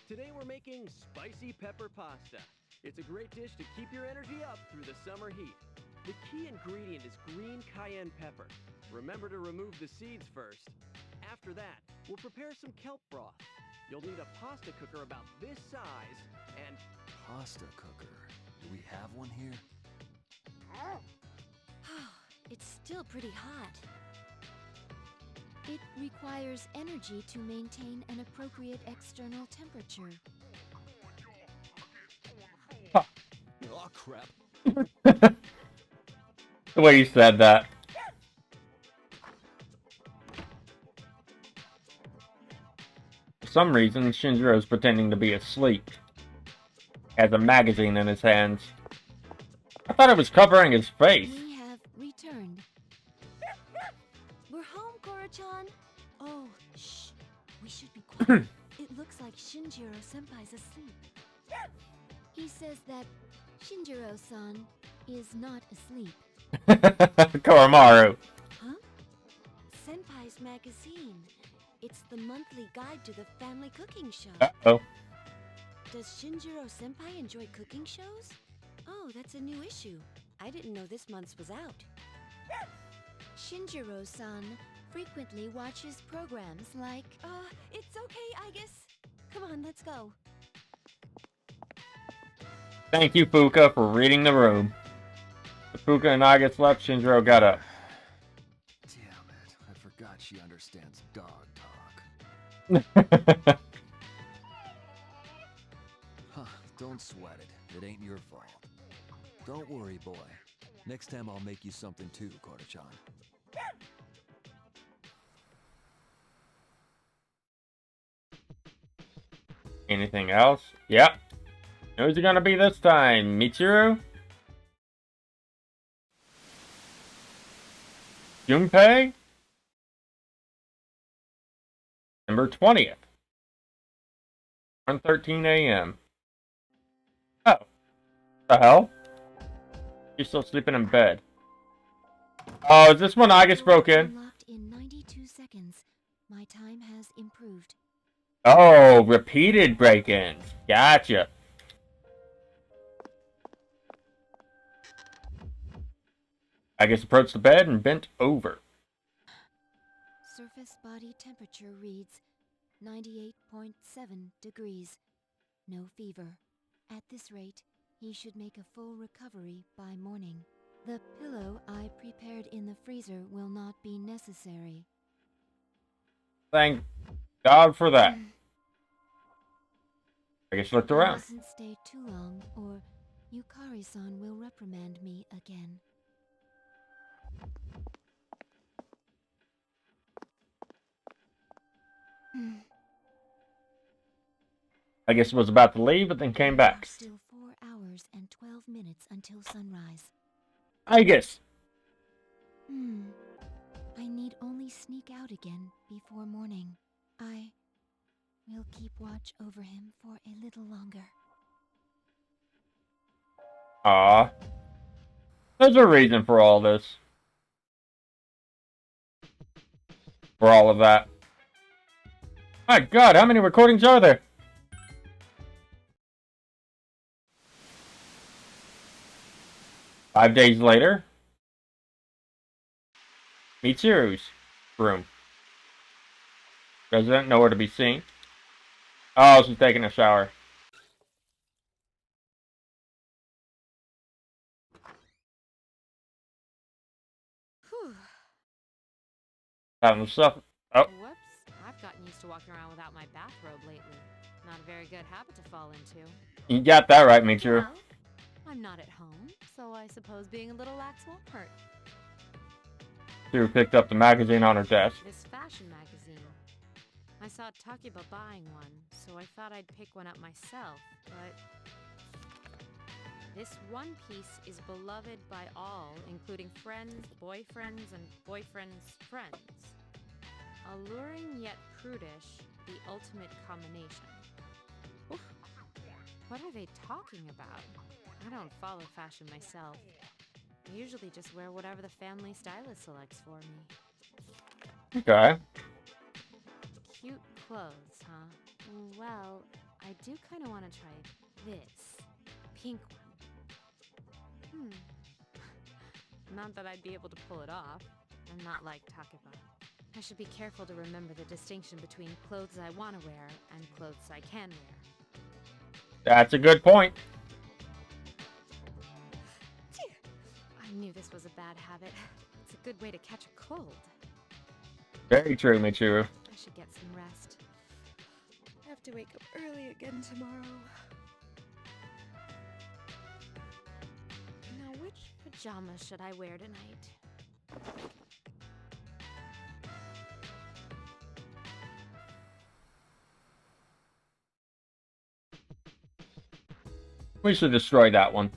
Today we're making spicy pepper pasta. It's a great dish to keep your energy up through the summer heat. The key ingredient is green cayenne pepper. Remember to remove the seeds first. After that, we'll prepare some kelp broth. You'll need a pasta cooker about this size and... Pasta cooker? Do we have one here? It's still pretty hot. It requires energy to maintain an appropriate external temperature. Oh, crap. The way you said that. For some reason, Shinjiro's pretending to be asleep. Has a magazine in his hands. I thought it was covering his face. We have returned. We're home, Koro-chan. Oh, shh. We should be quiet. It looks like Shinjiro-senpai's asleep. He says that Shinjiro-san is not asleep. Koromaru. Huh? Senpai's magazine. It's the monthly guide to the family cooking show. Uh-oh. Does Shinjiro-senpai enjoy cooking shows? Oh, that's a new issue. I didn't know this month's was out. Shinjiro-san frequently watches programs like... it's okay, Aigis. Come on, let's go. Thank you, Fuka, for reading the room. The Fuka and Aigis left, Shinjiro got up. Damn it, I forgot she understands dog talk. Don't sweat it. It ain't your fault. Don't worry, boy. Next time I'll make you something too, Koro-chan. Anything else? Yep. Who's it gonna be this time? Mitsuru? Junpei? December 20th. 1:13 a.m. Oh. The hell? You're still sleeping in bed. Oh, is this one Aigis broke in? Unlocked in 92 seconds. My time has improved. Oh, repeated break-ins. Gotcha. Aigis approached the bed and bent over. Surface body temperature reads 98.7 degrees. No fever. At this rate, he should make a full recovery by morning. The pillow I prepared in the freezer will not be necessary. Thank God for that. I guess looked I around. mustn't stay too long, or Yukari-san will reprimand me again. I guess was about to leave, but then came back. Still 4 hours and 12 minutes until sunrise. Aigis! I need only sneak out again before morning. I will keep watch over him for a little longer. Ah, there's a reason for all this. For all of that. My God, how many recordings are there? Five days later. Mitsuru's room. Resident nowhere to be seen. Oh, she's taking a shower. Whew. Having stuff. Oh. Whoops. I've gotten used to walking around without my bathrobe lately. Not a very good habit to fall into. You got that right, Mitsuru. Well, I'm not at home, so I suppose being a little lax won't hurt. Mitsuru picked up the magazine on her desk. This fashion magazine. I saw Takiba buying one, so I thought I'd pick one up myself, but this one piece is beloved by all, including friends, boyfriends, and boyfriends' friends. Alluring yet prudish, the ultimate combination. Oof. What are they talking about? I don't follow fashion myself. I usually just wear whatever the family stylist selects for me. Okay. Cute clothes, huh? Well, I do kind of want to try this pink one. Not that I'd be able to pull it off. I'm not like Takiba. I should be careful to remember the distinction between clothes I want to wear and clothes I can wear. That's a good point. I knew this was a bad habit. It's a good way to catch a cold. Very true, Mitsuru. I should get some rest. I have to wake up early again tomorrow. Now, which pajamas should I wear tonight? We should destroy that one.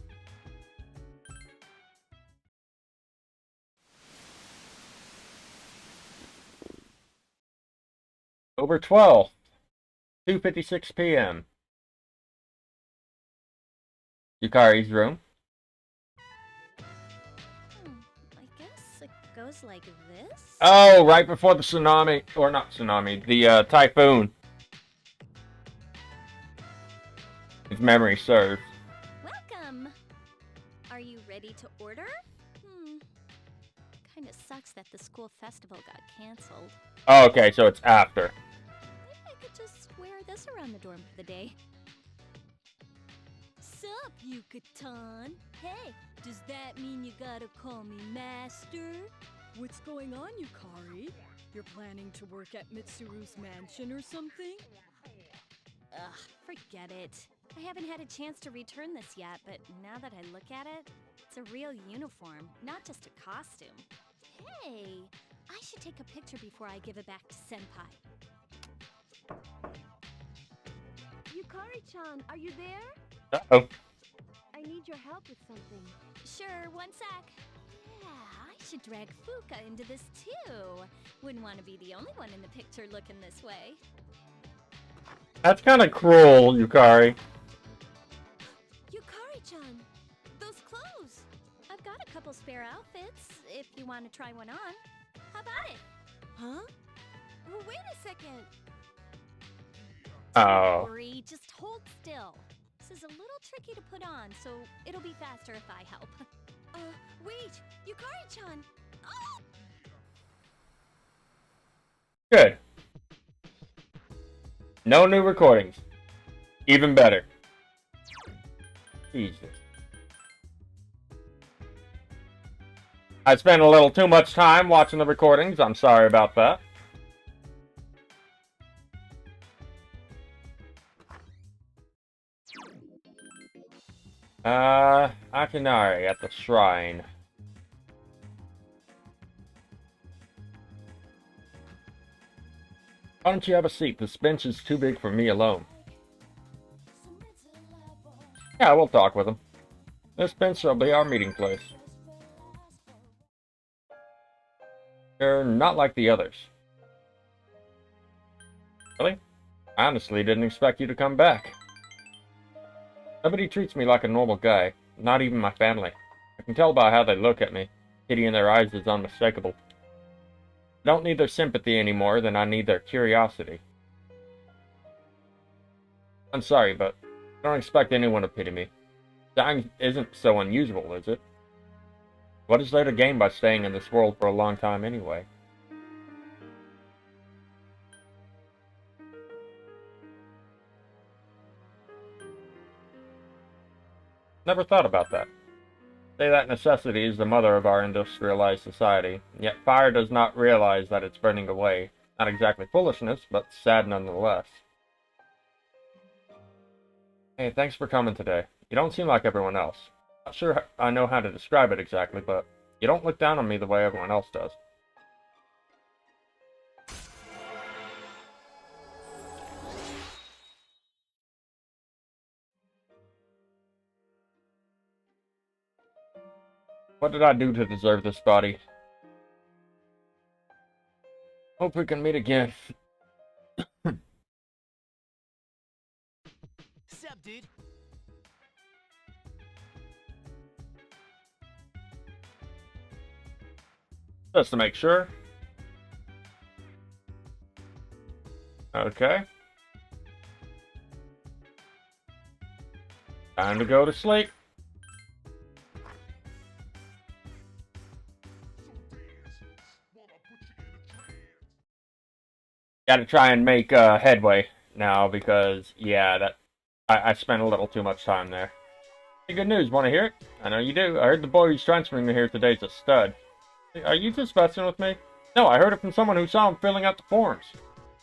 October 12th, 2:56 p.m. Yukari's room. I guess it goes like this? Oh, right before the tsunami, or not tsunami, the typhoon. If memory serves. Welcome! Are you ready to order? Kinda sucks that the school festival got cancelled. Oh, okay, so it's after. Maybe I could just wear this around the dorm for the day. Sup, Yucatan? Hey, does that mean you gotta call me master? What's going on, Yukari? You're planning to work at Mitsuru's mansion or something? Ugh, forget it. I haven't had a chance to return this yet, but now that I look at it, it's a real uniform, not just a costume. Hey, I should take a picture before I give it back to Senpai. Yukari-chan, are you there? Uh-oh. I need your help with something. Sure, one sec. Yeah, I should drag Fuka into this too. Wouldn't want to be the only one in the picture looking this way. That's kind of cruel, Yukari. Yukari-chan, those clothes. I've got a couple spare outfits, if you want to try one on. How about it? Huh? Well, wait a second. Oh. Don't worry, just hold still. This is a little tricky to put on, so it'll be faster if I help. Wait! Yukari-chan! Oh! Good. No new recordings. Even better. Jesus. I spent a little too much time watching the recordings. I'm sorry about that. Akinari at the shrine. Why don't you have a seat? This bench is too big for me alone. Yeah, we'll talk with him. This bench shall be our meeting place. You're not like the others. Really? I honestly didn't expect you to come back. Nobody treats me like a normal guy, not even my family. I can tell by how they look at me. Pity in their eyes is unmistakable. I don't need their sympathy any more than I need their curiosity. I'm sorry, but I don't expect anyone to pity me. Dying isn't so unusual, is it? What is there to gain by staying in this world for a long time anyway? Never thought about that. Say that necessity is the mother of our industrialized society, yet fire does not realize that it's burning away. Not exactly foolishness, but sad nonetheless. Hey, thanks for coming today. You don't seem like everyone else. Not sure I know how to describe it exactly, but you don't look down on me the way everyone else does. What did I do to deserve this body? Hope we can meet again. Sup, dude? Just to make sure. Okay. Time to go to sleep. Gotta try and make headway now because, yeah, that I spent a little too much time there. Hey, good news, want to hear it? I know you do. I heard the boy who's transferring me here today is a stud. Are you just messing with me? No, I heard it from someone who saw him filling out the forms.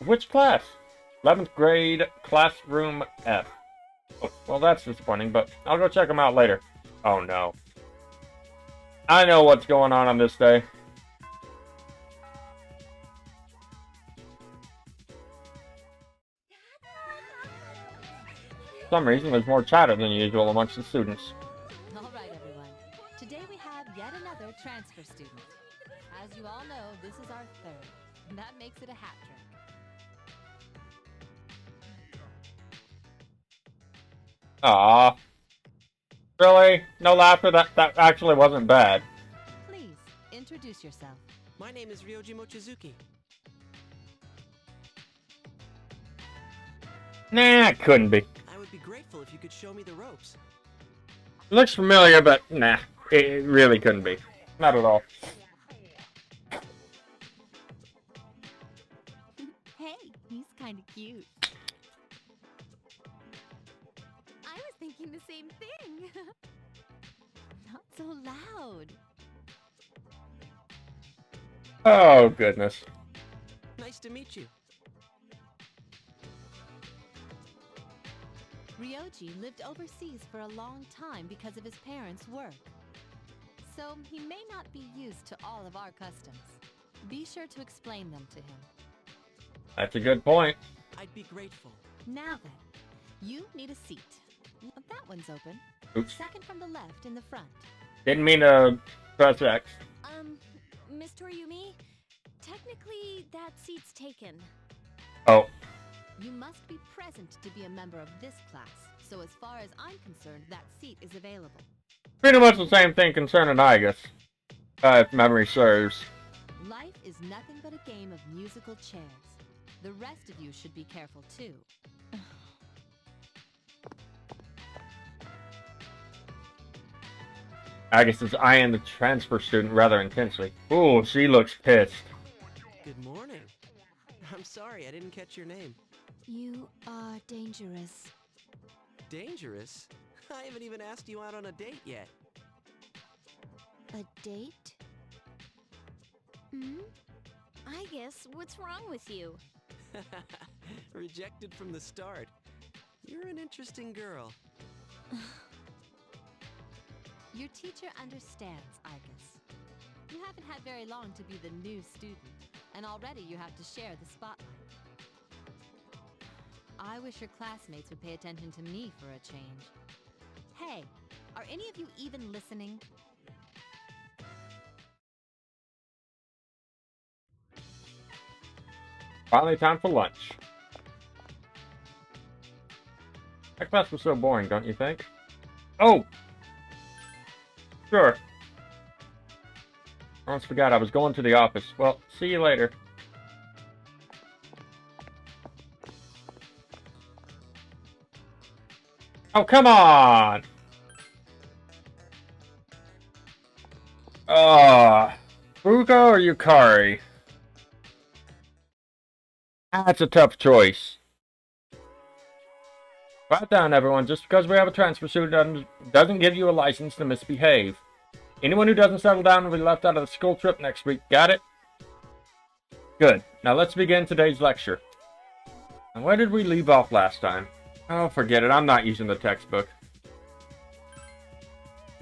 Which class? 11th grade, classroom F. Oh, well, that's disappointing, but I'll go check him out later. Oh, no. I know what's going on this day. For some reason, there's more chatter than usual amongst the students. All right, everyone. Today we have yet another transfer student. As you all know, this is our third, and that makes it a hat trick. Aww. Really? No laughter? That actually wasn't bad. Please, introduce yourself. My name is Ryoji Mochizuki. Nah, it couldn't be. I would be grateful if you could show me the ropes. Looks familiar, but nah, it really couldn't be. Not at all. Hey, he's kind of cute. I was thinking the same thing. Not so loud. Oh, goodness. Nice to meet you. Ryoji lived overseas for a long time because of his parents' work. So he may not be used to all of our customs. Be sure to explain them to him. That's a good point. I'd be grateful. Now then, you need a seat. That one's open. Oops. Second from the left in the front. Didn't mean to press X. Miss Toriumi, technically that seat's taken. Oh. You must be present to be a member of this class, so as far as I'm concerned, that seat is available. Pretty much the same thing concerning Aigis, if memory serves. Life is nothing but a game of musical chairs. The rest of you should be careful too. Aigis is eyeing the transfer student rather intensely. Ooh, she looks pissed. Good morning. I'm sorry, I didn't catch your name. You are dangerous. Dangerous? I haven't even asked you out on a date yet. A date? I guess, what's wrong with you? Rejected from the start. You're an interesting girl. Your teacher understands, Aigis. You haven't had very long to be the new student, and already you have to share the spotlight. I wish your classmates would pay attention to me for a change. Hey, are any of you even listening? Finally time for lunch. That class was so boring, don't you think? Oh! Sure. I almost forgot I was going to the office. Well, see you later. Oh, come on! Fuka or Yukari? That's a tough choice. Quiet down, everyone. Just because we have a transfer student doesn't give you a license to misbehave. Anyone who doesn't settle down will be left out of the school trip next week. Got it? Good. Now let's begin today's lecture. And where did we leave off last time? Oh, forget it. I'm not using the textbook.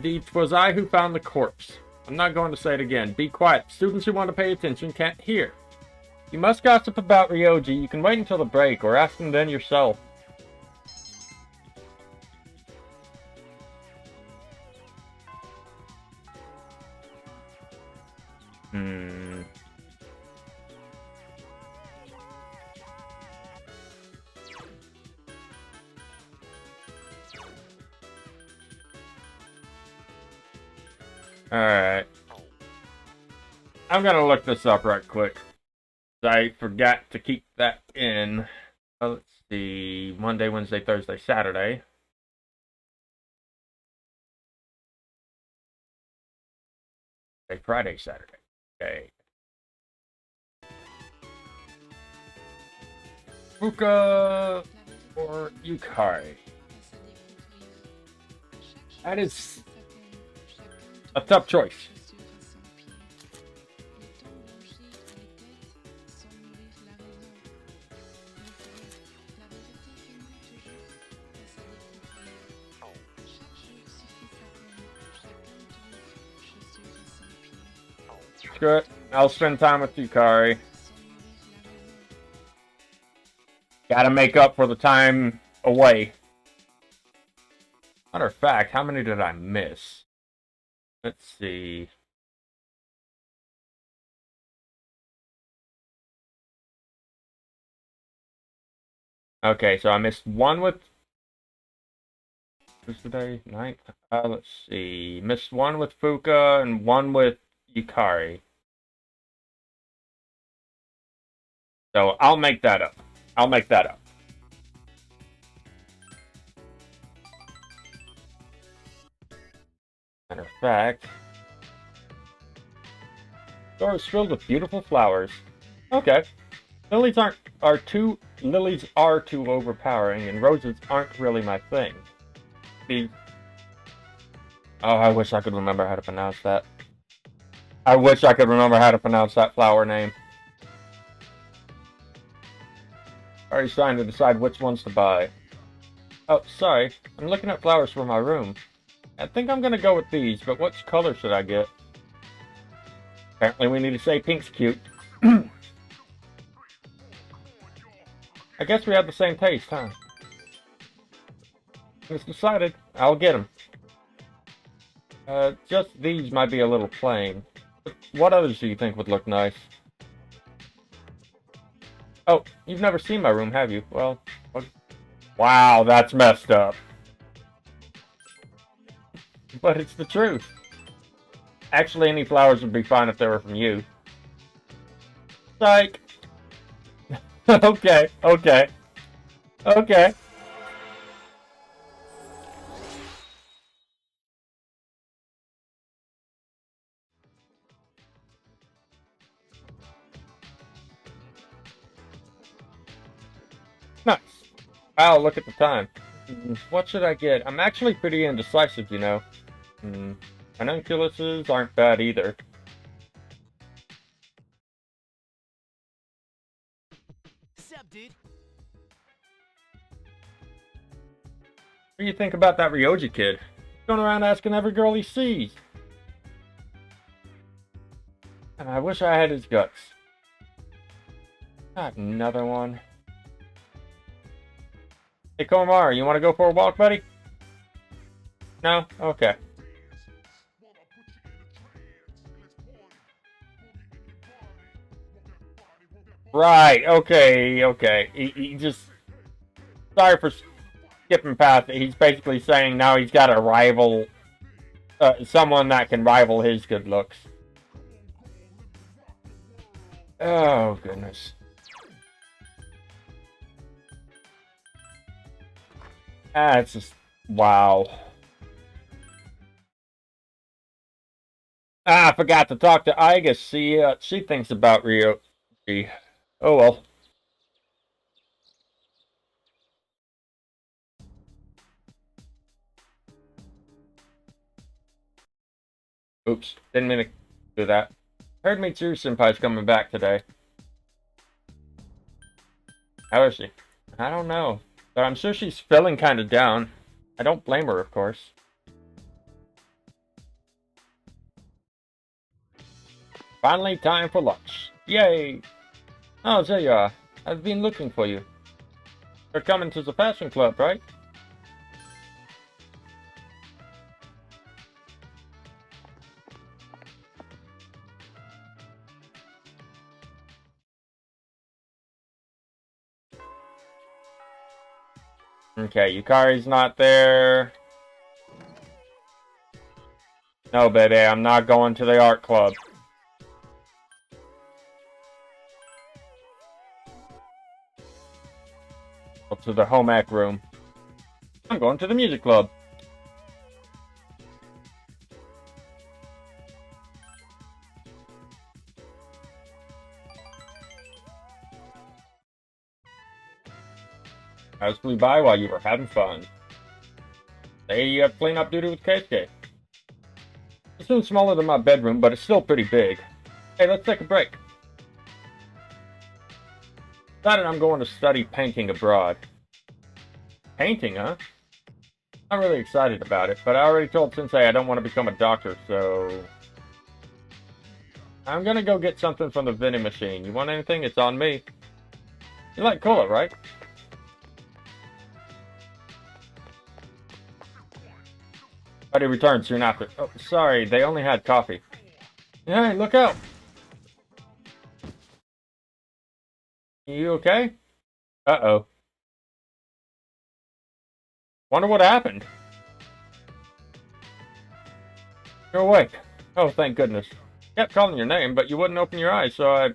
It was I who found the corpse. I'm not going to say it again. Be quiet. Students who want to pay attention can't hear. You must gossip about Ryoji. You can wait until the break, or ask them then yourself. Alright. I'm gonna look this up right quick. I forgot to keep that in. Let's see. Monday, Wednesday, Thursday, Saturday. Okay, Friday, Saturday. Okay. Fuka or Yukari? That is a tough choice. Screw it. I'll spend time with Yukari. Gotta make up for the time away. Matter of fact, how many did I miss? Let's see. Okay, so I missed one with... Who's today? 9th? Let's see. Missed one with Fuka and one with Yukari. So I'll make that up. I'll make that up. Matter of fact, store is filled with beautiful flowers. Okay. Lilies are too overpowering, and roses aren't really my thing. Oh, I wish I could remember how to pronounce that. I wish I could remember how to pronounce that flower name. Already trying to decide which ones to buy. Oh, sorry. I'm looking at flowers for my room. I think I'm gonna go with these, but which color should I get? Apparently we need to say pink's cute. I guess we have the same taste, huh? It's decided. I'll get them. Just these might be a little plain. What others do you think would look nice? Oh, you've never seen my room, have you? Well, wow, that's messed up. But it's the truth. Actually, any flowers would be fine if they were from you. Psych. Okay. Nice. Wow, look at the time. What should I get? I'm actually pretty indecisive, you know. Ranunculuses aren't bad either. Sup, dude? What do you think about that Ryoji kid? Going around asking every girl he sees. And I wish I had his guts. Not another one. Hey, Komar, you want to go for a walk, buddy? No? Okay. Right, okay. He just... Sorry for skipping past it. He's basically saying now he's got a rival... someone that can rival his good looks. Oh, goodness. It's just... Wow. I forgot to talk to Aigis. See, she thinks about Rio. Oh, well. Oops, didn't mean to do that. Heard Mitsuru Senpai's coming back today. How is she? I don't know, but I'm sure she's feeling kind of down. I don't blame her, of course. Finally, time for lunch. Yay! Oh, there you are. I've been looking for you. You're coming to the fashion club, right? Okay, Yukari's not there. No, baby, I'm not going to the art club. Up to the home ec room. I'm going to the music club. Hours flew by while you were having fun. Hey, you have cleanup duty with Keisuke. This room's smaller than my bedroom, but it's still pretty big. Hey, let's take a break. Decided I'm going to study painting abroad. Painting, huh? I'm really excited about it, but I already told Tensei I don't want to become a doctor, so... I'm gonna go get something from the vending machine. You want anything? It's on me. You like cola, right? Buddy returned soon after. Oh, sorry, they only had coffee. Hey, look out! You okay? Uh-oh. Wonder what happened. You're awake. Oh, thank goodness. Kept calling your name, but you wouldn't open your eyes, so I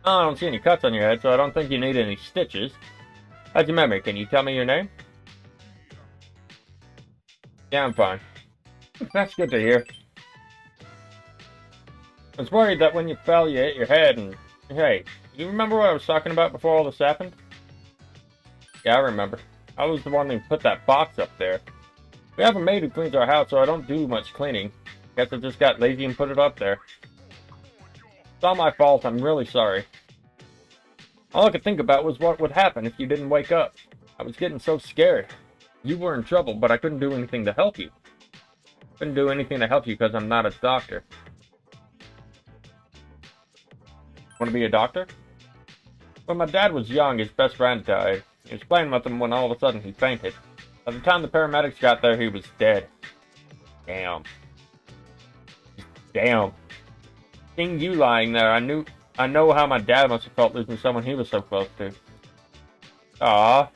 don't see any cuts on your head, so I don't think you need any stitches. How's your memory? Can you tell me your name? Yeah, I'm fine. That's good to hear. I was worried that when you fell, you hit your head and... Hey, you remember what I was talking about before all this happened? Yeah, I remember. I was the one who put that box up there. We have a maid who cleans our house, so I don't do much cleaning. Guess I just got lazy and put it up there. It's all my fault. I'm really sorry. All I could think about was what would happen if you didn't wake up. I was getting so scared. You were in trouble, but I couldn't do anything to help you. Couldn't do anything to help you because I'm not a doctor. Want to be a doctor? When my dad was young, his best friend died. He was playing with him when all of a sudden he fainted. By the time the paramedics got there, he was dead. Damn. Damn. Seeing you lying there, I know how my dad must have felt losing someone he was so close to. Aww.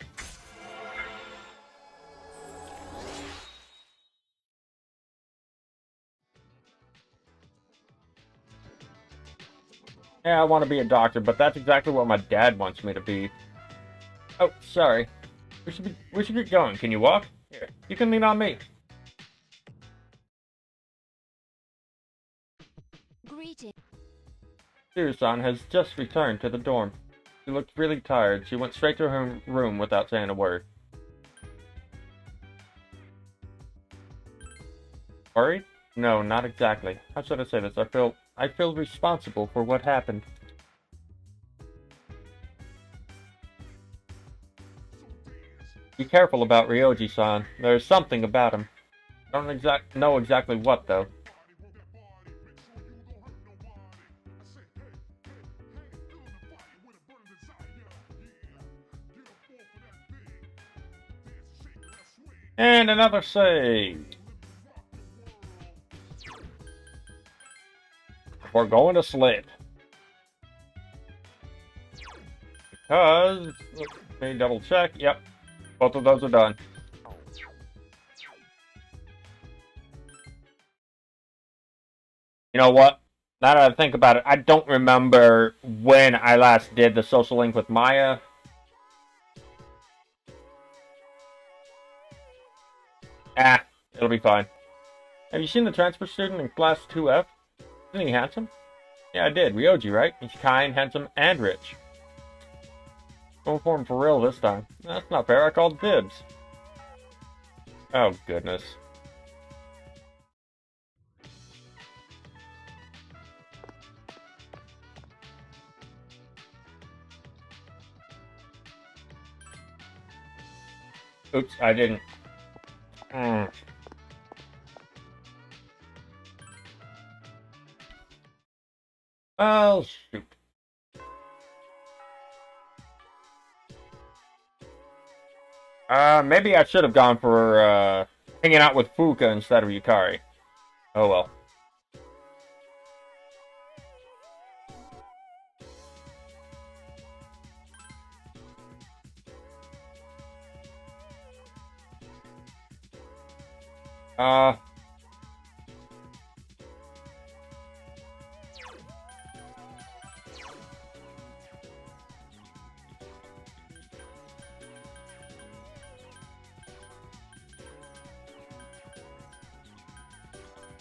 Yeah, I want to be a doctor, but that's exactly what my dad wants me to be. Oh, sorry. We should get going. Can you walk? Here, you can lean on me. Greeting. Mitsuru-san has just returned to the dorm. She looked really tired. She went straight to her room without saying a word. Worried? No, not exactly. How should I say this? I feel responsible for what happened. Be careful about Ryoji-san. There's something about him. I don't know exactly what, though. And another save. We're going to sleep. Because, let me double check. Yep, both of those are done. You know what? Now that I think about it, I don't remember when I last did the social link with Maya. It'll be fine. Have you seen the transfer student in class 2F? Isn't he handsome? Yeah, I did. Ryoji, right? He's kind, handsome, and rich. Going for him for real this time. That's not fair. I called dibs. Oh, goodness. Oops, I didn't. Oh, shoot. Maybe I should have gone for, hanging out with Fuka instead of Yukari. Oh well.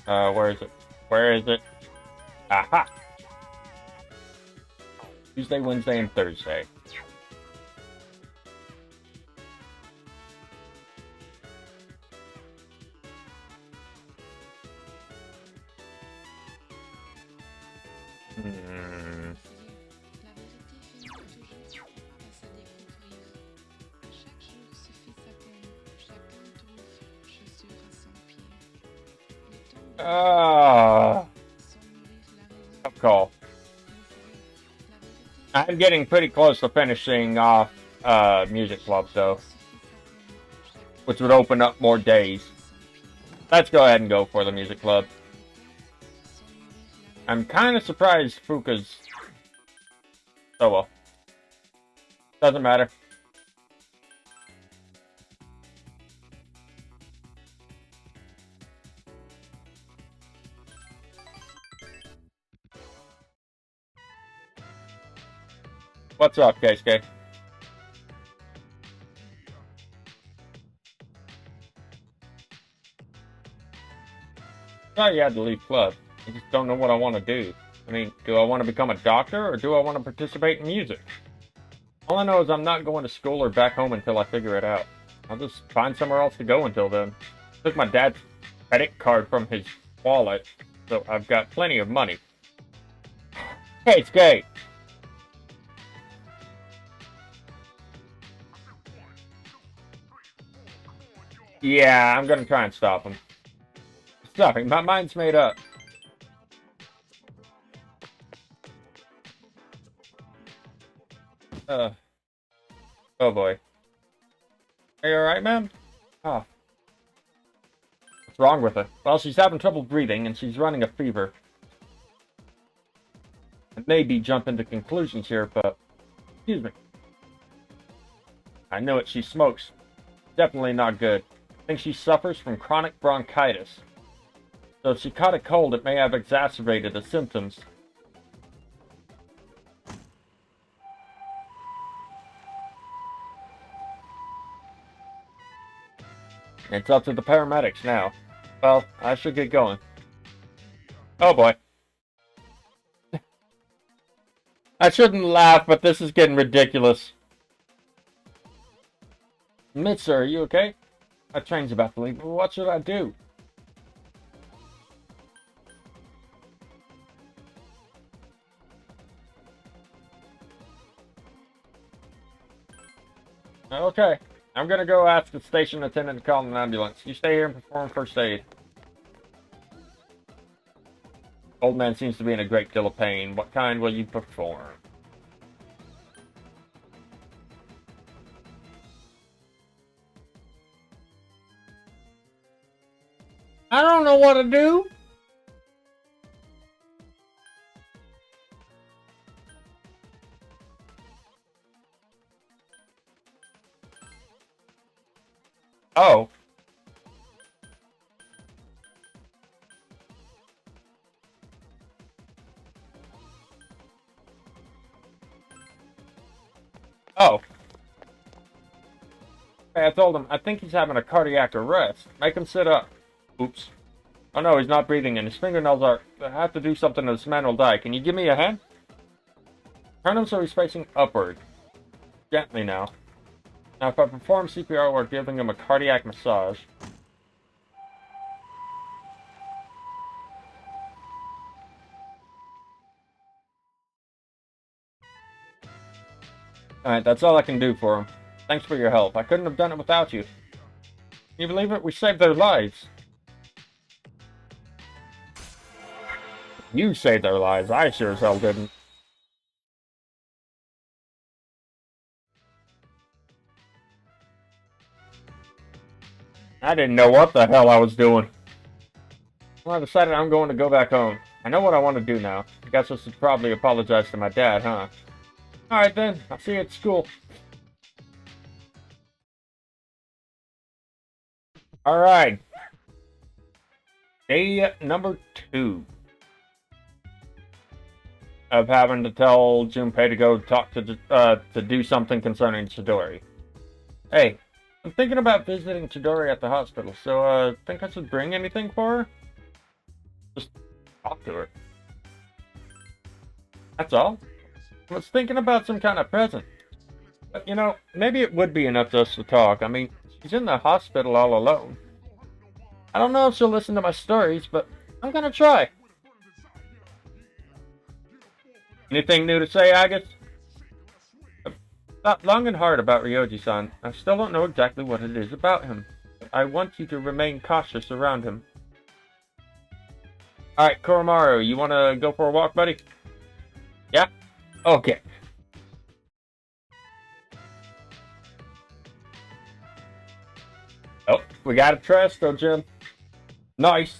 Where is it? Where is it? Aha! Tuesday, Wednesday, and Thursday. Tough call. I'm getting pretty close to finishing off Music Club, though. Which would open up more days. Let's go ahead and go for the Music Club. I'm kind of surprised Fuka's... Oh well. Doesn't matter. What's up, Keisuke? Oh, you had to leave club. I just don't know what I want to do. I mean, do I want to become a doctor, or do I want to participate in music? All I know is I'm not going to school or back home until I figure it out. I'll just find somewhere else to go until then. Took my dad's credit card from his wallet, so I've got plenty of money. Hey, it's gay! Yeah, I'm gonna try and stop him. Stop him, my mind's made up. Oh boy. Are you alright, ma'am? Oh. What's wrong with her? Well, she's having trouble breathing, and she's running a fever. I may be jumping to conclusions here, but... Excuse me. I know it, she smokes. Definitely not good. I think she suffers from chronic bronchitis. So if she caught a cold, it may have exacerbated the symptoms. It's up to the paramedics now. Well, I should get going. Oh boy. I shouldn't laugh, but this is getting ridiculous. Mitsuru, are you okay? My train's about to leave. What should I do? Okay. I'm gonna go ask the station attendant to call an ambulance. You stay here and perform first aid. Old man seems to be in a great deal of pain. What kind will you perform? I don't know what to do. Oh. Oh. Hey, I told him, I think he's having a cardiac arrest. Make him sit up. Oops. Oh no, he's not breathing and his fingernails are... I have to do something or this man will die. Can you give me a hand? Turn him so he's facing upward. Gently now. Now if I perform CPR, we're giving him a cardiac massage. Alright, that's all I can do for him. Thanks for your help. I couldn't have done it without you. Can you believe it? We saved their lives. You saved their lives. I sure as hell didn't. I didn't know what the hell I was doing. Well, I decided I'm going to go back home. I know what I want to do now. I guess I should probably apologize to my dad, huh? Alright then, I'll see you at school. Alright. Day number 2. Of having to tell Junpei to go talk to do something concerning Chidori. Hey, I'm thinking about visiting Chidori at the hospital, so think I should bring anything for her? Just talk to her. That's all. I was thinking about some kind of present. But, you know, maybe it would be enough just to talk. I mean, she's in the hospital all alone. I don't know if she'll listen to my stories, but I'm gonna try. Anything new to say, Aigis? I've thought long and hard about Ryoji-san. I still don't know exactly what it is about him. But I want you to remain cautious around him. Alright, Koromaru, you wanna go for a walk, buddy? Yeah? Okay. Oh, we got a trash though, Jim. Nice.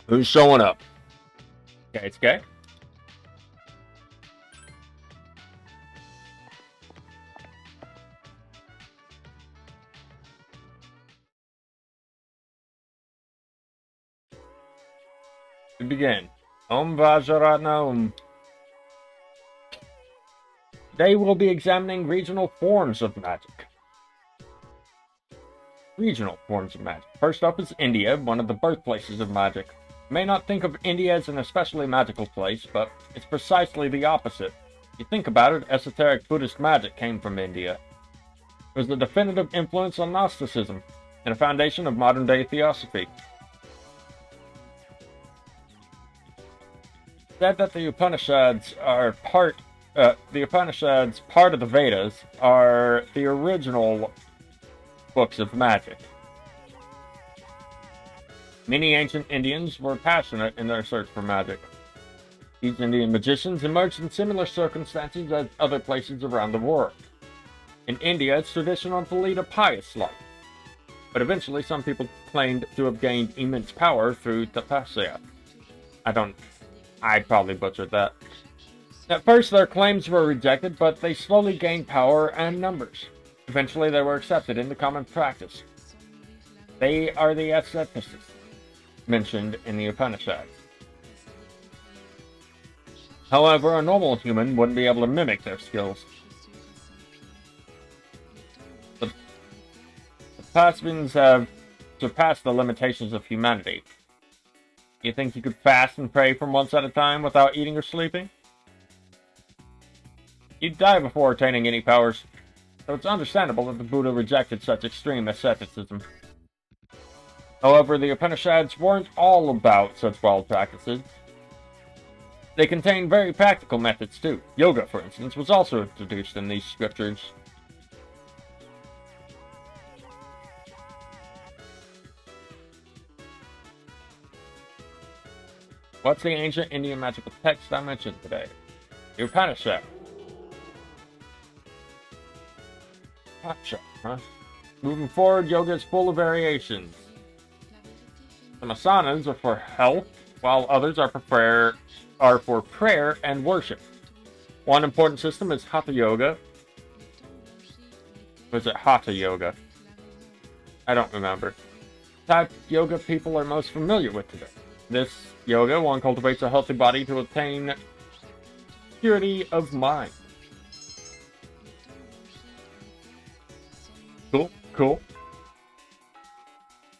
Who's showing up? Okay, it's okay. We begin. Om Vajratnam. Today we'll be examining regional forms of magic. Regional forms of magic. First up is India, one of the birthplaces of magic. You may not think of India as an especially magical place, but it's precisely the opposite. If you think about it, esoteric Buddhist magic came from India. It was the definitive influence on Gnosticism, and a foundation of modern-day theosophy. Said that the Upanishads are part of the Vedas, are the original books of magic. Many ancient Indians were passionate in their search for magic. These Indian magicians emerged in similar circumstances as other places around the world. In India, it's traditional to lead a pious life, but eventually some people claimed to have gained immense power through tapasya. I'd probably butchered that. At first, their claims were rejected, but they slowly gained power and numbers. Eventually, they were accepted into common practice. They are the ascetics mentioned in the Upanishads. However, a normal human wouldn't be able to mimic their skills. The Paspins have surpassed the limitations of humanity. You think you could fast and pray for months at a time without eating or sleeping? You'd die before attaining any powers, so it's understandable that the Buddha rejected such extreme asceticism. However, the Upanishads weren't all about such wild practices. They contain very practical methods too. Yoga, for instance, was also introduced in these scriptures. What's the ancient Indian magical text I mentioned today? The Upanishad. Gotcha, huh? Moving forward, yoga is full of variations. Some asanas are for health, while others are for prayer and worship. One important system is Hatha Yoga. Was it Hatha Yoga? I don't remember. Type yoga people are most familiar with today. This yoga, one cultivates a healthy body to attain purity of mind. Cool, cool.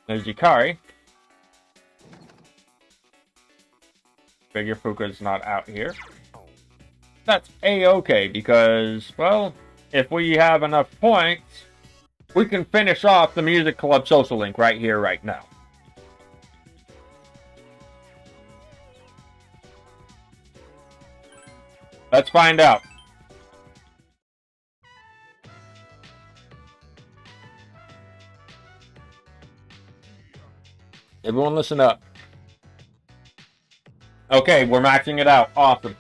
There's Yukari. Figure Fuka's not out here. That's a-okay because, well, if we have enough points, we can finish off the Music Club Social Link right here, right now. Let's find out. Everyone listen up. Okay, we're maxing it out. Awesome.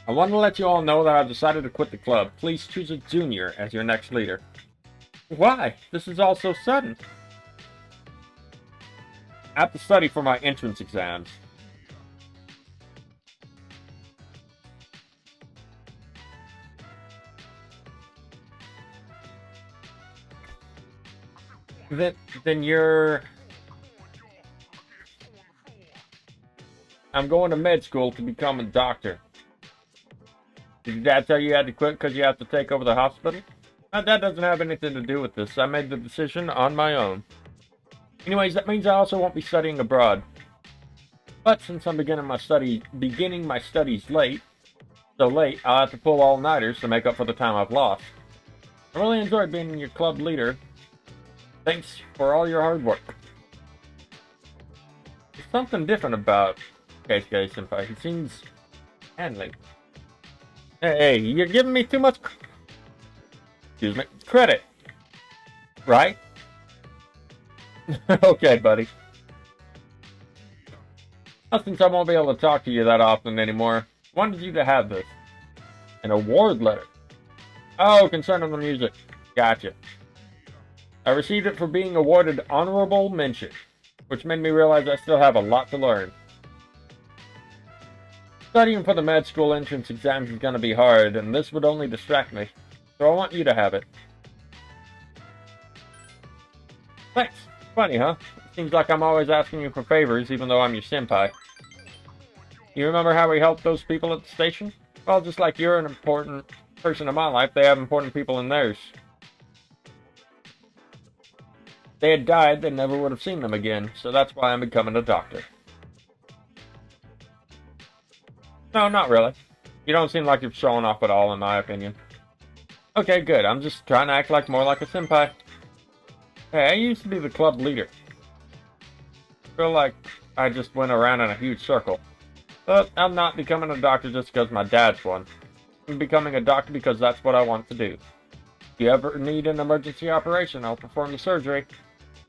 I want to let you all know that I've decided to quit the club. Please choose a junior as your next leader. Why? This is all so sudden. I have to study for my entrance exams. Then you're... I'm going to med school to become a doctor. Did your dad tell you had to quit because you have to take over the hospital? That doesn't have anything to do with this. I made the decision on my own. Anyways, that means I also won't be studying abroad. But since I'm beginning my studies late, I'll have to pull all-nighters to make up for the time I've lost. I really enjoyed being your club leader. Thanks for all your hard work. There's something different about Keisuke Senpai. He seems manly. Hey, you're giving me too much credit. Right? Okay, buddy. Well, since I won't be able to talk to you that often anymore, I wanted you to have this. An award letter. Oh, concerning the music. Gotcha. I received it for being awarded honorable mention, which made me realize I still have a lot to learn. Studying for the med school entrance exams is going to be hard, and this would only distract me, so I want you to have it. Thanks. Funny, huh? It seems like I'm always asking you for favors, even though I'm your senpai. You remember how we helped those people at the station? Well, just like you're an important person in my life, they have important people in theirs. If they had died, they never would have seen them again, so that's why I'm becoming a doctor. No, not really. You don't seem like you're showing off at all, in my opinion. Okay, good. I'm just trying to act like more like a senpai. Hey, I used to be the club leader. I feel like I just went around in a huge circle. But I'm not becoming a doctor just because my dad's one. I'm becoming a doctor because that's what I want to do. If you ever need an emergency operation, I'll perform the surgery.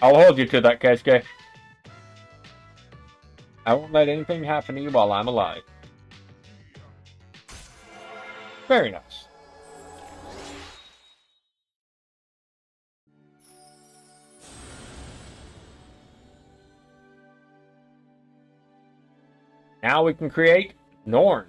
I'll hold you to that, Keisuke. I won't let anything happen to you while I'm alive. Very nice. Now we can create Norn.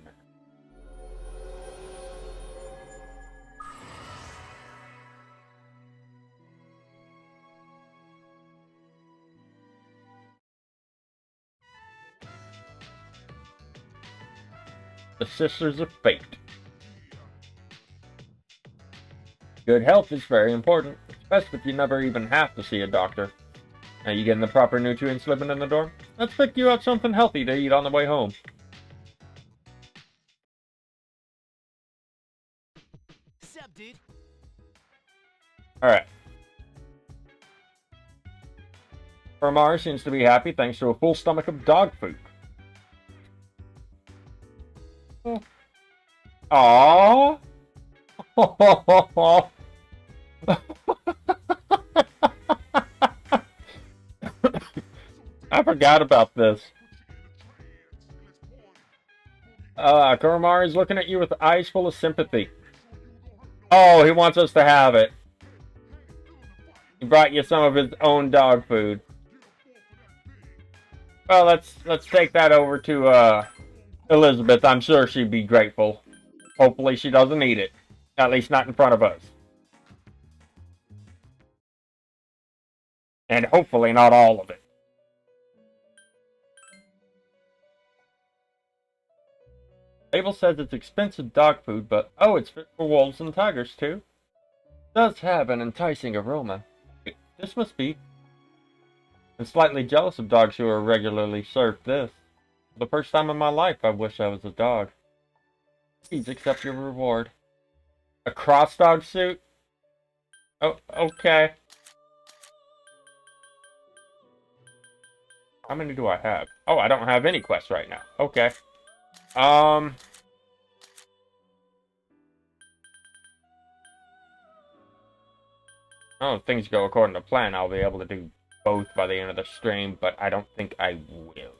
The Sisters of Fate. Good health is very important, especially if you never even have to see a doctor. Are you getting the proper nutrients living in the dorm? Let's pick you up something healthy to eat on the way home. Sup, dude? Alright. Kuromari seems to be happy thanks to a full stomach of dog food. Aww. I forgot about this. Kuromari's looking at you with eyes full of sympathy. Oh, he wants us to have it. He brought you some of his own dog food. Well, let's take that over to Elizabeth. I'm sure she'd be grateful. Hopefully she doesn't eat it. At least not in front of us. And hopefully not all of it. Label says it's expensive dog food, but oh, it's fit for wolves and tigers too. It does have an enticing aroma. This must be. I'm slightly jealous of dogs who are regularly served this. For the first time in my life, I wish I was a dog. Please accept your reward. A cross dog suit? Oh, okay. How many do I have? Oh, I don't have any quests right now. Okay. Oh, if things go according to plan, I'll be able to do both by the end of the stream, but I don't think I will.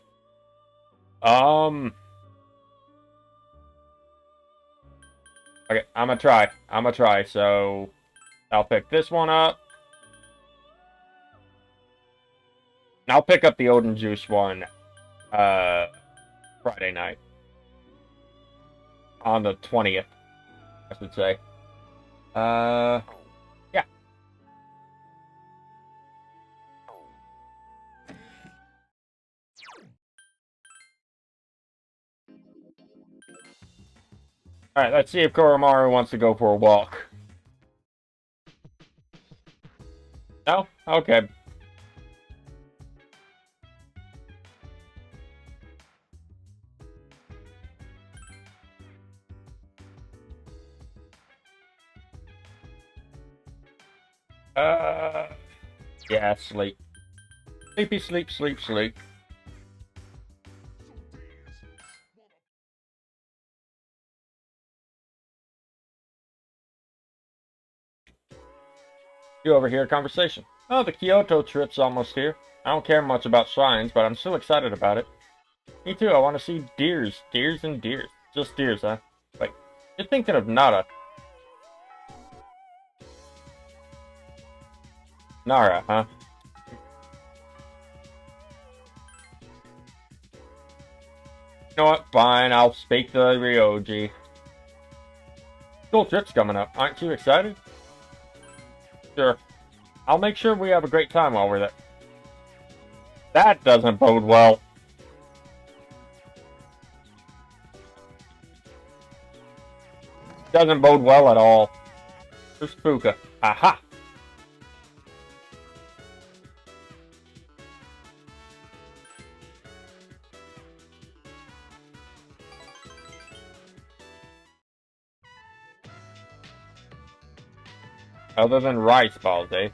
Okay, I'm gonna try, so I'll pick this one up. I'll pick up the Odin Juice one, Friday night. On the 20th, I should say. Yeah. Alright, let's see if Kuromari wants to go for a walk. No? Okay. Yeah, sleep. Sleepy, sleep, sleep, sleep. You overhear a conversation. Oh, the Kyoto trip's almost here. I don't care much about shrines, but I'm still excited about it. Me too, I want to see deers. Deers and deers. Just deers, huh? Wait, you're thinking of Nara. Nara, huh? You know what? Fine, I'll speak to Ryoji. Cool trip's coming up. Aren't you excited? Sure. I'll make sure we have a great time while we're there. That doesn't bode well. Doesn't bode well at all. There's Fuka. Aha! Other than rice balls, eh?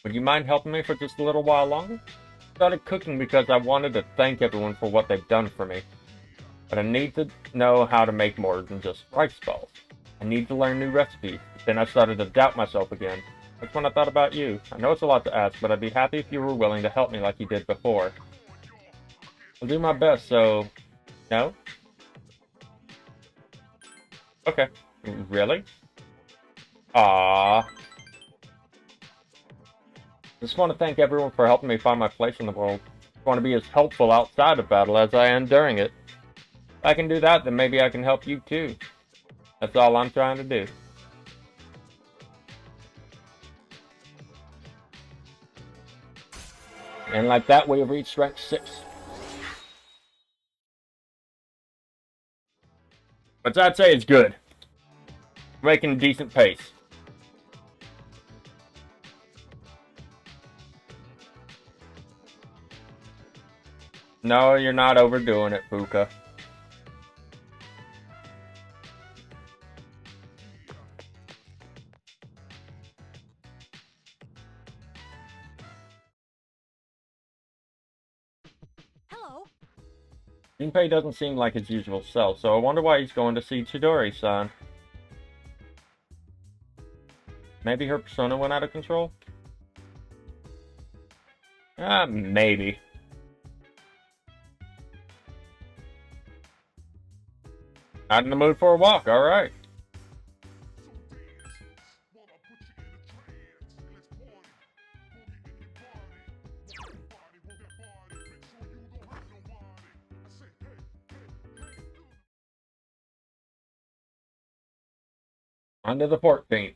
Would you mind helping me for just a little while longer? I started cooking because I wanted to thank everyone for what they've done for me. But I need to know how to make more than just rice balls. I need to learn new recipes. Then I started to doubt myself again. That's when I thought about you. I know it's a lot to ask, but I'd be happy if you were willing to help me like you did before. I'll do my best, so... No? Okay. Really? Aww. I just want to thank everyone for helping me find my place in the world. I want to be as helpful outside of battle as I am during it. If I can do that, then maybe I can help you too. That's all I'm trying to do. And like that, we have reached rank 6. But I'd say it's good. Making decent pace. No, you're not overdoing it, Fuka. Hello. Junpei doesn't seem like his usual self, so I wonder why he's going to see Chidori-san. Maybe her persona went out of control? Maybe. Not in the mood for a walk, alright. On to the 14th.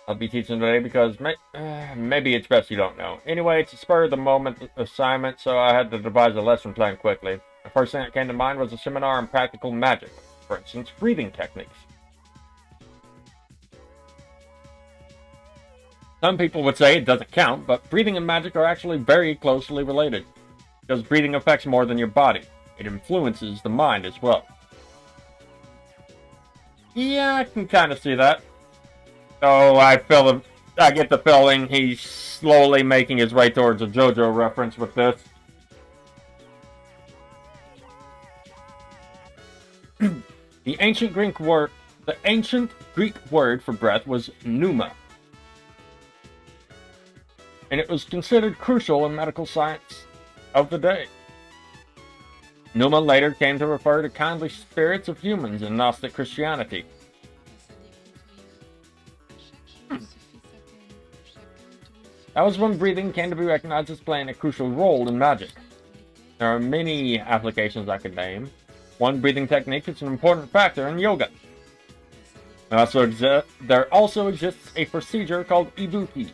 I'll be teaching today because maybe it's best you don't know. Anyway, it's a spur of the moment assignment, so I had to devise a lesson plan quickly. The first thing that came to mind was a seminar on practical magic. For instance, breathing techniques. Some people would say it doesn't count, but breathing and magic are actually very closely related. Because breathing affects more than your body. It influences the mind as well. Yeah, I can kind of see that. So I get the feeling he's slowly making his way towards a JoJo reference with this. The ancient Greek word for breath was pneuma, and it was considered crucial in medical science of the day. Pneuma later came to refer to kindly spirits of humans in Gnostic Christianity. That was when breathing came to be recognized as playing a crucial role in magic. There are many applications I could name. One breathing technique is an important factor in yoga. There also exists a procedure called ibuki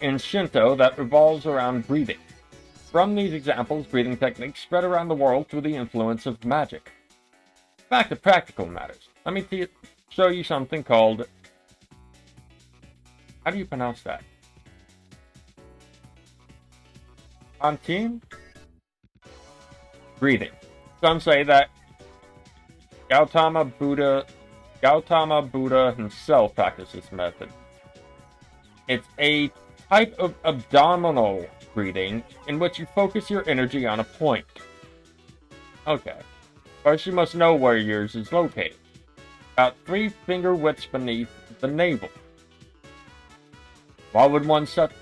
in Shinto that revolves around breathing. From these examples, breathing techniques spread around the world through the influence of magic. Back to practical matters. Let me show you something called... How do you pronounce that? Antin? Breathing. Some say that Gautama Buddha himself practiced this method. It's a type of abdominal breathing in which you focus your energy on a point. Okay. First you must know where yours is located. About 3 finger widths beneath the navel. Why would such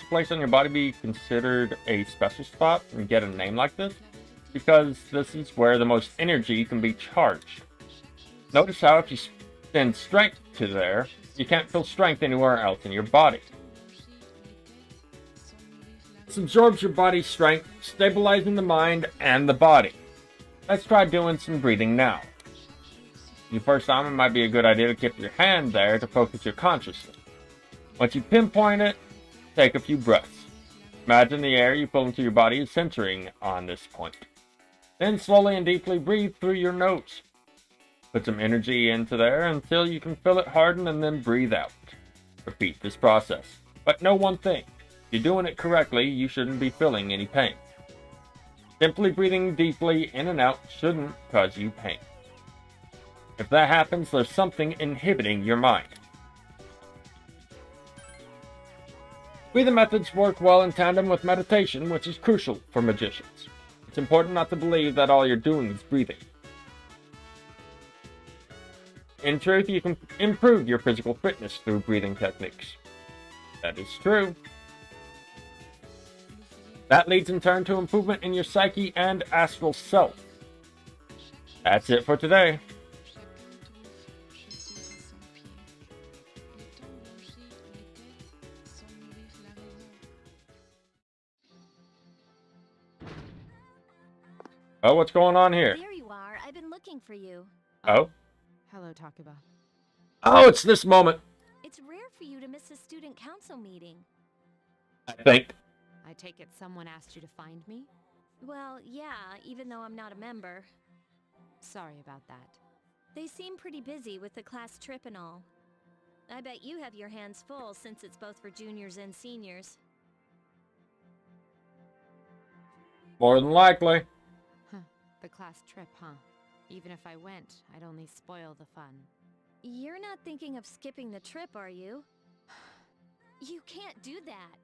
a place on your body be considered a special spot and get a name like this? Because this is where the most energy can be charged. Notice how if you send strength to there, you can't feel strength anywhere else in your body. This absorbs your body's strength, stabilizing the mind and the body. Let's try doing some breathing now. The first time, it might be a good idea to keep your hand there to focus your consciousness. Once you pinpoint it, take a few breaths. Imagine the air you pull into your body is centering on this point. Then slowly and deeply breathe through your nose. Put some energy into there until you can feel it harden and then breathe out. Repeat this process. But know one thing. If you're doing it correctly, you shouldn't be feeling any pain. Simply breathing deeply in and out shouldn't cause you pain. If that happens, there's something inhibiting your mind. Breathing methods work well in tandem with meditation, which is crucial for magicians. It's important not to believe that all you're doing is breathing. In truth, you can improve your physical fitness through breathing techniques. That is true. That leads in turn to improvement in your psyche and astral self. That's it for today. Oh, what's going on here? There you are. I've been looking for you. Oh? Hello, Takuba. Oh, it's this moment. It's rare for you to miss a student council meeting. I think. I take it someone asked you to find me? Well, yeah, even though I'm not a member. Sorry about that. They seem pretty busy with the class trip and all. I bet you have your hands full since it's both for juniors and seniors. More than likely. Huh. The class trip, huh? Even if I went, I'd only spoil the fun. You're not thinking of skipping the trip, are you? You can't do that.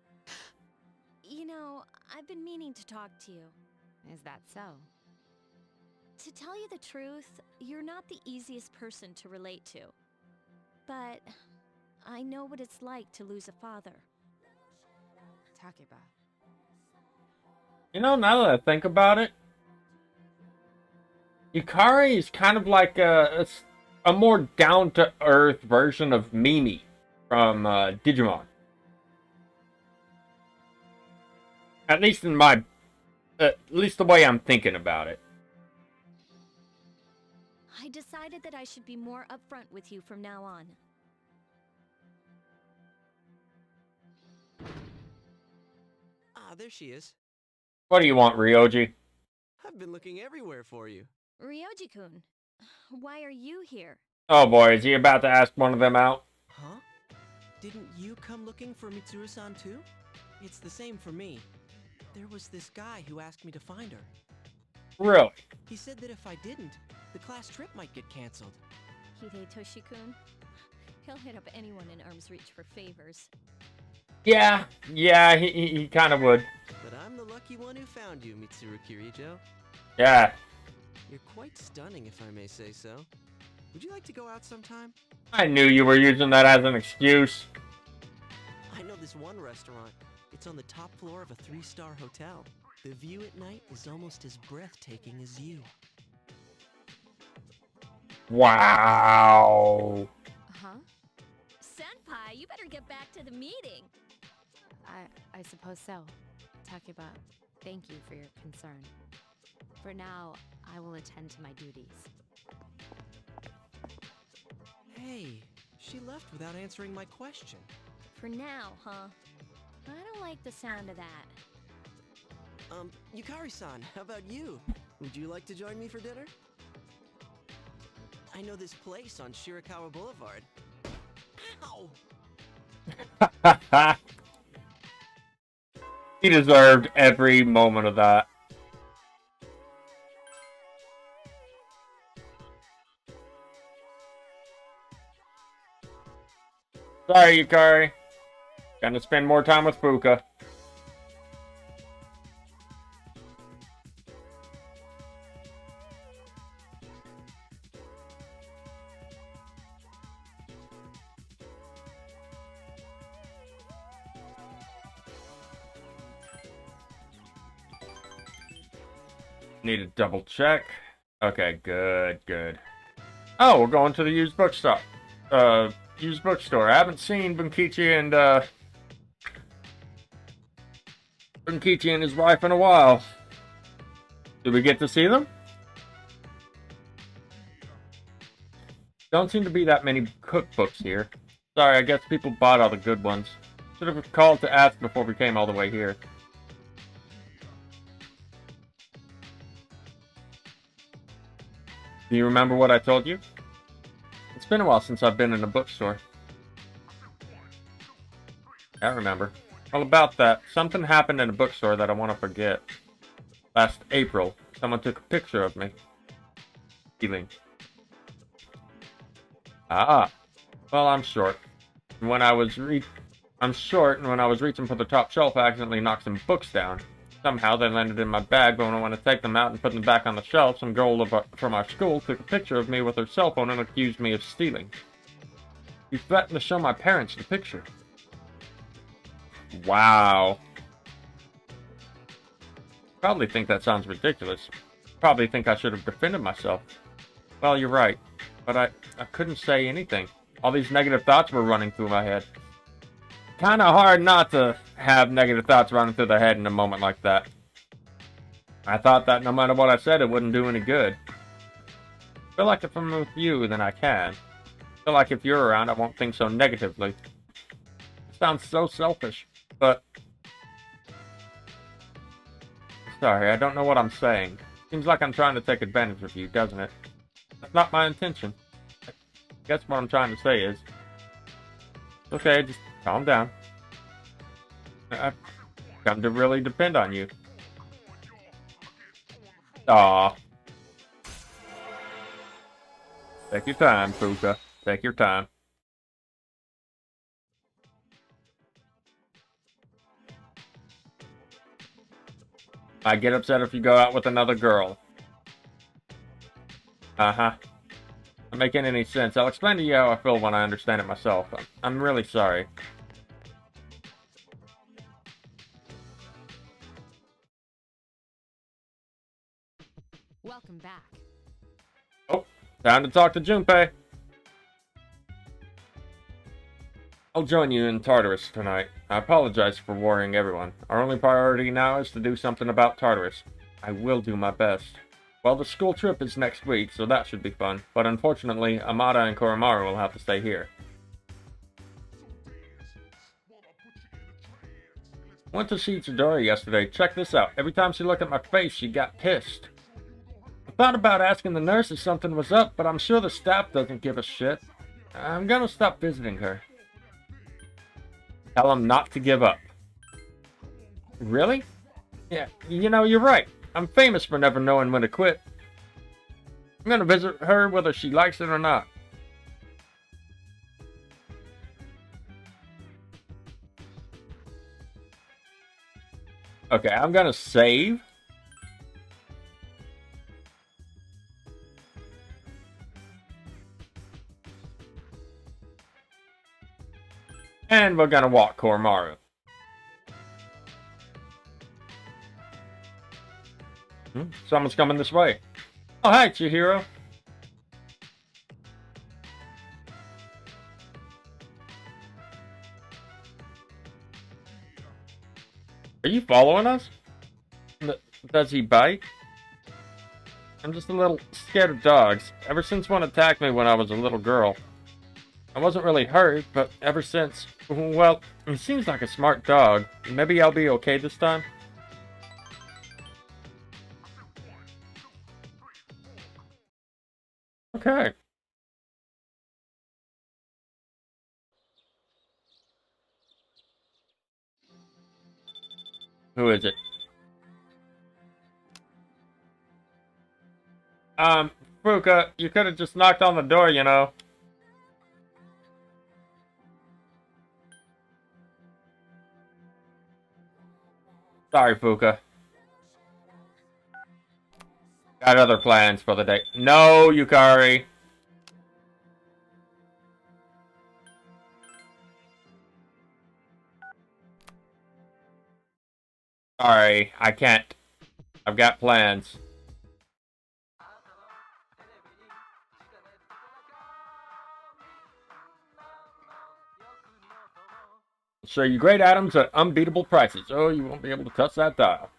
You know, I've been meaning to talk to you. Is that so? To tell you the truth, you're not the easiest person to relate to. But I know what it's like to lose a father. Takeba. You know, now that I think about it, Yukari is kind of like a more down-to-earth version of Mimi from Digimon. At least in my... at least the way I'm thinking about it. I decided that I should be more upfront with you from now on. Ah, there she is. What do you want, Ryoji? I've been looking everywhere for you. Ryoji-kun, why are you here? Oh boy, is he about to ask one of them out? Huh? Didn't you come looking for Mitsuru-san too? It's the same for me. There was this guy who asked me to find her. Really? He said that if I didn't, the class trip might get canceled. Hidetoshi-kun? He'll hit up anyone in arm's reach for favors. Yeah, he kind of would. But I'm the lucky one who found you, Mitsuru Kirijo. Yeah. You're quite stunning, if I may say so. Would you like to go out sometime? I knew you were using that as an excuse. I know this one restaurant. It's on the top floor of a 3-star hotel. The view at night is almost as breathtaking as you. Wow. Huh? Senpai, you better get back to the meeting. I suppose so. Takeba, thank you for your concern. For now, I will attend to my duties. Hey, she left without answering my question. For now, huh? I don't like the sound of that. Yukari-san, how about you? Would you like to join me for dinner? I know this place on Shirakawa Boulevard. Ow! He deserved every moment of that. Sorry, Yukari. Gonna spend more time with Fuka. Need to double check. Okay, good. Oh, we're going to the used bookstore. Used bookstore. I haven't seen Bunkichi and his wife in a while. Did we get to see them? Don't seem to be that many cookbooks here. Sorry, I guess people bought all the good ones. Should have called to ask before we came all the way here. Do you remember what I told you? It's been a while since I've been in a bookstore. I remember. All about that. Something happened in a bookstore that I want to forget. Last April, someone took a picture of me. Feeling. Ah. Well, I'm short. And when I was I'm short, and when I was reaching for the top shelf, I accidentally knocked some books down. Somehow they landed in my bag, but when I went to take them out and put them back on the shelf, some girl from our school took a picture of me with her cell phone and accused me of stealing. She threatened to show my parents the picture. Wow. Probably think that sounds ridiculous. Probably think I should have defended myself. Well, you're right, but I couldn't say anything. All these negative thoughts were running through my head. Kinda hard not to have negative thoughts running through the head in a moment like that. I thought that no matter what I said, it wouldn't do any good. Feel like if I'm with you, then I can. Feel like if you're around, I won't think so negatively. It sounds so selfish, but... Sorry, I don't know what I'm saying. Seems like I'm trying to take advantage of you, doesn't it? That's not my intention. I guess what I'm trying to say is... Okay, just calm down. I've come to really depend on you. Aw. Take your time, Fuka. Take your time. I get upset if you go out with another girl. Uh-huh. Not making any sense. I'll explain to you how I feel when I understand it myself. I'm really sorry. Welcome back. Oh, time to talk to Junpei. I'll join you in Tartarus tonight. I apologize for worrying everyone. Our only priority now is to do something about Tartarus. I will do my best. Well, the school trip is next week, so that should be fun. But unfortunately, Amada and Koromaru will have to stay here. Went to see Chidori yesterday. Check this out. Every time she looked at my face, she got pissed. I thought about asking the nurse if something was up, but I'm sure the staff doesn't give a shit. I'm gonna stop visiting her. Tell him not to give up. Really? Yeah, you know, you're right. I'm famous for never knowing when to quit. I'm gonna visit her whether she likes it or not. Okay, I'm gonna save. And we're gonna walk Koromaru. Someone's coming this way. Oh, hi, Chihiro. Are you following us? Does he bite? I'm just a little scared of dogs. Ever since one attacked me when I was a little girl. I wasn't really hurt, but ever since... Well, he seems like a smart dog. Maybe I'll be okay this time? Okay. Who is it? Fuka, you could have just knocked on the door, you know. Sorry, Fuka. Got other plans for the day. No, Yukari. Sorry, I can't. I've got plans. Show you great items at unbeatable prices. Oh, you won't be able to touch that dial.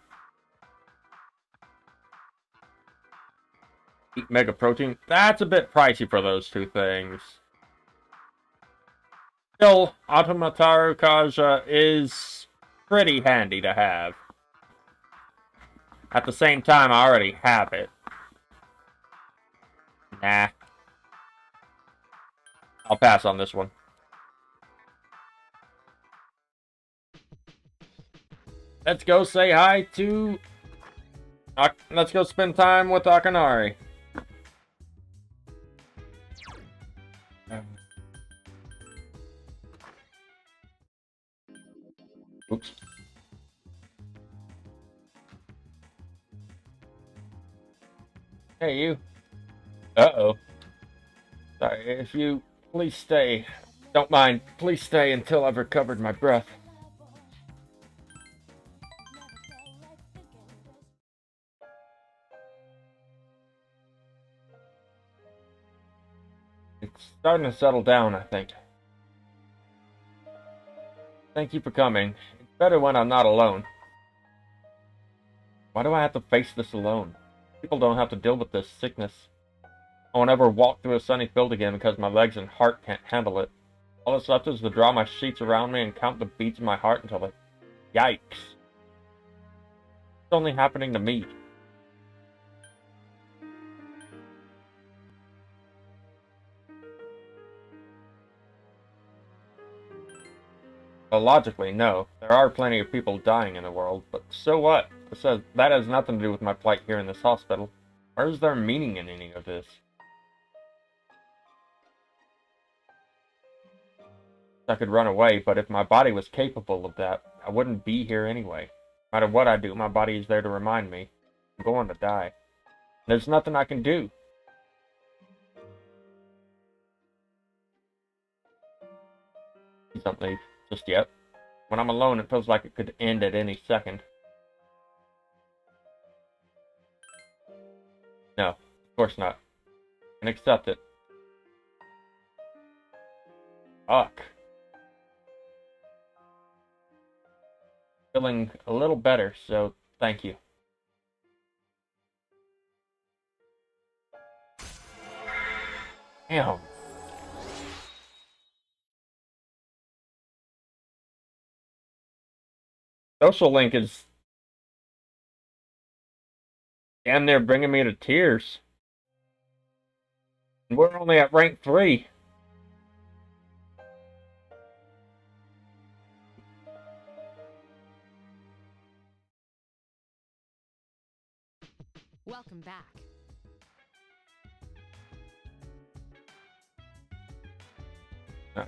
Eat Mega Protein. That's a bit pricey for those two things. Still, Automataru Kaja is pretty handy to have. At the same time, I already have it. Nah. I'll pass on this one. Let's go say hi to... Let's go spend time with Akanari. Oops. Hey, you. Uh-oh. Sorry, if you... Please stay. Don't mind. Please stay until I've recovered my breath. It's starting to settle down, I think. Thank you for coming. It's better when I'm not alone. Why do I have to face this alone? People don't have to deal with this sickness. I won't ever walk through a sunny field again because my legs and heart can't handle it. All that's left is to draw my sheets around me and count the beats of my heart until it... Yikes. It's only happening to me. Well, logically, no. There are plenty of people dying in the world, but so what? That has nothing to do with my plight here in this hospital. Where is there meaning in any of this? I could run away, but if my body was capable of that, I wouldn't be here anyway. No matter what I do, my body is there to remind me I'm going to die. There's nothing I can do. Please don't leave just yet. When I'm alone, it feels like it could end at any second. No, of course not. I can accept it. Fuck. Feeling a little better, so thank you. Damn. Social Link is damn near bringing me to tears. And we're only at rank 3. Welcome back.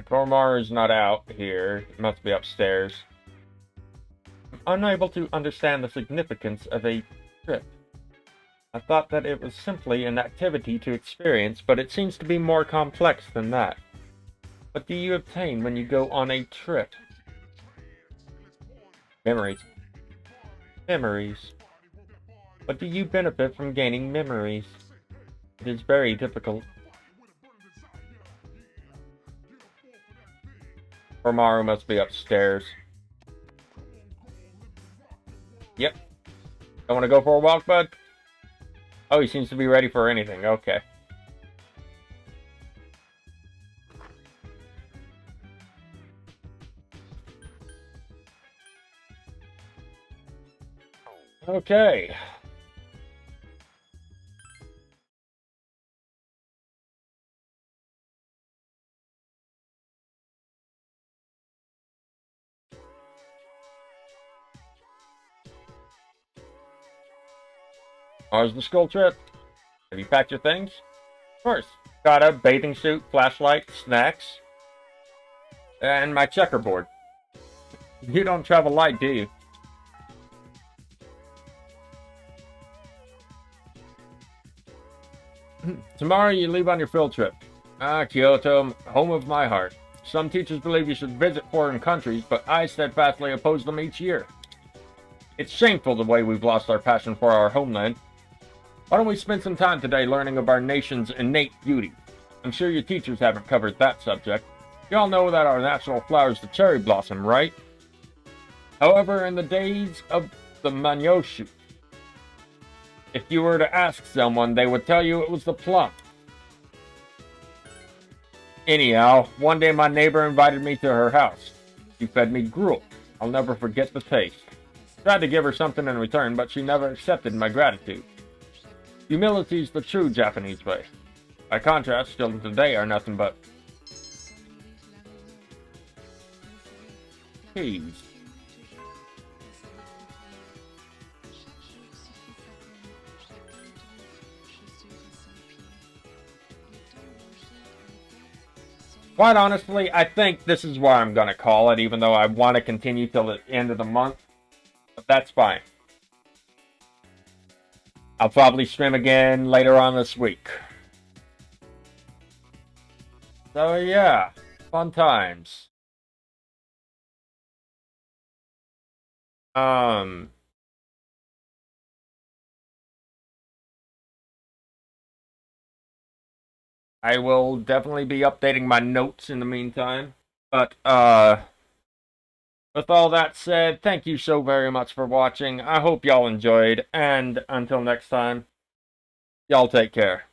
Kormar is not out here. It must be upstairs. I'm unable to understand the significance of a trip. I thought that it was simply an activity to experience, but it seems to be more complex than that. What do you obtain when you go on a trip? Memories. Memories. What do you benefit from gaining memories? It is very difficult. Kormaru must be upstairs. Yep. Don't want to go for a walk, bud? Oh, he seems to be ready for anything. Okay. Okay. How's the school trip? Have you packed your things? Of course. Got a bathing suit, flashlight, snacks, and my checkerboard. You don't travel light, do you? Tomorrow you leave on your field trip. Kyoto, home of my heart. Some teachers believe you should visit foreign countries, but I steadfastly oppose them each year. It's shameful the way we've lost our passion for our homeland. Why don't we spend some time today learning of our nation's innate beauty? I'm sure your teachers haven't covered that subject. You all know that our national flower is the cherry blossom, right? However, in the days of the Manyoshu, if you were to ask someone, they would tell you it was the plum. Anyhow, one day my neighbor invited me to her house. She fed me gruel. I'll never forget the taste. Tried to give her something in return, but she never accepted my gratitude. Humility is the true Japanese way. By contrast, children today are nothing but peas. Quite honestly, I think this is where I'm going to call it, even though I want to continue till the end of the month. But that's fine. I'll probably stream again later on this week. So yeah, fun times. I will definitely be updating my notes in the meantime. But, with all that said, thank you so very much for watching. I hope y'all enjoyed, and until next time, y'all take care.